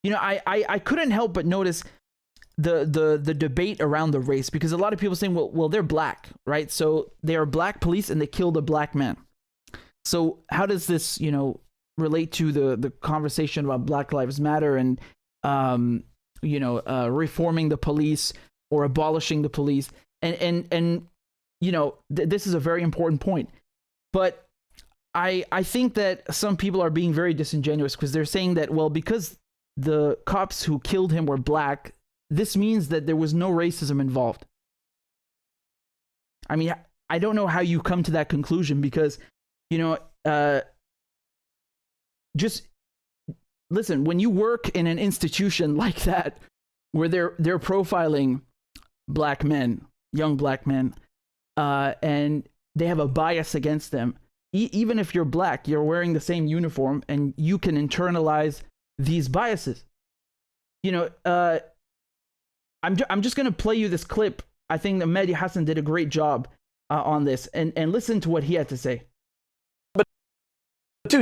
Speaker 1: I couldn't help but notice the debate around the race, because a lot of people saying, well, they're black, right? So they are black police and they killed a black man. So how does this, relate to the conversation about Black Lives Matter and, reforming the police or abolishing the police? And this is a very important point. But I think that some people are being very disingenuous, because they're saying that, well, because the cops who killed him were black, this means that there was no racism involved. I mean, I don't know how you come to that conclusion, because, just listen, when you work in an institution like that, where they're profiling black men, young black men, and they have a bias against them, even if you're black, you're wearing the same uniform, and you can internalize these biases. I'm just going to play you this clip. I think that Mehdi Hassan did a great job on this, and listen to what he had to say.
Speaker 19: But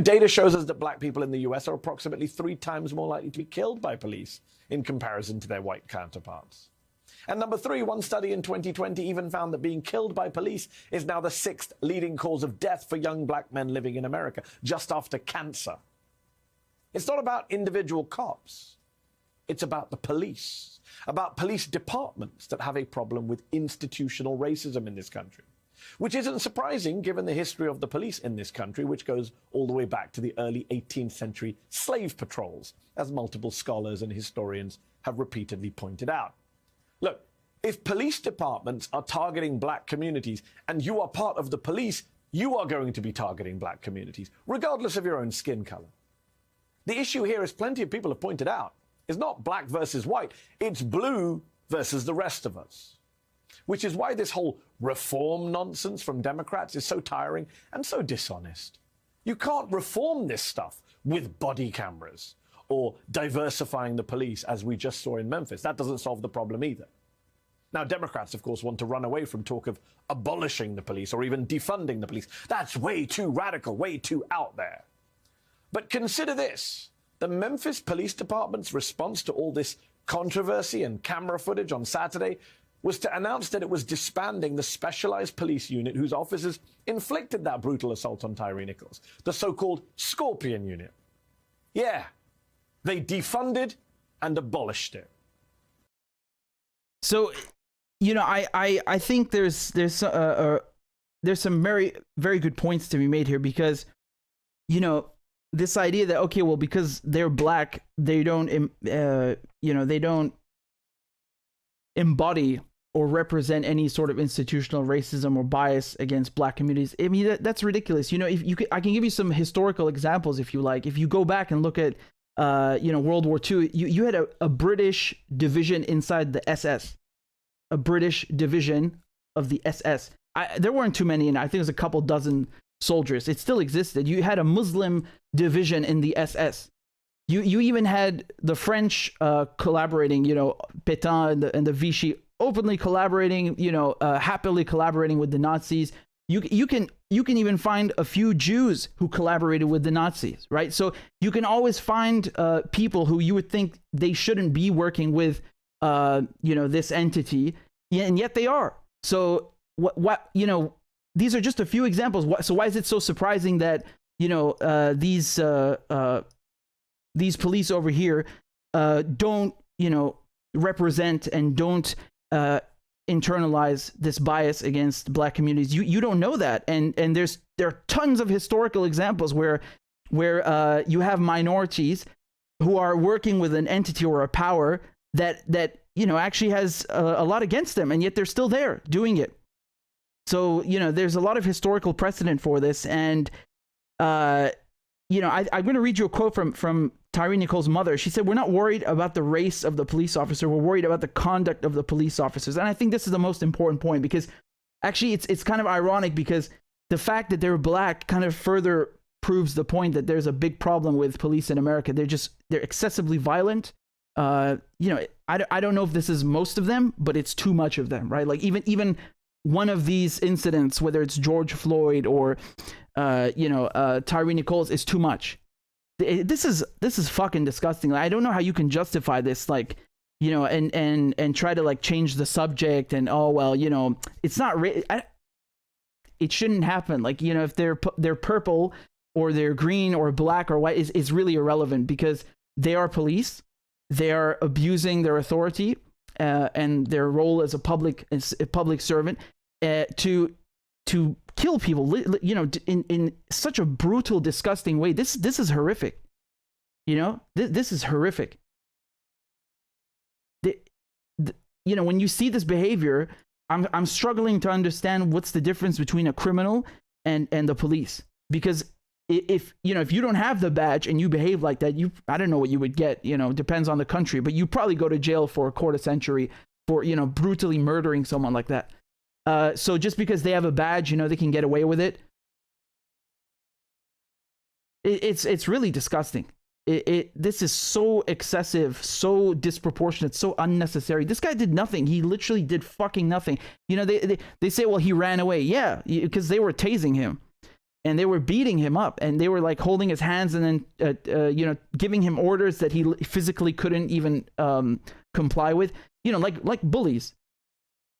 Speaker 19: data shows us that black people in the US are approximately 3 times more likely to be killed by police in comparison to their white counterparts. And number 3, one study in 2020 even found that being killed by police is now the 6th leading cause of death for young black men living in America, just after cancer. It's not about individual cops. It's about the police, about police departments that have a problem with institutional racism in this country, which isn't surprising given the history of the police in this country, which goes all the way back to the early 18th century slave patrols, as multiple scholars and historians have repeatedly pointed out. Look, if police departments are targeting black communities and you are part of the police, you are going to be targeting black communities, regardless of your own skin color. The issue here, as plenty of people have pointed out, is not black versus white, it's blue versus the rest of us. Which is why this whole reform nonsense from Democrats is so tiring and so dishonest. You can't reform this stuff with body cameras or diversifying the police, as we just saw in Memphis. That doesn't solve the problem either. Now, Democrats, of course, want to run away from talk of abolishing the police or even defunding the police. That's way too radical, way too out there. But consider this. The Memphis Police Department's response to all this controversy and camera footage on Saturday was to announce that it was disbanding the specialized police unit whose officers inflicted that brutal assault on Tyree Nichols, the so-called Scorpion unit. Yeah, they defunded and abolished it.
Speaker 1: So, I think there's some very, very good points to be made here, because, this idea that, okay, well, because they're black, they don't, they don't embody or represent any sort of institutional racism or bias against black communities. I mean, that's ridiculous. I can give you some historical examples if you like. If you go back and look at, World War II, you had a British division inside the SS, a British division of the SS. There weren't too many, and I think it was a couple dozen soldiers. It still existed. You had a Muslim division in the SS. You even had the French collaborating, Pétain and the Vichy openly collaborating, happily collaborating with the Nazis. You can even find a few Jews who collaborated with the Nazis, right? So you can always find people who you would think they shouldn't be working with, this entity, and yet they are. So what these are just a few examples. So why is it so surprising that these police over here don't represent and don't internalize this bias against black communities? You don't know that, and there are tons of historical examples where you have minorities who are working with an entity or a power that actually has a lot against them, and yet they're still there doing it. So there's a lot of historical precedent for this, and I'm going to read you a quote from Tyre Nichols' mother. She said, "We're not worried about the race of the police officer. We're worried about the conduct of the police officers." And I think this is the most important point, because actually it's kind of ironic, because the fact that they're black kind of further proves the point that there's a big problem with police in America. They're excessively violent. I don't know if this is most of them, but it's too much of them, right? Like even one of these incidents, whether it's George Floyd or Tyre Nichols, is too much. This is fucking disgusting. Like, I don't know how you can justify this, and try to change the subject and it's not it shouldn't happen. If they're purple or they're green or black or white is really irrelevant, because they are police. They are abusing their authority and their role as a public servant to kill people, in such a brutal, disgusting way. This is horrific. This is horrific. When you see this behavior, I'm struggling to understand what's the difference between a criminal and the police. Because if you don't have the badge and you behave like that, I don't know what you would get. Depends on the country, but you probably go to jail for a quarter century for brutally murdering someone like that. So just because they have a badge, they can get away with it. It's really disgusting. This is so excessive, so disproportionate, so unnecessary. This guy did nothing. He literally did fucking nothing. They say, well, he ran away. Yeah, because they were tasing him, and they were beating him up, and they were holding his hands, and then giving him orders that he physically couldn't even comply with. Like bullies.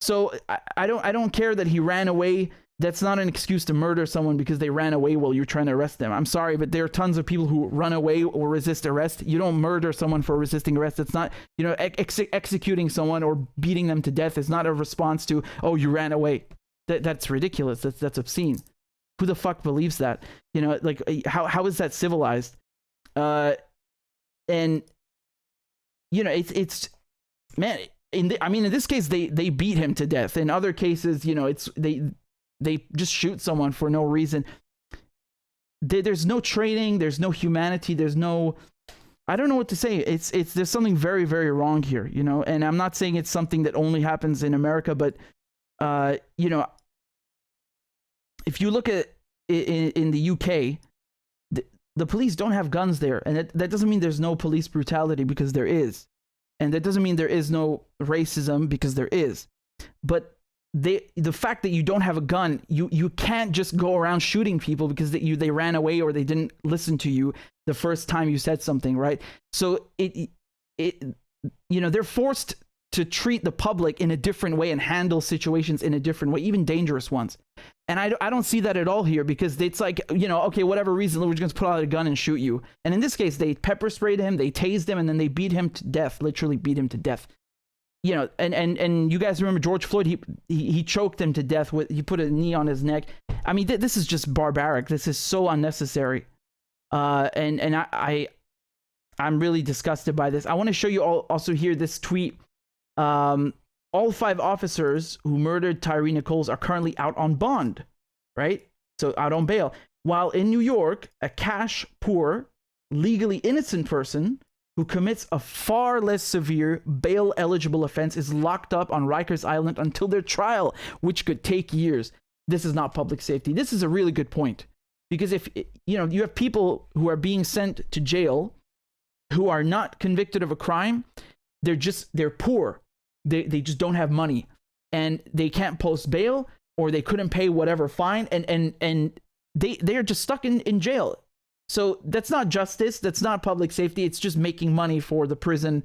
Speaker 1: So I don't care that he ran away. That's not an excuse to murder someone because they ran away while you're trying to arrest them. I'm sorry, but there are tons of people who run away or resist arrest. You don't murder someone for resisting arrest. It's not, executing someone or beating them to death is not a response to, oh, you ran away. That's ridiculous. That's obscene. Who the fuck believes that? How is that civilized? And it's man. In this case, they beat him to death. In other cases, they just shoot someone for no reason. There's no training. There's no humanity. There's no. I don't know what to say. There's something very, very wrong here. And I'm not saying it's something that only happens in America, but if you look at in the UK, the police don't have guns there, and that doesn't mean there's no police brutality, because there is. And that doesn't mean there is no racism, because there is. But the fact that you don't have a gun, you can't just go around shooting people because they ran away or they didn't listen to you the first time you said something, right? So they're forced to treat the public in a different way and handle situations in a different way, even dangerous ones. And I don't see that at all here, because it's okay, whatever reason, we're just going to put out a gun and shoot you. And in this case, they pepper sprayed him, they tased him, and then they beat him to death, literally beat him to death. And you guys remember George Floyd, he choked him to death he put a knee on his neck. I mean, this is just barbaric. This is so unnecessary. And I'm really disgusted by this. I want to show you also here this tweet. All 5 officers who murdered Tyre Nichols are currently out on bond, right? So out on bail. While in New York, a cash poor, legally innocent person who commits a far less severe bail-eligible offense is locked up on Rikers Island until their trial, which could take years. this is not public safety. This is a really good point, because if you have people who are being sent to jail who are not convicted of a crime, they're poor. They just don't have money, and they can't post bail, or they couldn't pay whatever fine, and they are just stuck in jail. So that's not justice. That's not public safety. It's just making money for the prison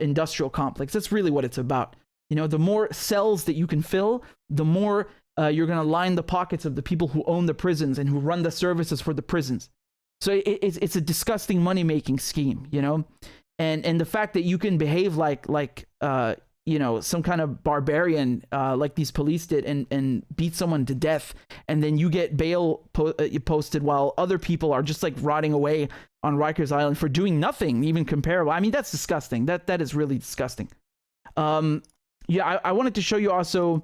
Speaker 1: industrial complex. That's really what it's about. The more cells that you can fill, the more you're going to line the pockets of the people who own the prisons and who run the services for the prisons. So it's a disgusting money-making scheme, and the fact that you can behave like some kind of barbarian, like these police did, and beat someone to death, and then you get bail posted while other people are just like rotting away on Rikers Island for doing nothing even comparable. I mean, that's disgusting. That is really disgusting. I wanted to show you also.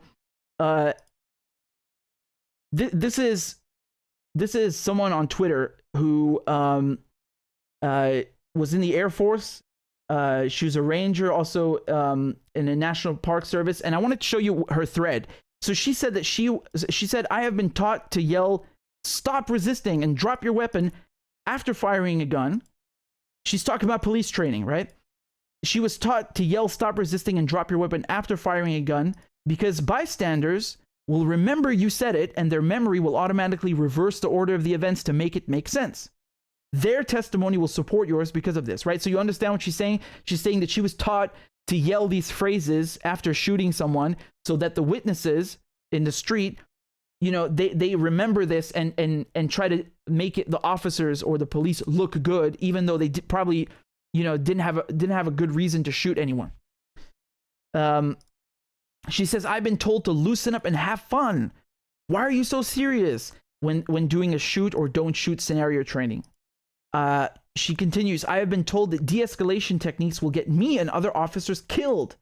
Speaker 1: This is someone on Twitter who was in the Air Force. She was a ranger also in the National Park Service, and I wanted to show you her thread. So she said that she said, "I have been taught to yell, 'Stop resisting' and 'drop your weapon' after firing a gun." She's talking about police training, right? She was taught to yell, "Stop resisting' and 'drop your weapon' after firing a gun because bystanders will remember you said it, and their memory will automatically reverse the order of the events to make it make sense. Their testimony will support yours because of this," right? So you understand what she's saying? She's saying that she was taught to yell these phrases after shooting someone so that the witnesses in the street, they remember this and try to make it the officers or the police look good, even though they probably, didn't have a good reason to shoot anyone. She says, "I've been told to loosen up and have fun. Why are you so serious?" when doing a shoot or don't shoot scenario training. She continues, "I have been told that de-escalation techniques will get me and other officers killed.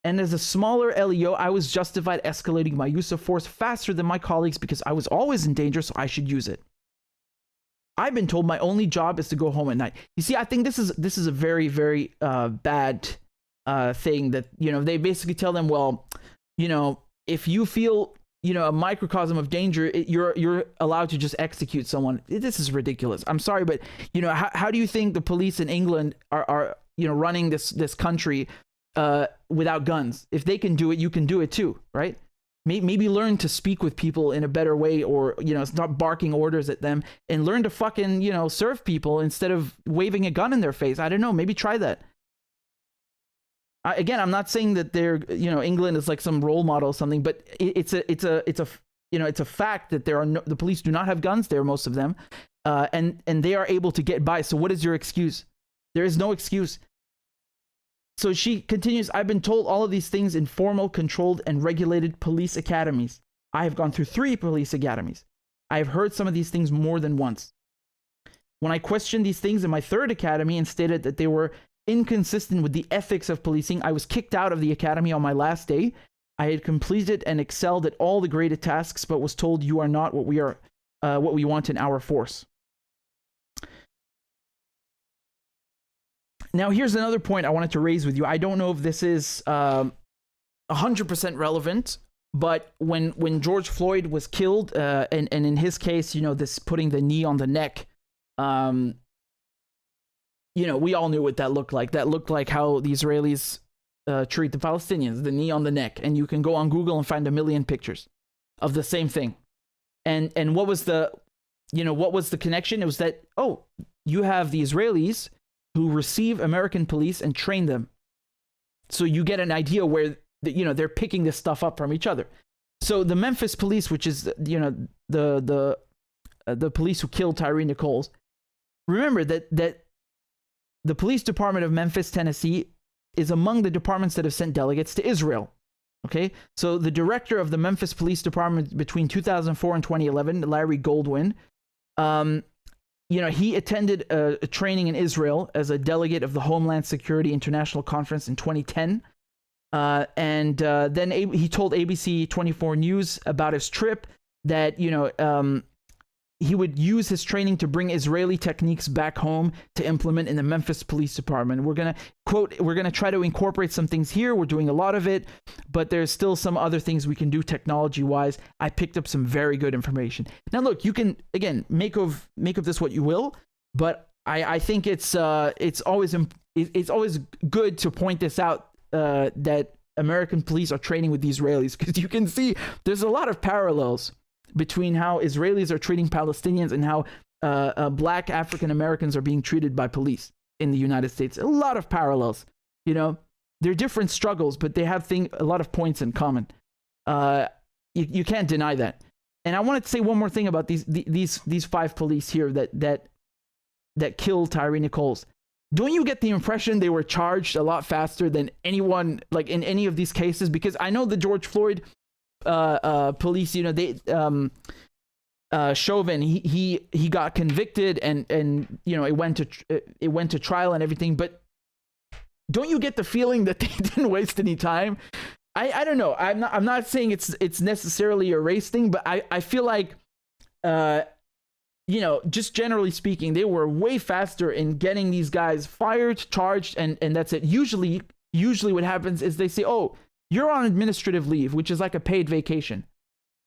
Speaker 1: And as a smaller LEO, I was justified escalating my use of force faster than my colleagues because I was always in danger, so I should use it. I've been told my only job is to go home at night." You see, I think this is a very, very bad thing that, they basically tell them, well, if you feel, a microcosm of danger, you're allowed to just execute someone. This is ridiculous. I'm sorry, but, how do you think the police in England are running this country without guns? If they can do it, you can do it too, right? Maybe learn to speak with people in a better way, or, stop barking orders at them, and learn to fucking, serve people instead of waving a gun in their face. I don't know. Maybe try that. Again, I'm not saying that England is like some role model or something, but it's a fact that the police do not have guns there, most of them, and they are able to get by. So what is your excuse? There is no excuse. So she continues, "I've been told all of these things in formal, controlled, and regulated police academies. I have gone through 3 police academies. I have heard some of these things more than once. When I questioned these things in my 3rd academy and stated that they were inconsistent with the ethics of policing, I was kicked out of the academy on my last day. I had completed and excelled at all the graded tasks, but was told you are not what we want in our force." Now, here's another point I wanted to raise with you. I don't know if this is 100% relevant, but when George Floyd was killed, and in his case, this putting the knee on the neck, we all knew what that looked like. That looked like how the Israelis treat the Palestinians, the knee on the neck. And you can go on Google and find a million pictures of the same thing. And what was the connection? It was that, you have the Israelis who receive American police and train them. So you get an idea where, they're picking this stuff up from each other. So the Memphis police, which is, the police who killed Tyree Nichols, remember that the police department of Memphis, Tennessee, is among the departments that have sent delegates to Israel. Okay, so the director of the Memphis Police Department between 2004 and 2011, Larry Goldwyn, he attended a training in Israel as a delegate of the Homeland Security International Conference in 2010. Then he told ABC 24 News about his trip that, he would use his training to bring Israeli techniques back home to implement in the Memphis Police Department. We're going to try to incorporate some things here. We're doing a lot of it, but there's still some other things we can do technology-wise. I picked up some very good information. Now, look, you can, again, make of this what you will, but I think it's always good to point this out, that American police are training with the Israelis, because you can see there's a lot of parallels between how Israelis are treating Palestinians and how black African Americans are being treated by police in the United States. A lot of parallels, you know. They're different struggles, but they have a lot of points in common. You can't deny that. And I wanted to say one more thing about these 5 police here that killed Tyree Nichols. Don't you get the impression they were charged a lot faster than anyone, like in any of these cases? Because I know the George Floyd police, you know, they Chauvin, he got convicted and you know, it went to trial and everything, but don't you get the feeling that they didn't waste any time? I don't know. I'm not saying it's necessarily a race thing, but I feel like you know, just generally speaking, they were way faster in getting these guys fired, charged, and that's it. Usually what happens is they say, oh, you're on administrative leave, which is like a paid vacation,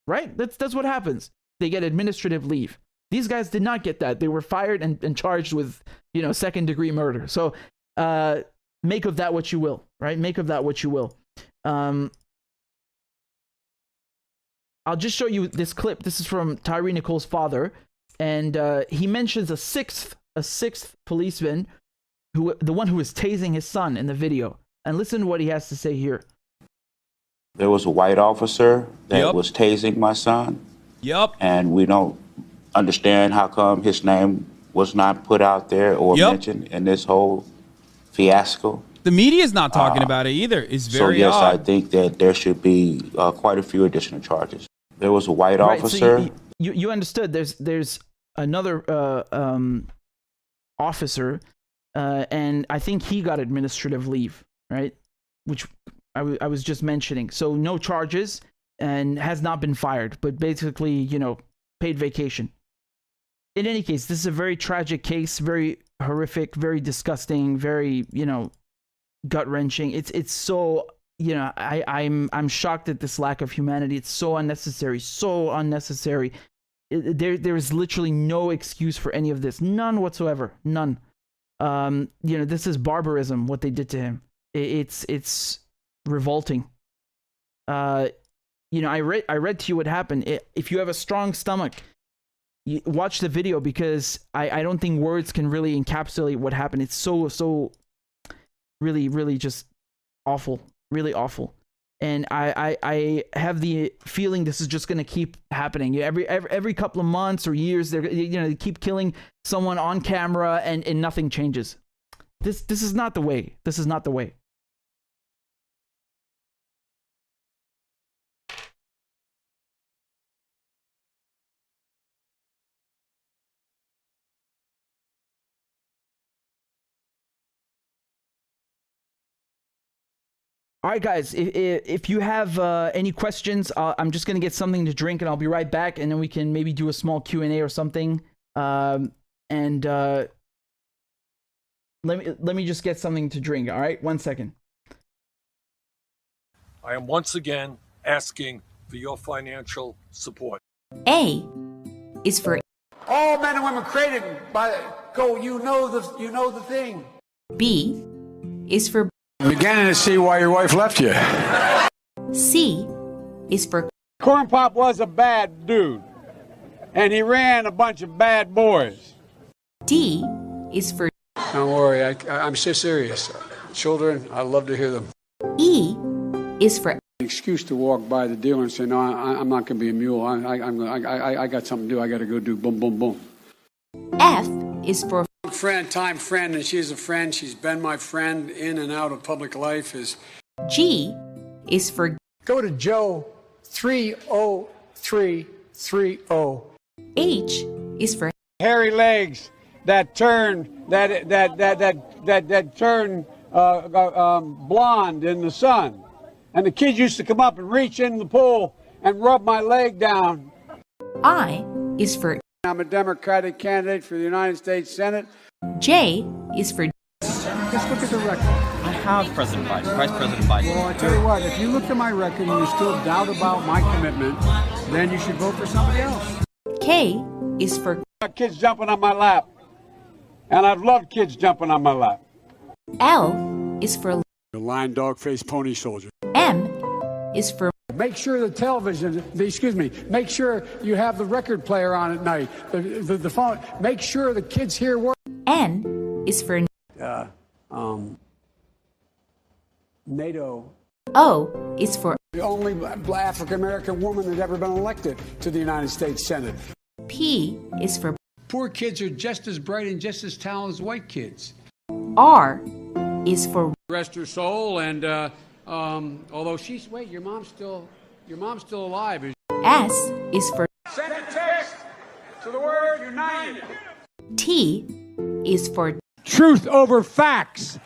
Speaker 1: right? That's what happens. They get administrative leave. These guys did not get that. They were fired and charged with, you know, second-degree murder. So make of that what you will, right? Make of that what you will. I'll just show you this clip. This is from Tyree Nichols' father, and he mentions a sixth policeman, the one who was tasing his son in the video. And listen to what he has to say here.
Speaker 21: There was a white officer that was tasing my son.
Speaker 22: Yep.
Speaker 21: And we don't understand how come his name was not put out there or mentioned in this whole fiasco.
Speaker 22: The media's not talking about it either. It's very
Speaker 21: So yes,
Speaker 22: odd.
Speaker 21: I think that there should be quite a few additional charges. There was a white officer.
Speaker 1: So you understood. There's another officer, and I think he got administrative leave, right? Which I was just mentioning. So no charges and has not been fired, but basically, you know, paid vacation. In any case, this is a very tragic case, very horrific, very disgusting, very, you know, gut-wrenching. It's so, you know, I'm shocked at this lack of humanity. It's so unnecessary, so unnecessary. There is literally no excuse for any of this, none whatsoever, none. You know, this is barbarism what they did to him. It's revolting. You know, I read to you what happened. If you have a strong stomach, you watch the video, because I don't think words can really encapsulate what happened. It's so really, really just awful, really awful. And I have the feeling this is just going to keep happening. Every couple of months or years, they keep killing someone on camera and nothing changes. This is not the way. This is not the way. All right, guys, if you have any questions, I'm just going to get something to drink and I'll be right back, and then we can maybe do a small Q&A or something. Let me just get something to drink, all right? 1 second.
Speaker 23: I am once again asking for your financial support.
Speaker 24: A is for
Speaker 10: All men and women created by you know the thing.
Speaker 24: B is for
Speaker 10: I'm beginning to see why your wife left you.
Speaker 24: C is for
Speaker 5: Corn Pop was a bad dude, and he ran a bunch of bad boys.
Speaker 24: D is for
Speaker 10: Don't worry, I'm so serious. Children, I love to hear them.
Speaker 24: E is for
Speaker 10: An excuse to walk by the dealer and say, no, I'm not going to be a mule. I got something to do. I got to go do boom, boom, boom.
Speaker 24: F is for
Speaker 10: Time friend, and she's a friend. She's been my friend in and out of public life.
Speaker 24: G is for
Speaker 10: Go to Joe 30330.
Speaker 24: H is for
Speaker 5: Hairy legs that turn blonde in the sun, and the kids used to come up and reach in the pool and rub my leg down.
Speaker 24: I is for
Speaker 10: Now
Speaker 5: I'm a Democratic candidate for the United States Senate.
Speaker 24: J is for
Speaker 10: Just look at the record.
Speaker 2: I have President Biden, Vice President Biden.
Speaker 10: Well, I tell you what, if you look at my record and you still doubt about my commitment, then you should vote for somebody else.
Speaker 24: K is for
Speaker 5: Kids jumping on my lap. And I've loved kids jumping on my lap.
Speaker 24: L is for
Speaker 10: The lion, dog, face, pony soldier.
Speaker 24: M is for
Speaker 10: Make sure the television, make sure you have the record player on at night, the phone. Make sure the kids hear work.
Speaker 24: N is for
Speaker 10: NATO.
Speaker 24: O is for
Speaker 10: The only African American woman that's ever been elected to the United States Senate.
Speaker 24: P is for
Speaker 10: Poor kids are just as bright and just as talented as white kids.
Speaker 24: R is for
Speaker 10: Rest her soul, and although your mom's still alive.
Speaker 24: S is for
Speaker 5: Send a text to the word united.
Speaker 24: T is for
Speaker 5: Truth over facts.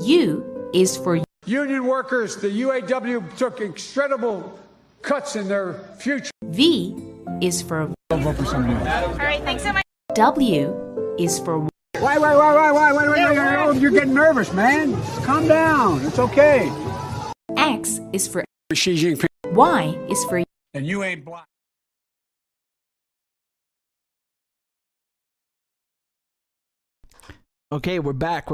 Speaker 24: U is for
Speaker 10: Union workers, the UAW took incredible cuts in their future.
Speaker 24: V is for
Speaker 10: Don't vote for somebody else.
Speaker 15: All right, thanks so much.
Speaker 24: W is for
Speaker 10: Wait, you're getting nervous, man. Calm down. It's okay.
Speaker 24: X is for
Speaker 10: Xi Jinping.
Speaker 24: Y is for
Speaker 10: And you ain't black.
Speaker 1: Okay, we're back.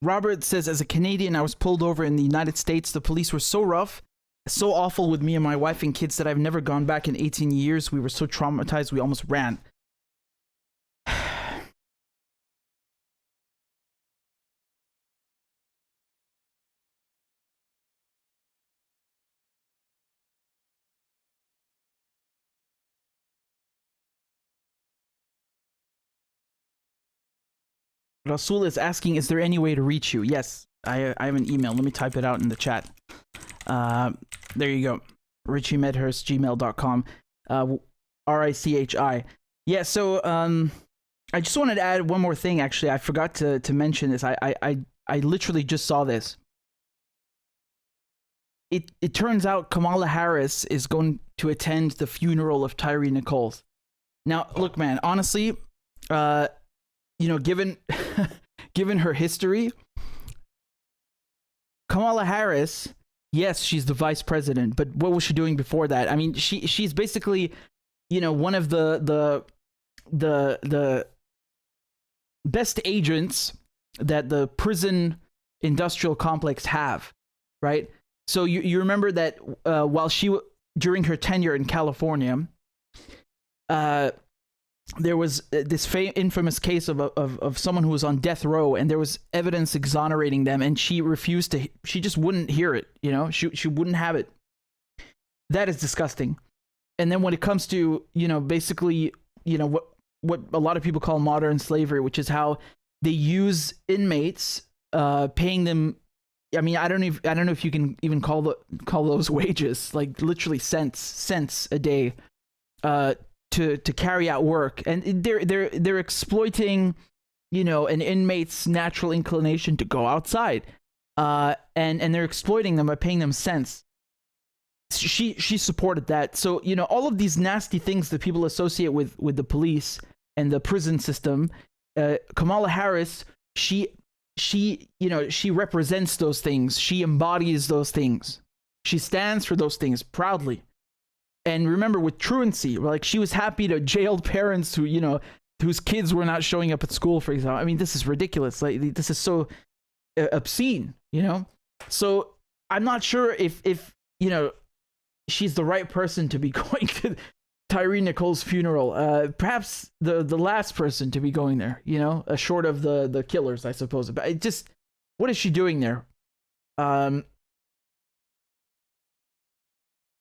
Speaker 1: Robert says, as a Canadian, I was pulled over in the United States. The police were so rough, so awful with me and my wife and kids that I've never gone back in 18 years. We were so traumatized, we almost ran. Rasul is asking, is there any way to reach you? Yes, I have an email. Let me type it out in the chat. There you go. RichardMedhurst@gmail.com. RICHI. Yeah, so I just wanted to add one more thing, actually. I forgot to mention this. I literally just saw this. It turns out Kamala Harris is going to attend the funeral of Tyree Nichols. Now, look, man, honestly, given given her history, Kamala Harris, yes, she's the vice president, but what was she doing before that? I mean, she's basically, one of the best agents that the prison industrial complex have, right? So you remember that while during her tenure in California, there was this infamous case of someone who was on death row, and there was evidence exonerating them, and she refused to. She just wouldn't hear it. She wouldn't have it. That is disgusting. And then when it comes to basically what a lot of people call modern slavery, which is how they use inmates, paying them. I mean, I don't know if you can even call those wages, like literally cents a day, to carry out work, and they're exploiting, an inmate's natural inclination to go outside, and they're exploiting them by paying them cents. She supported that. So all of these nasty things that people associate with the police and the prison system, Kamala Harris, she represents those things. She embodies those things. She stands for those things proudly. And remember, with truancy, like, she was happy to jail parents who, whose kids were not showing up at school, for example. I mean, this is ridiculous. Like, this is so obscene, So I'm not sure if she's the right person to be going to Tyree Nichols' funeral. Perhaps the last person to be going there, short of the killers, I suppose. But it just, what is she doing there?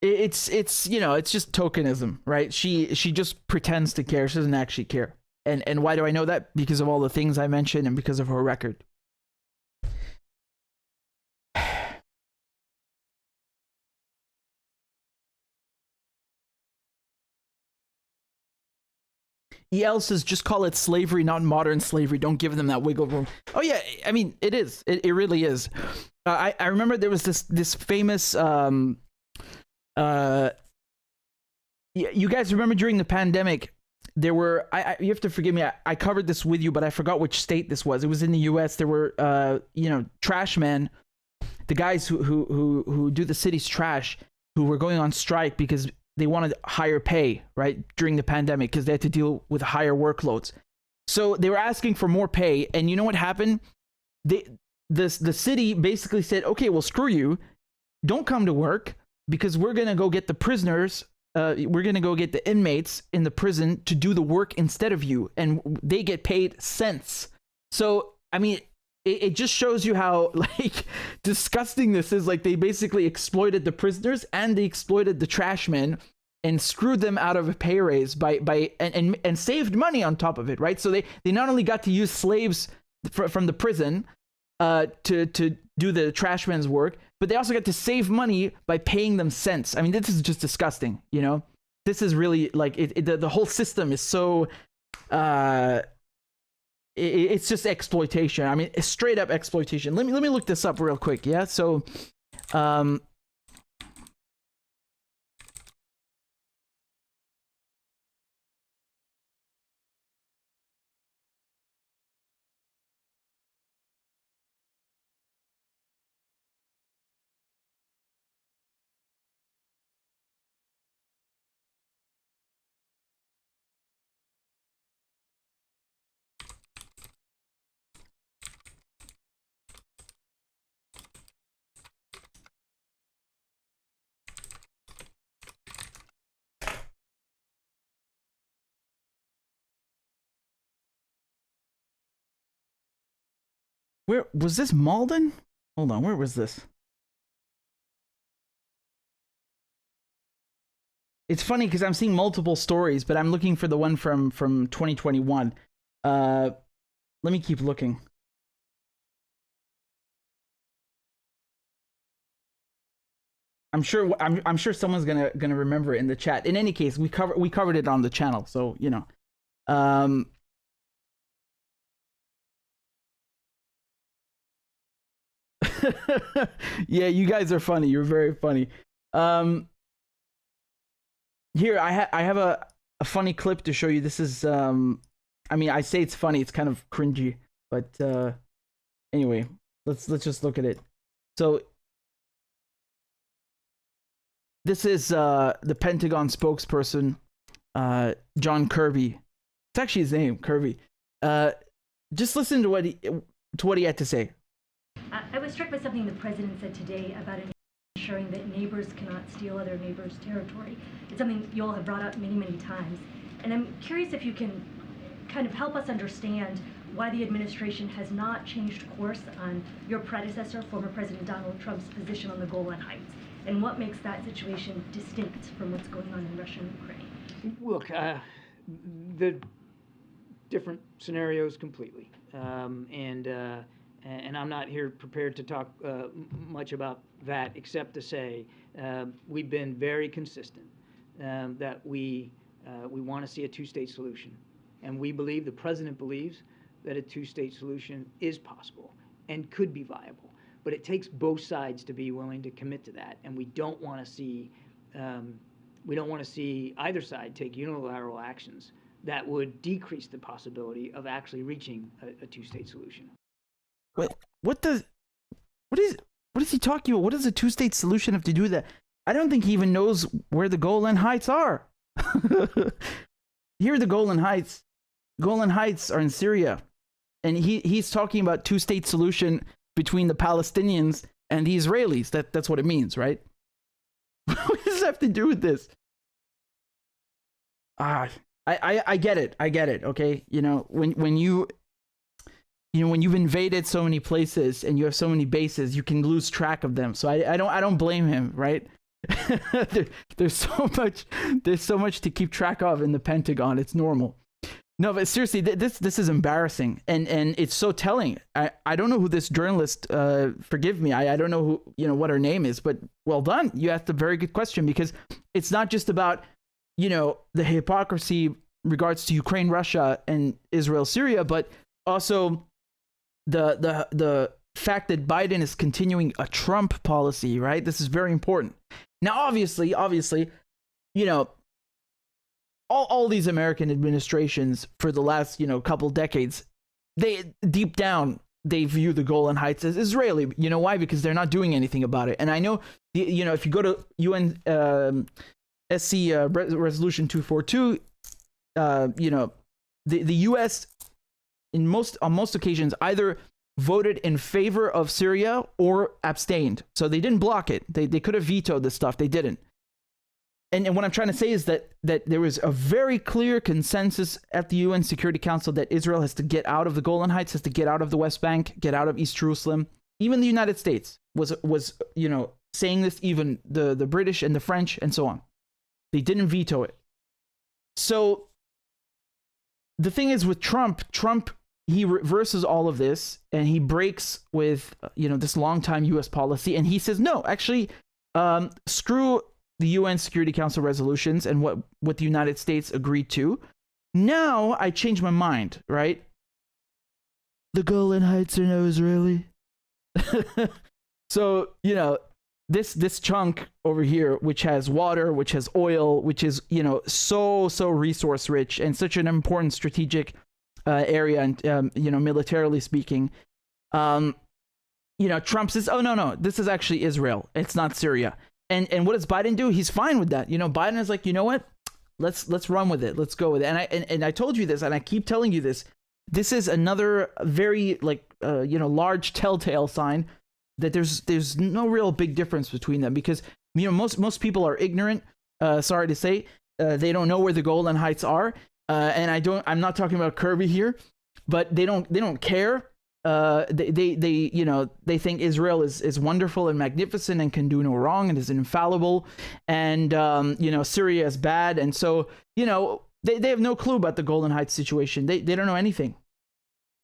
Speaker 1: It's just tokenism, right? She just pretends to care. She doesn't actually care. And why do I know that? Because of all the things I mentioned and because of her record. EL says just call it slavery, not modern slavery. Don't give them that wiggle room. Oh yeah, I mean it is. It really is. I remember there was this famous. You guys remember during the pandemic, there were. You have to forgive me. I covered this with you, but I forgot which state this was. It was in the U.S. There were trash men, the guys who do the city's trash, who were going on strike because they wanted higher pay, right, during the pandemic because they had to deal with higher workloads. So they were asking for more pay, and you know what happened? The city basically said, okay, well, screw you. Don't come to work because we're going to go get the prisoners. We're going to go get the inmates in the prison to do the work instead of you, and they get paid cents. So, I mean, it just shows you how like disgusting this is. Like they basically exploited the prisoners and they exploited the trash men and screwed them out of a pay raise and saved money on top of it, right? So they not only got to use slaves from the prison to do the trash men's work, but they also got to save money by paying them cents. I mean, this is just disgusting, you know? This is really like the whole system is so it's just exploitation. I mean, it's straight up exploitation. Let me look this up real quick. Yeah. So, where was this? Malden? Hold on, where was this? It's funny because I'm seeing multiple stories, but I'm looking for the one from 2021. Let me keep looking. I'm sure someone's gonna remember it in the chat. In any case, we covered it on the channel, so you know. Yeah, you guys are funny. You're very funny. Here I have a funny clip to show you. This is I mean, I say it's funny. It's kind of cringy, but anyway, let's just look at it. So this is the Pentagon spokesperson, John Kirby. It's actually his name, Kirby. Just listen to what he had to say.
Speaker 3: I was struck by something the president said today about ensuring that neighbors cannot steal other neighbors' territory. It's something you all have brought up many, many times. And I'm curious if you can kind of help us understand why the administration has not changed course on your predecessor, former President Donald Trump's position on the Golan Heights, and what makes that situation distinct from what's going on in Russia and Ukraine.
Speaker 4: Look, the different scenarios completely. And I'm not here prepared to talk much about that, except to say we've been very consistent that we want to see a two-state solution. And we believe, the president believes, that a two-state solution is possible and could be viable. But it takes both sides to be willing to commit to that. And we don't want to see either side take unilateral actions that would decrease the possibility of actually reaching a two-state solution.
Speaker 1: What is he talking about? What does a two-state solution have to do with that? I don't think he even knows where the Golan Heights are. Here are the Golan Heights. Golan Heights are in Syria. And he's talking about two-state solution between the Palestinians and the Israelis. That's what it means, right? What does that have to do with this? I get it. I get it. Okay. You know, when you've invaded so many places and you have so many bases, you can lose track of them. So I don't blame him, right? There's so much to keep track of in the Pentagon. It's normal. No, but seriously, this is embarrassing, and it's so telling. I don't know who this journalist. Forgive me, I don't know what her name is, but well done. You asked a very good question, because it's not just about the hypocrisy regards to Ukraine, Russia, and Israel, Syria, but also the fact that Biden is continuing a Trump policy, right? This is very important. Now, obviously, you know, all these American administrations for the last, you know, couple decades, they deep down, they view the Golan Heights as Israeli. You know why? Because they're not doing anything about it. And I know, you know, if you go to UN SC Resolution 242, you know, the U.S. on most occasions either voted in favor of Syria or abstained. So they didn't block it. They could have vetoed this stuff. They didn't. And what I'm trying to say is that there was a very clear consensus at the UN Security Council that Israel has to get out of the Golan Heights, has to get out of the West Bank, get out of East Jerusalem. Even the United States was you know, saying this, even the British and the French and so on. They didn't veto it. So the thing is with Trump, he reverses all of this and he breaks with, you know, this longtime US policy, and he says, no, actually, screw the UN Security Council resolutions and what the United States agreed to. Now I change my mind, right? The Golan Heights are now Israeli. So, you know, this chunk over here, which has water, which has oil, which is, you know, so resource rich and such an important strategic area, and you know, militarily speaking, you know, Trump says, oh no, this is actually Israel, it's not Syria. And what does Biden do? He's fine with that. You know, Biden is like, you know what? Let's run with it. Let's go with it. And I told you this, and I keep telling you this. This is another very you know, large telltale sign that there's no real big difference between them, because, you know, most people are ignorant. Sorry to say, they don't know where the Golan Heights are. And I'm not talking about Kirby here, but they don't care. They you know, they think Israel is wonderful and magnificent and can do no wrong and is infallible, and you know, Syria is bad, and so, you know, they have no clue about the Golan Heights situation. They don't know anything,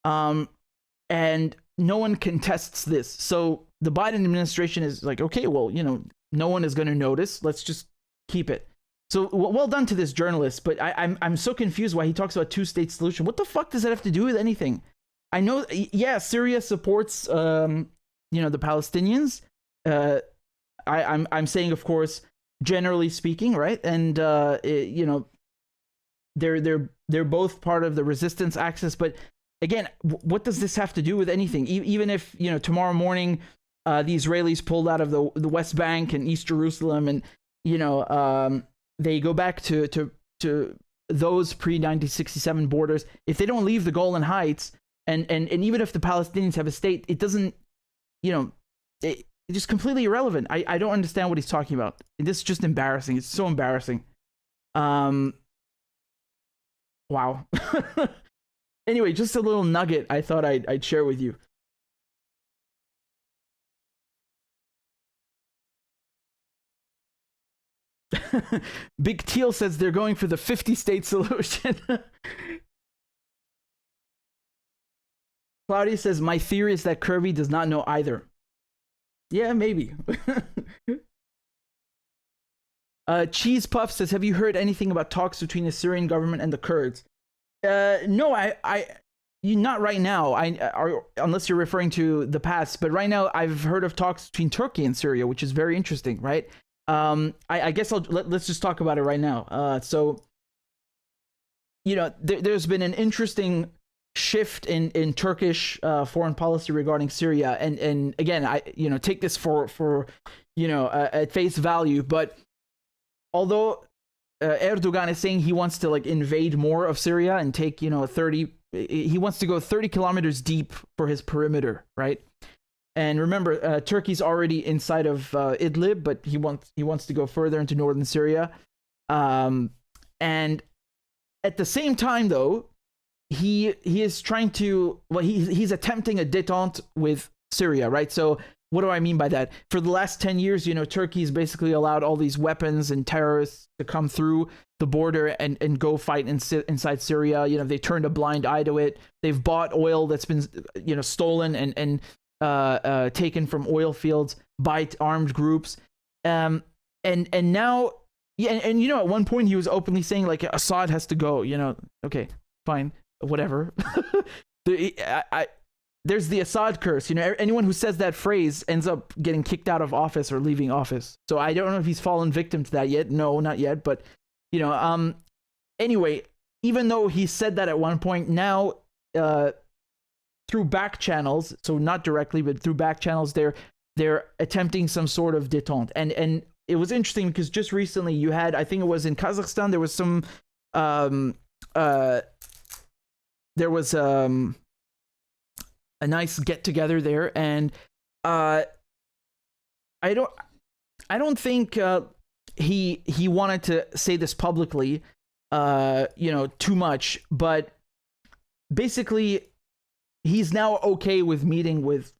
Speaker 1: and no one contests this. So the Biden administration is like, okay, well, you know, no one is going to notice. Let's just keep it. So well done to this journalist, but I'm so confused why he talks about two-state solution. What the fuck does that have to do with anything? I know, yeah, Syria supports, you know, the Palestinians. I'm saying, of course, generally speaking, right? And you know, they're both part of the resistance axis. But again, what does this have to do with anything? Even if, you know, tomorrow morning, the Israelis pulled out of the West Bank and East Jerusalem, and, you know, they go back to those pre-1967 borders. If they don't leave the Golan Heights, and even if the Palestinians have a state, it doesn't, you know, it's just completely irrelevant. I don't understand what he's talking about. This is just embarrassing. It's so embarrassing. Wow. Anyway, just a little nugget I thought I'd share with you. Big Teal says they're going for the 50-state solution. Claudia says, my theory is that Kirby does not know either. Yeah, maybe. Cheese Puff says, have you heard anything about talks between the Syrian government and the Kurds? No, not right now. Unless you're referring to the past. But right now, I've heard of talks between Turkey and Syria, which is very interesting, right? I guess let's just talk about it right now. So, you know, there's been an interesting shift in Turkish foreign policy regarding Syria, and again, I, you know, take this for you know, at face value, but although Erdogan is saying he wants to like invade more of Syria and take, you know, he wants to go 30 kilometers deep for his perimeter, right? And remember, Turkey's already inside of Idlib, but he wants to go further into northern Syria, and at the same time, though, he is trying to, well, he's attempting a détente with Syria, right? So what do I mean by that? For the last 10 years, you know, Turkey's basically allowed all these weapons and terrorists to come through the border and go fight inside Syria. You know, they turned a blind eye to it. They've bought oil that's been, you know, stolen and taken from oil fields by armed groups. And now, Yeah, and you know, at one point he was openly saying like Assad has to go. You know, okay, fine, whatever. There's the Assad curse. You know, anyone who says that phrase ends up getting kicked out of office or leaving office. So I don't know if he's fallen victim to that yet. No, not yet. But you know, anyway, even though he said that at one point, now through back channels, so not directly, but through back channels, they're attempting some sort of détente. And it was interesting because just recently you had, I think it was in Kazakhstan, there was some a nice get together there, and I don't think he wanted to say this publicly, you know, too much, but basically he's now okay with meeting with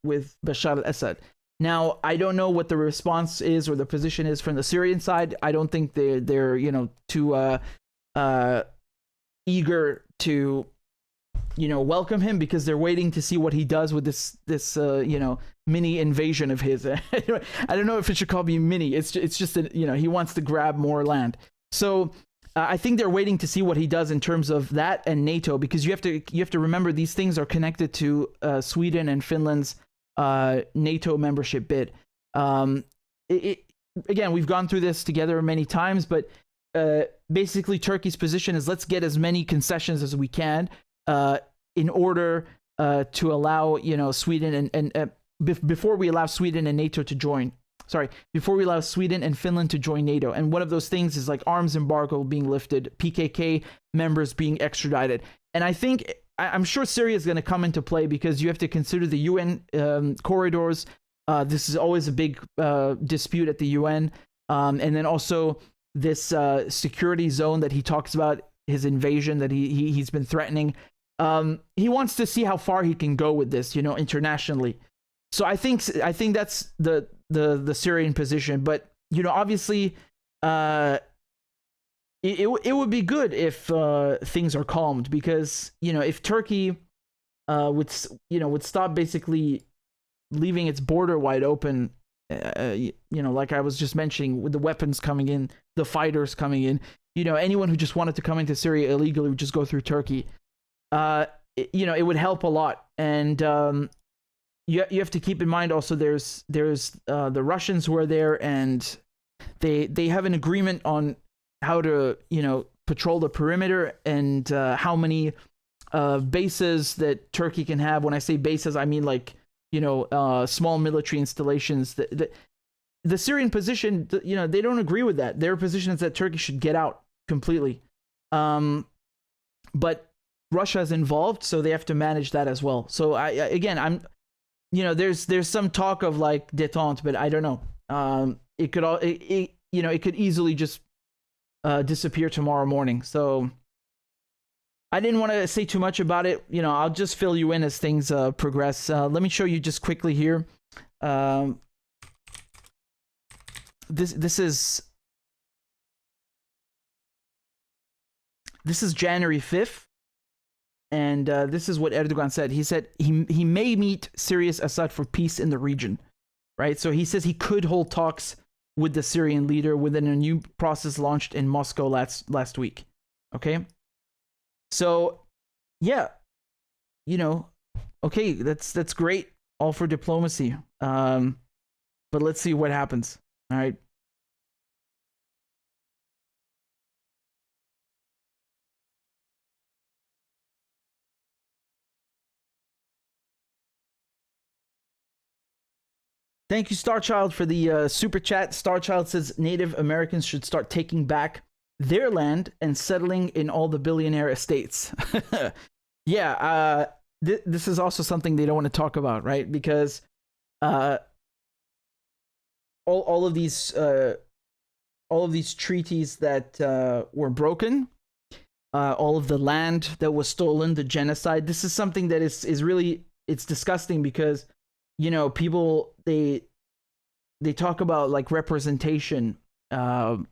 Speaker 1: Bashar al-Assad. Now, I don't know what the response is or the position is from the Syrian side. I don't think they're you know, too eager to, you know, welcome him, because they're waiting to see what he does with this you know, mini invasion of his. I don't know if it should call me mini. It's just that, you know, he wants to grab more land. So I think they're waiting to see what he does in terms of that and NATO, because you have to remember these things are connected to Sweden and Finland's NATO membership bid. Again, we've gone through this together many times, but basically Turkey's position is let's get as many concessions as we can in order to allow, you know, Sweden and before we allow Sweden and NATO to join. Before we allow Sweden and Finland to join NATO. And one of those things is like arms embargo being lifted, PKK members being extradited. And I think, I'm sure Syria is going to come into play, because you have to consider the UN corridors. This is always a big dispute at the UN. And then also this security zone that he talks about, his invasion that he's been threatening. He wants to see how far he can go with this, you know, internationally. So I think that's the Syrian position. But, you know, obviously, it would be good if things are calmed, because, you know, if Turkey would stop basically leaving its border wide open, you know, like I was just mentioning, with the weapons coming in, the fighters coming in, you know, anyone who just wanted to come into Syria illegally would just go through Turkey. You know, it would help a lot. And you have to keep in mind also there's the Russians who are there, and they have an agreement on how to, you know, patrol the perimeter, and how many bases that Turkey can have. When I say bases, I mean like, you know, small military installations. The Syrian position, you know, they don't agree with that. Their position is that Turkey should get out completely. But Russia is involved, so they have to manage that as well. So I'm, you know, there's some talk of like détente, but I don't know. It could easily just disappear tomorrow morning. So I didn't want to say too much about it. You know, I'll just fill you in as things progress. Let me show you just quickly here. This is January 5th. And this is what Erdogan said. He said he may meet Syria's Assad for peace in the region, right? So he says he could hold talks with the Syrian leader within a new process launched in Moscow last week. Okay, so yeah, you know, okay, that's great, all for diplomacy. But let's see what happens. All right. Thank you, Starchild, for the super chat. Starchild says Native Americans should start taking back their land and settling in all the billionaire estates. Yeah, this is also something they don't want to talk about, right? Because all of these treaties that were broken, all of the land that was stolen, the genocide. This is something that is really, it's disgusting, because, you know, people, they talk about like representation or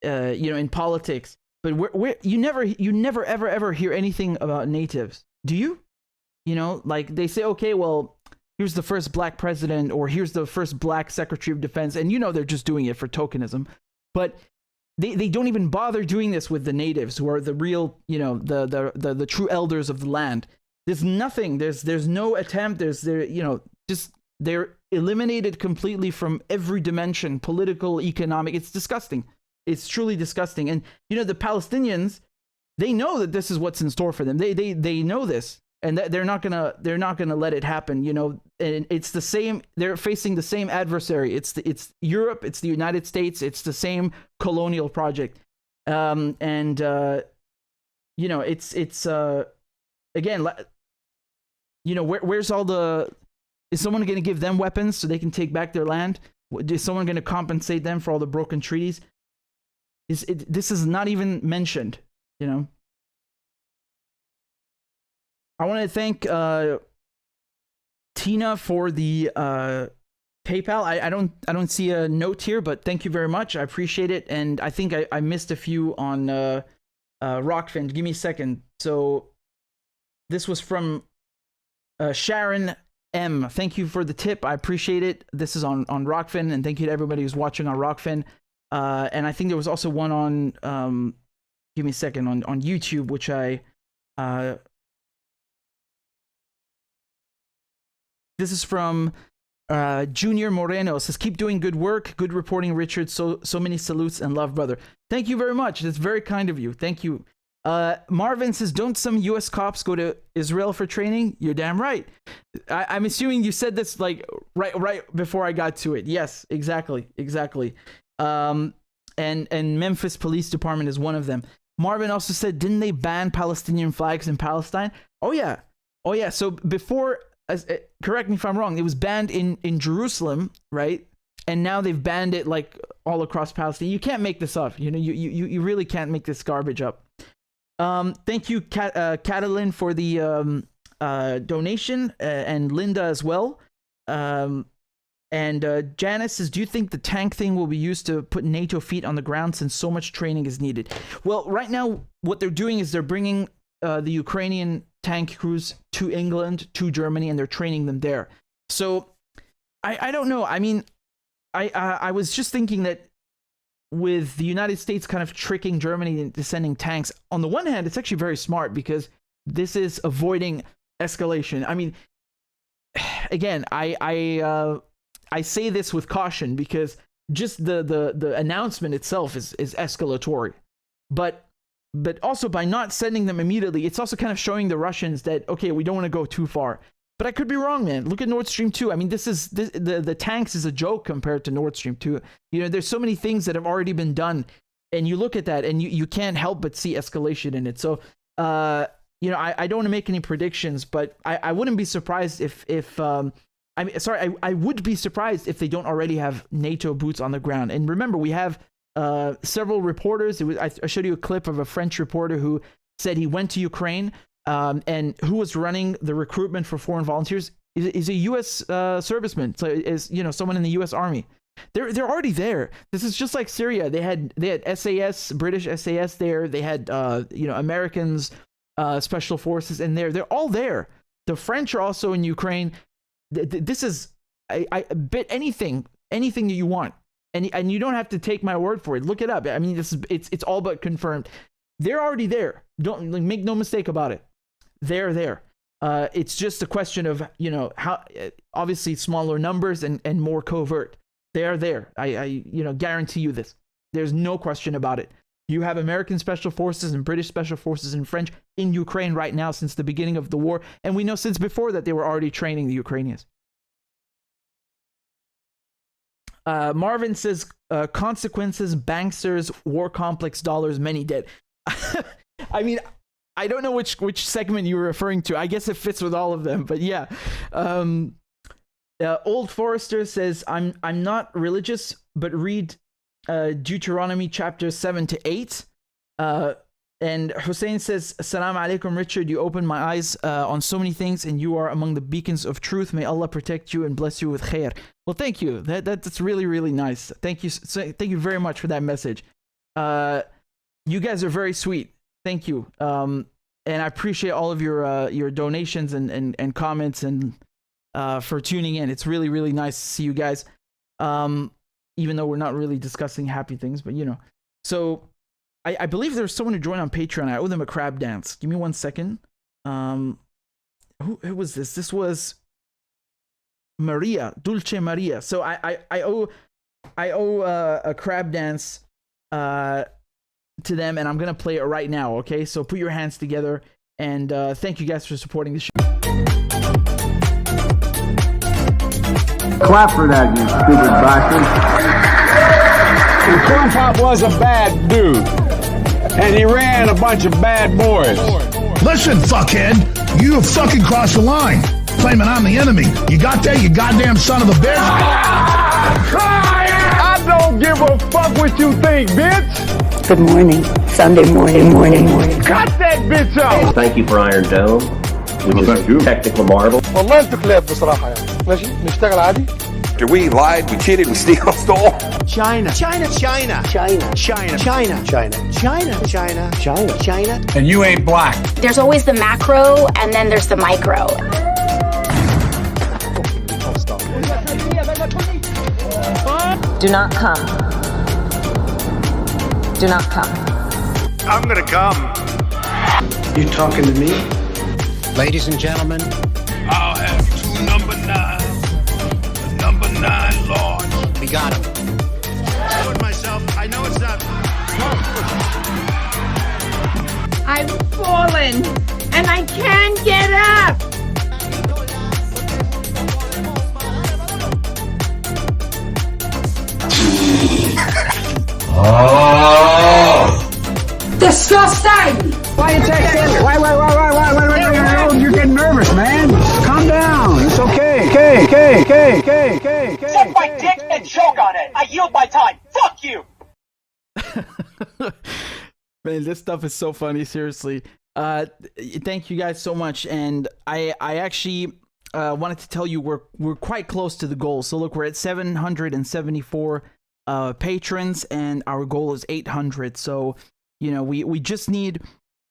Speaker 1: you know, in politics, but you never ever hear anything about natives, do you? You know, like they say, okay, well, here's the first black president, or here's the first black secretary of defense. And they're just doing it for tokenism. But they don't even bother doing this with the natives, who are the real, the true elders of the land. There's nothing. There's no attempt. They're eliminated completely from every dimension, political, economic. It's disgusting. It's truly disgusting. And the Palestinians, they know that this is what's in store for them. They know this, and they're not gonna let it happen. And it's the same. They're facing the same adversary. It's Europe. It's the United States. It's the same colonial project. It's again. Where's all the? Is someone going to give them weapons so they can take back their land? Is someone going to compensate them for all the broken treaties? This is not even mentioned. I want to thank Tina for the PayPal. I don't see a note here, but thank you very much. I appreciate it. And I think I missed a few on Rockfin. Give me a second. So this was from Sharon M. Thank you for the tip. I appreciate it. This is on Rockfin, and thank you to everybody who's watching on Rockfin. And I think there was also one on give me a second, on YouTube, which this is from Junior Moreno. It says, keep doing good work, good reporting, Richard. So many salutes and love, brother. Thank you very much. That's very kind of you. Thank you. Marvin says, don't some U.S. cops go to Israel for training? You're damn right. I'm assuming you said this like right before I got to it. Yes, exactly. And Memphis Police Department is one of them. Marvin also said, didn't they ban Palestinian flags in Palestine? Oh yeah. So before, correct me if I'm wrong, it was banned in Jerusalem, right? And now they've banned it like all across Palestine. You can't make this up. You really can't make this garbage up. Thank you, Catalin, for the donation, and Linda as well. And Janice says, do you think the tank thing will be used to put NATO feet on the ground since so much training is needed? Well, right now, what they're doing is they're bringing the Ukrainian tank crews to England, to Germany, and they're training them there. So I don't know. I mean, I was just thinking that with the United States kind of tricking Germany into sending tanks, on the one hand, it's actually very smart because this is avoiding escalation. I mean, again, I say this with caution because just the announcement itself is escalatory, but also by not sending them immediately, it's also kind of showing the Russians that, okay, we don't want to go too far. But I could be wrong, man. Look at Nord Stream 2. I mean, the tanks is a joke compared to Nord Stream 2. There's so many things that have already been done, and you look at that, and you can't help but see escalation in it. So, I don't want to make any predictions, but I wouldn't be surprised I would be surprised if they don't already have NATO boots on the ground. And remember, we have several reporters. I showed you a clip of a French reporter who said he went to Ukraine. And who was running the recruitment for foreign volunteers is a U.S. serviceman. So is someone in the U.S. Army. They're already there. This is just like Syria. They had SAS, British SAS there. They had Americans, special forces in there. They're all there. The French are also in Ukraine. This is I bet anything that you want, and you don't have to take my word for it. Look it up. I mean, it's all but confirmed. They're already there. Don't make no mistake about it. They're there. It's just a question of, how obviously smaller numbers and more covert. They are there. I guarantee you this. There's no question about it. You have American special forces and British special forces and French in Ukraine right now since the beginning of the war. And we know since before that they were already training the Ukrainians. Marvin says, consequences, banksters, war complex dollars, many dead. I mean, I don't know which segment you were referring to. I guess it fits with all of them, but yeah. Old Forester says, I'm not religious, but read Deuteronomy chapter 7-8. And Hussein says, Assalamu alaikum, Richard. You opened my eyes on so many things, and you are among the beacons of truth. May Allah protect you and bless you with khair. Well, thank you. That's really, really nice. Thank you. Thank you very much for that message. You guys are very sweet. Thank you. And I appreciate all of your donations and comments, and for tuning in. It's really, really nice to see you guys. Even though we're not really discussing happy things, but you know. So I believe there's someone who joined on Patreon. I owe them a crab dance. Give me 1 second. Who was this? This was Maria, Dulce Maria. So I owe a crab dance to them, and I'm gonna play it right now. Okay, so put your hands together, and thank you guys for supporting the show.
Speaker 5: Clap for that, you stupid bastard. The Corn Pop was a bad dude, and he ran a bunch of bad boys.
Speaker 6: Listen, fuckhead, you have fucking crossed the line, claiming I'm the enemy. You got that, you goddamn son of a bitch?
Speaker 5: I don't give a fuck what you think, bitch.
Speaker 7: Good morning. Sunday morning.
Speaker 5: Cut that bitch out.
Speaker 8: Thank you for Iron Dome, which is a technical marvel.
Speaker 5: والله انت كلاب بصراحة يعني. ماشي نشتغل عادي.
Speaker 9: We lied, we cheated, we stole.
Speaker 7: China.
Speaker 5: And you ain't black.
Speaker 25: There's always the macro, and then there's the micro.
Speaker 26: Do not come. Do not come.
Speaker 9: I'm gonna come.
Speaker 7: You talking to me?
Speaker 6: Ladies and gentlemen,
Speaker 9: I'll have 2 number 9. The number 9 large.
Speaker 6: we got him.
Speaker 9: I told myself, I know it's not.
Speaker 15: I've fallen and I can't get up. Disgusting!
Speaker 5: Why you texting? Why? You're getting nervous, man. Calm down. It's okay. Okay.
Speaker 27: Suck my dick and choke on it. I yield my time. Fuck you.
Speaker 1: Man, this stuff is so funny. Seriously. Thank you guys so much. And I actually wanted to tell you we're quite close to the goal. So look, we're at 774 patrons, and our goal is 800. So you know, we just need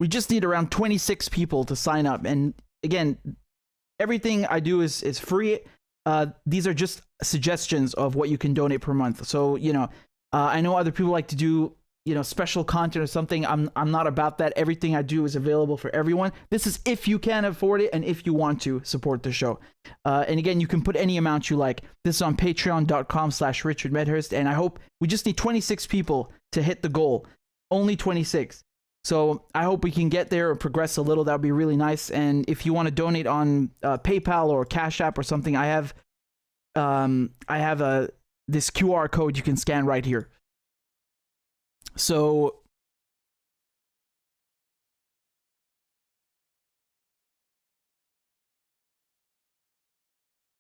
Speaker 1: around 26 people to sign up. And again, everything I do is free. These are just suggestions of what you can donate per month. So you know, I know other people like to do, you know, special content or something. I'm not about that. Everything I do is available for everyone. This is if you can afford it and if you want to support the show. And again, you can put any amount you like. This is on patreon.com/RichardMedhurst. And I hope we just need 26 people to hit the goal. Only 26. So I hope we can get there or progress a little. That would be really nice. And if you want to donate on PayPal or CashApp or something, I have this QR code you can scan right here. So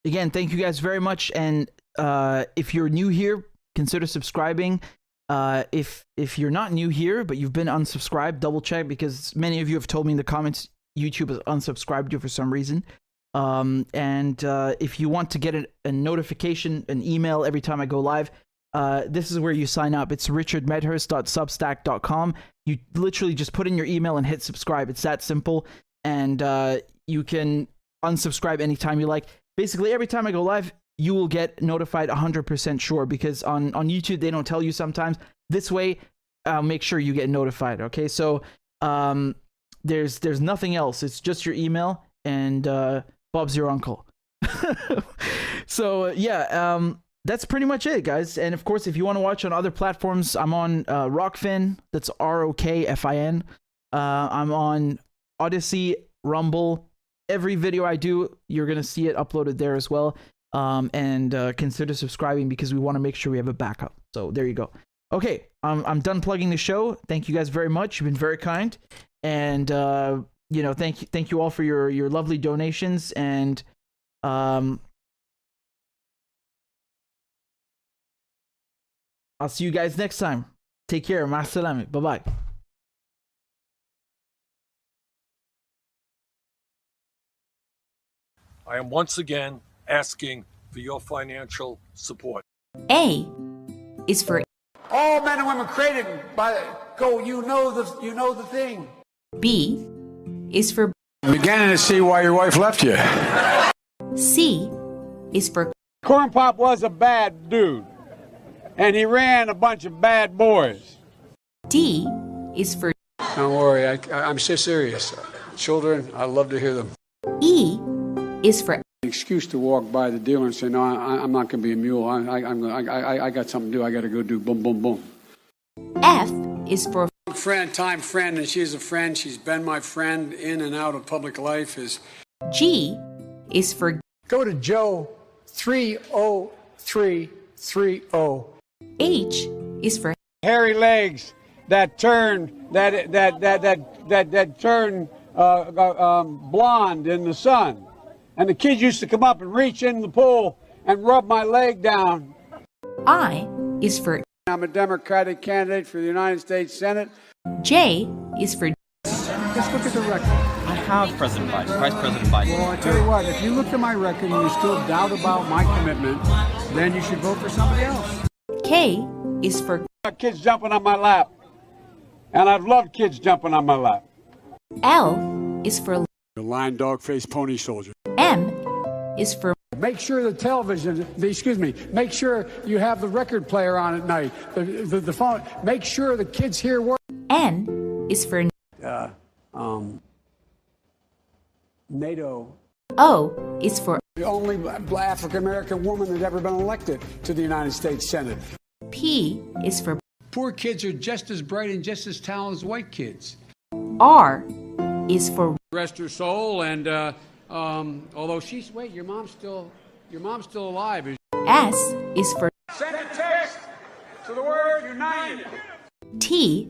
Speaker 1: again, thank you guys very much. And if you're new here, consider subscribing. If you're not new here, but you've been unsubscribed, double check, because many of you have told me in the comments YouTube has unsubscribed you for some reason. And if you want to get a notification, an email every time I go live, this is where you sign up. It's richardmedhurst.substack.com. You literally just put in your email and hit subscribe. It's that simple. And you can unsubscribe anytime you like. Basically, every time I go live, you will get notified 100% sure, because on YouTube, they don't tell you sometimes. This way, I'll make sure you get notified, okay? So there's nothing else. It's just your email, and Bob's your uncle. So, yeah, that's pretty much it, guys. And, of course, if you want to watch on other platforms, I'm on Rockfin. That's ROKFIN. I'm on Odyssey, Rumble. Every video I do, you're going to see it uploaded there as well. And consider subscribing, because we want to make sure we have a backup. So there you go. Okay, I'm done plugging the show. Thank you guys very much. You've been very kind, and you know, thank you all for your lovely donations. And I'll see you guys next time. Take care. Ma salame. Bye bye.
Speaker 23: I am once again asking for your financial support.
Speaker 24: A is for
Speaker 10: All men and women created by go. You know the thing.
Speaker 24: B is for
Speaker 10: I'm beginning to see why your wife left you.
Speaker 24: C is for
Speaker 5: Corn Pop was a bad dude, and he ran a bunch of bad boys.
Speaker 24: D is for
Speaker 10: Don't worry, I'm so serious. Children, I love to hear them.
Speaker 24: E is for
Speaker 10: Excuse to walk by the dealer and say, no, I'm not going to be a mule. I got something to do. I got to go do boom, boom, boom.
Speaker 24: F is for
Speaker 10: Time friend, and she's a friend. She's been my friend in and out of public life.
Speaker 24: G is for
Speaker 10: Go to Joe 30330.
Speaker 24: H is for
Speaker 5: Hairy legs that turn blonde in the sun. And the kids used to come up and reach in the pool and rub my leg down.
Speaker 24: I is for
Speaker 10: I'm a Democratic candidate for the United States Senate.
Speaker 24: J is for
Speaker 10: Let's look at the record.
Speaker 2: I have President Biden, Vice President Biden.
Speaker 10: Well, I tell you what, if you look at my record and you still doubt about my commitment, then you should vote for somebody else.
Speaker 24: K is for
Speaker 5: Kids jumping on my lap. And I've loved kids jumping on my lap.
Speaker 24: L is for
Speaker 10: The lion, dog, face, pony soldier.
Speaker 24: M is for
Speaker 10: Make sure the television, make sure you have the record player on at night. The phone, make sure the kids hear words.
Speaker 24: N is for
Speaker 10: NATO.
Speaker 24: O is for
Speaker 10: The only African American woman that's ever been elected to the United States Senate.
Speaker 24: P is for
Speaker 10: Poor kids are just as bright and just as talented as white kids.
Speaker 24: R is for
Speaker 10: Rest her soul, and although she's your mom's still alive.
Speaker 24: S is for
Speaker 10: Send a text to the word united.
Speaker 24: T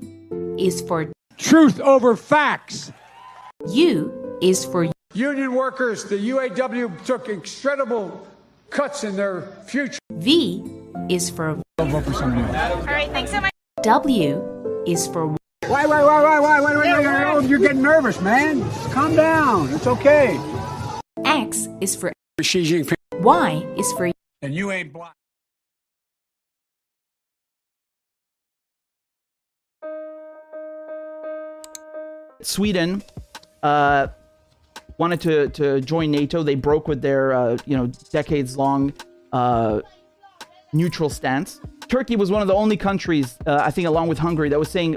Speaker 24: is for
Speaker 10: Truth over facts.
Speaker 24: U is for
Speaker 10: Union workers, the UAW took incredible cuts in their future.
Speaker 24: V is for
Speaker 10: I'll vote for somebody else.
Speaker 24: All right, thanks so much. W is for
Speaker 5: Wait, you're getting nervous, man. Calm down. It's okay.
Speaker 24: X is for
Speaker 10: Xi Jinping.
Speaker 24: Y is for
Speaker 10: And you ain't black.
Speaker 1: Sweden wanted to join NATO. They broke with their decades-long neutral stance. Turkey was one of the only countries, I think, along with Hungary, that was saying,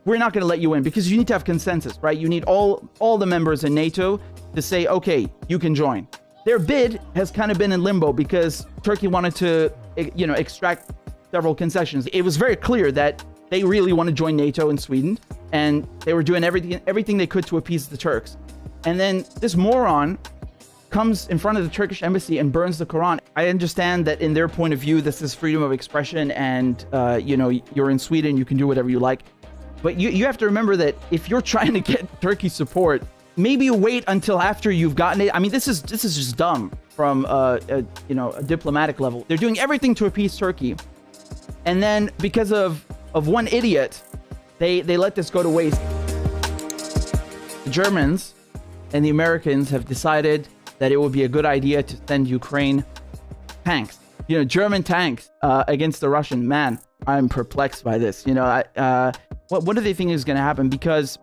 Speaker 1: we're not going to let you in because you need to have consensus, right? You need all the members in NATO to say, okay, you can join. Their bid has kind of been in limbo because Turkey wanted to, extract several concessions. It was very clear that they really want to join NATO in Sweden, and they were doing everything they could to appease the Turks. And then this moron comes in front of the Turkish embassy and burns the Quran. I understand that in their point of view, this is freedom of expression, and you're in Sweden, you can do whatever you like. But you have to remember that if you're trying to get Turkey support, maybe you wait until after you've gotten it. I mean, this is just dumb from a diplomatic level. They're doing everything to appease Turkey, and then because of one idiot, they let this go to waste. The Germans and the Americans have decided that it would be a good idea to send Ukraine tanks. German tanks against the Russian. Man, I'm perplexed by this. What do they think is going to happen? Because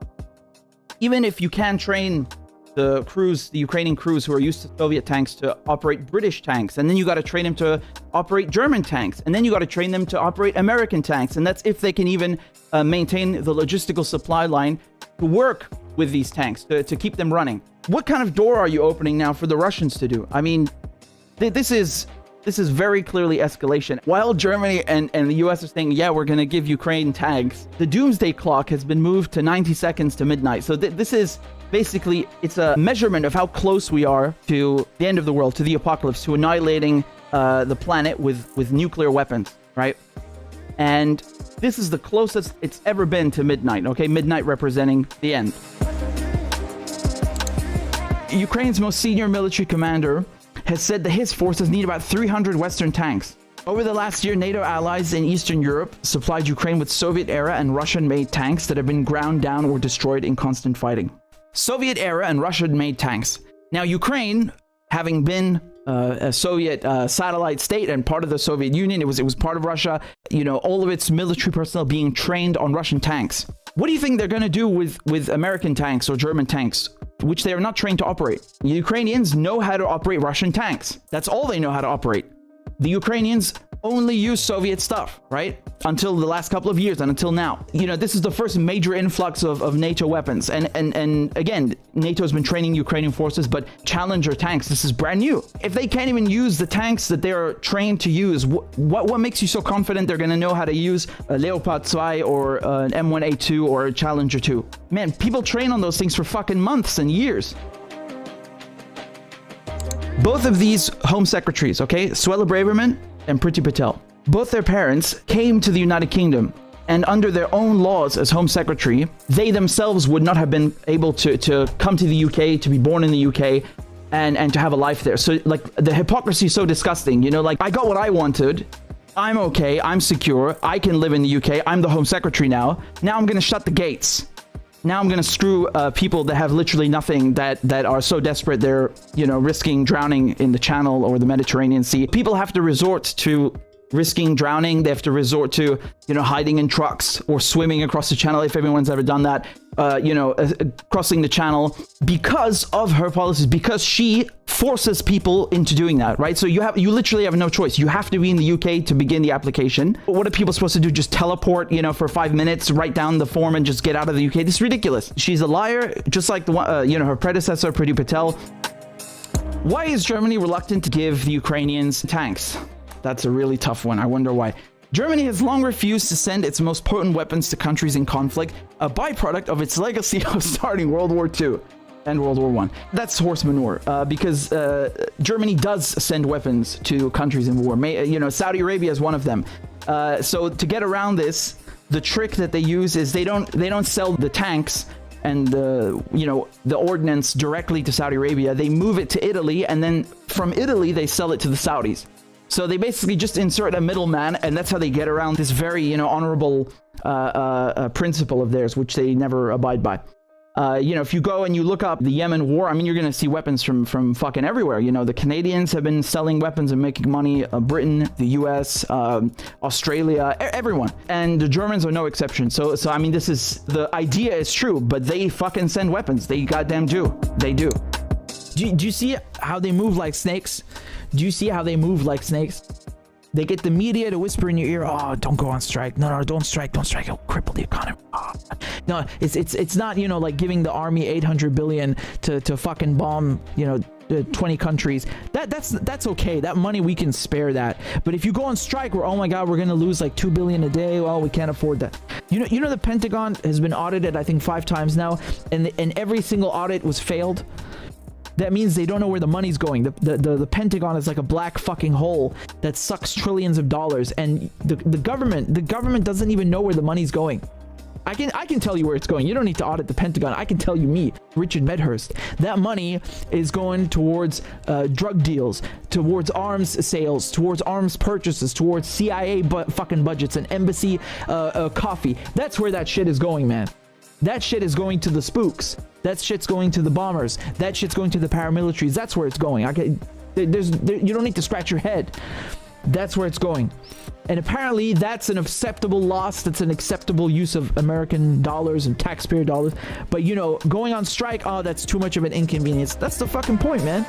Speaker 1: even if you can train the Ukrainian crews who are used to Soviet tanks to operate British tanks, and then you got to train them to operate German tanks, and then you got to train them to operate American tanks, and that's if they can even maintain the logistical supply line to work with these tanks, to keep them running. What kind of door are you opening now for the Russians to do? I mean, this is very clearly escalation. While Germany and the US are saying, yeah, we're going to give Ukraine tanks, the doomsday clock has been moved to 90 seconds to midnight. So this is basically, it's a measurement of how close we are to the end of the world, to the apocalypse, to annihilating the planet with nuclear weapons, right? And this is the closest it's ever been to midnight, okay? Midnight representing the end. Ukraine's most senior military commander has said that his forces need about 300 Western tanks. Over the last year, NATO allies in Eastern Europe supplied Ukraine with Soviet-era and Russian-made tanks that have been ground down or destroyed in constant fighting. Soviet-era and Russian-made tanks. Now, Ukraine, having been a Soviet satellite state and part of the Soviet Union, it was part of Russia, all of its military personnel being trained on Russian tanks. What do you think they're going to do with American tanks or German tanks which they are not trained to operate. The Ukrainians know how to operate Russian tanks. That's all they know how to operate. The Ukrainians only use Soviet stuff, right? Until the last couple of years and until now. You know, this is the first major influx of NATO weapons. And again, NATO's been training Ukrainian forces, but Challenger tanks, this is brand new. If they can't even use the tanks that they're trained to use, what makes you so confident they're going to know how to use a Leopard 2 or an M1A2 or a Challenger 2? Man, people train on those things for fucking months and years. Both of these home secretaries, okay, Suella Braverman and Priti Patel, both their parents came to the United Kingdom, and under their own laws as home secretary, they themselves would not have been able to come to the UK, to be born in the UK, and to have a life there. So like the hypocrisy is so disgusting, you know, like I got what I wanted, I'm okay, I'm secure, I can live in the UK, I'm the home secretary now I'm gonna shut the gates. Now I'm going to screw people that have literally nothing, that are so desperate they're, you know, risking drowning in the Channel or the Mediterranean Sea. People have to resort to risking drowning. They have to resort to, you know, hiding in trucks or swimming across the Channel, if everyone's ever done that, you know, crossing the Channel because of her policies, because she forces people into doing that, right? So you literally have no choice. You have to be in the UK to begin the application. What are people supposed to do? Just teleport, you know, for 5 minutes, write down the form and just get out of the UK? This is ridiculous. She's a liar, just like the one, you know, her predecessor, Priti Patel. Why is Germany reluctant to give the Ukrainians tanks? That's a really tough one. I wonder why. Germany has long refused to send its most potent weapons to countries in conflict, a byproduct of its legacy of starting World War II and World War I. That's horse manure, because Germany does send weapons to countries in war. You know, Saudi Arabia is one of them. So to get around this, the trick that they use is they don't sell the tanks and you know, the ordnance directly to Saudi Arabia. They move it to Italy, and then from Italy they sell it to the Saudis. So they basically just insert a middleman, and that's how they get around this very, you know, honorable principle of theirs, which they never abide by. You know, if you go and you look up the Yemen war, I mean, you're going to see weapons from fucking everywhere. You know, the Canadians have been selling weapons and making money. Britain, the US, Australia, everyone. And the Germans are no exception. So I mean, the idea is true, but they fucking send weapons. They goddamn do. They do. Do you see how they move like snakes? Do you see how they move like snakes? They get the media to whisper in your ear, "Oh, don't go on strike. No, don't strike. Don't strike. It'll cripple the economy." Oh. No, it's not, you know, like giving the army 800 billion to fucking bomb, you know, 20 countries. That's okay. That money, we can spare that. But if you go on strike where, oh my god, we're gonna lose like 2 billion a day, well, we can't afford that. You know the Pentagon has been audited, I think 5 times now, and every single audit was failed. That means they don't know where the money's going. The Pentagon is like a black fucking hole that sucks trillions of dollars, and the government doesn't even know where the money's going. I can tell you where it's going. You don't need to audit the Pentagon. I can tell you, me, Richard Medhurst, that money is going towards drug deals, towards arms sales, towards arms purchases, towards CIA fucking budgets and embassy coffee. That's where that shit is going, man. That shit is going to the spooks. That shit's going to the bombers. That shit's going to the paramilitaries. That's where it's going. You don't need to scratch your head. That's where it's going. And apparently that's an acceptable loss. That's an acceptable use of American dollars and taxpayer dollars. But, you know, going on strike, oh, that's too much of an inconvenience. That's the fucking point, man.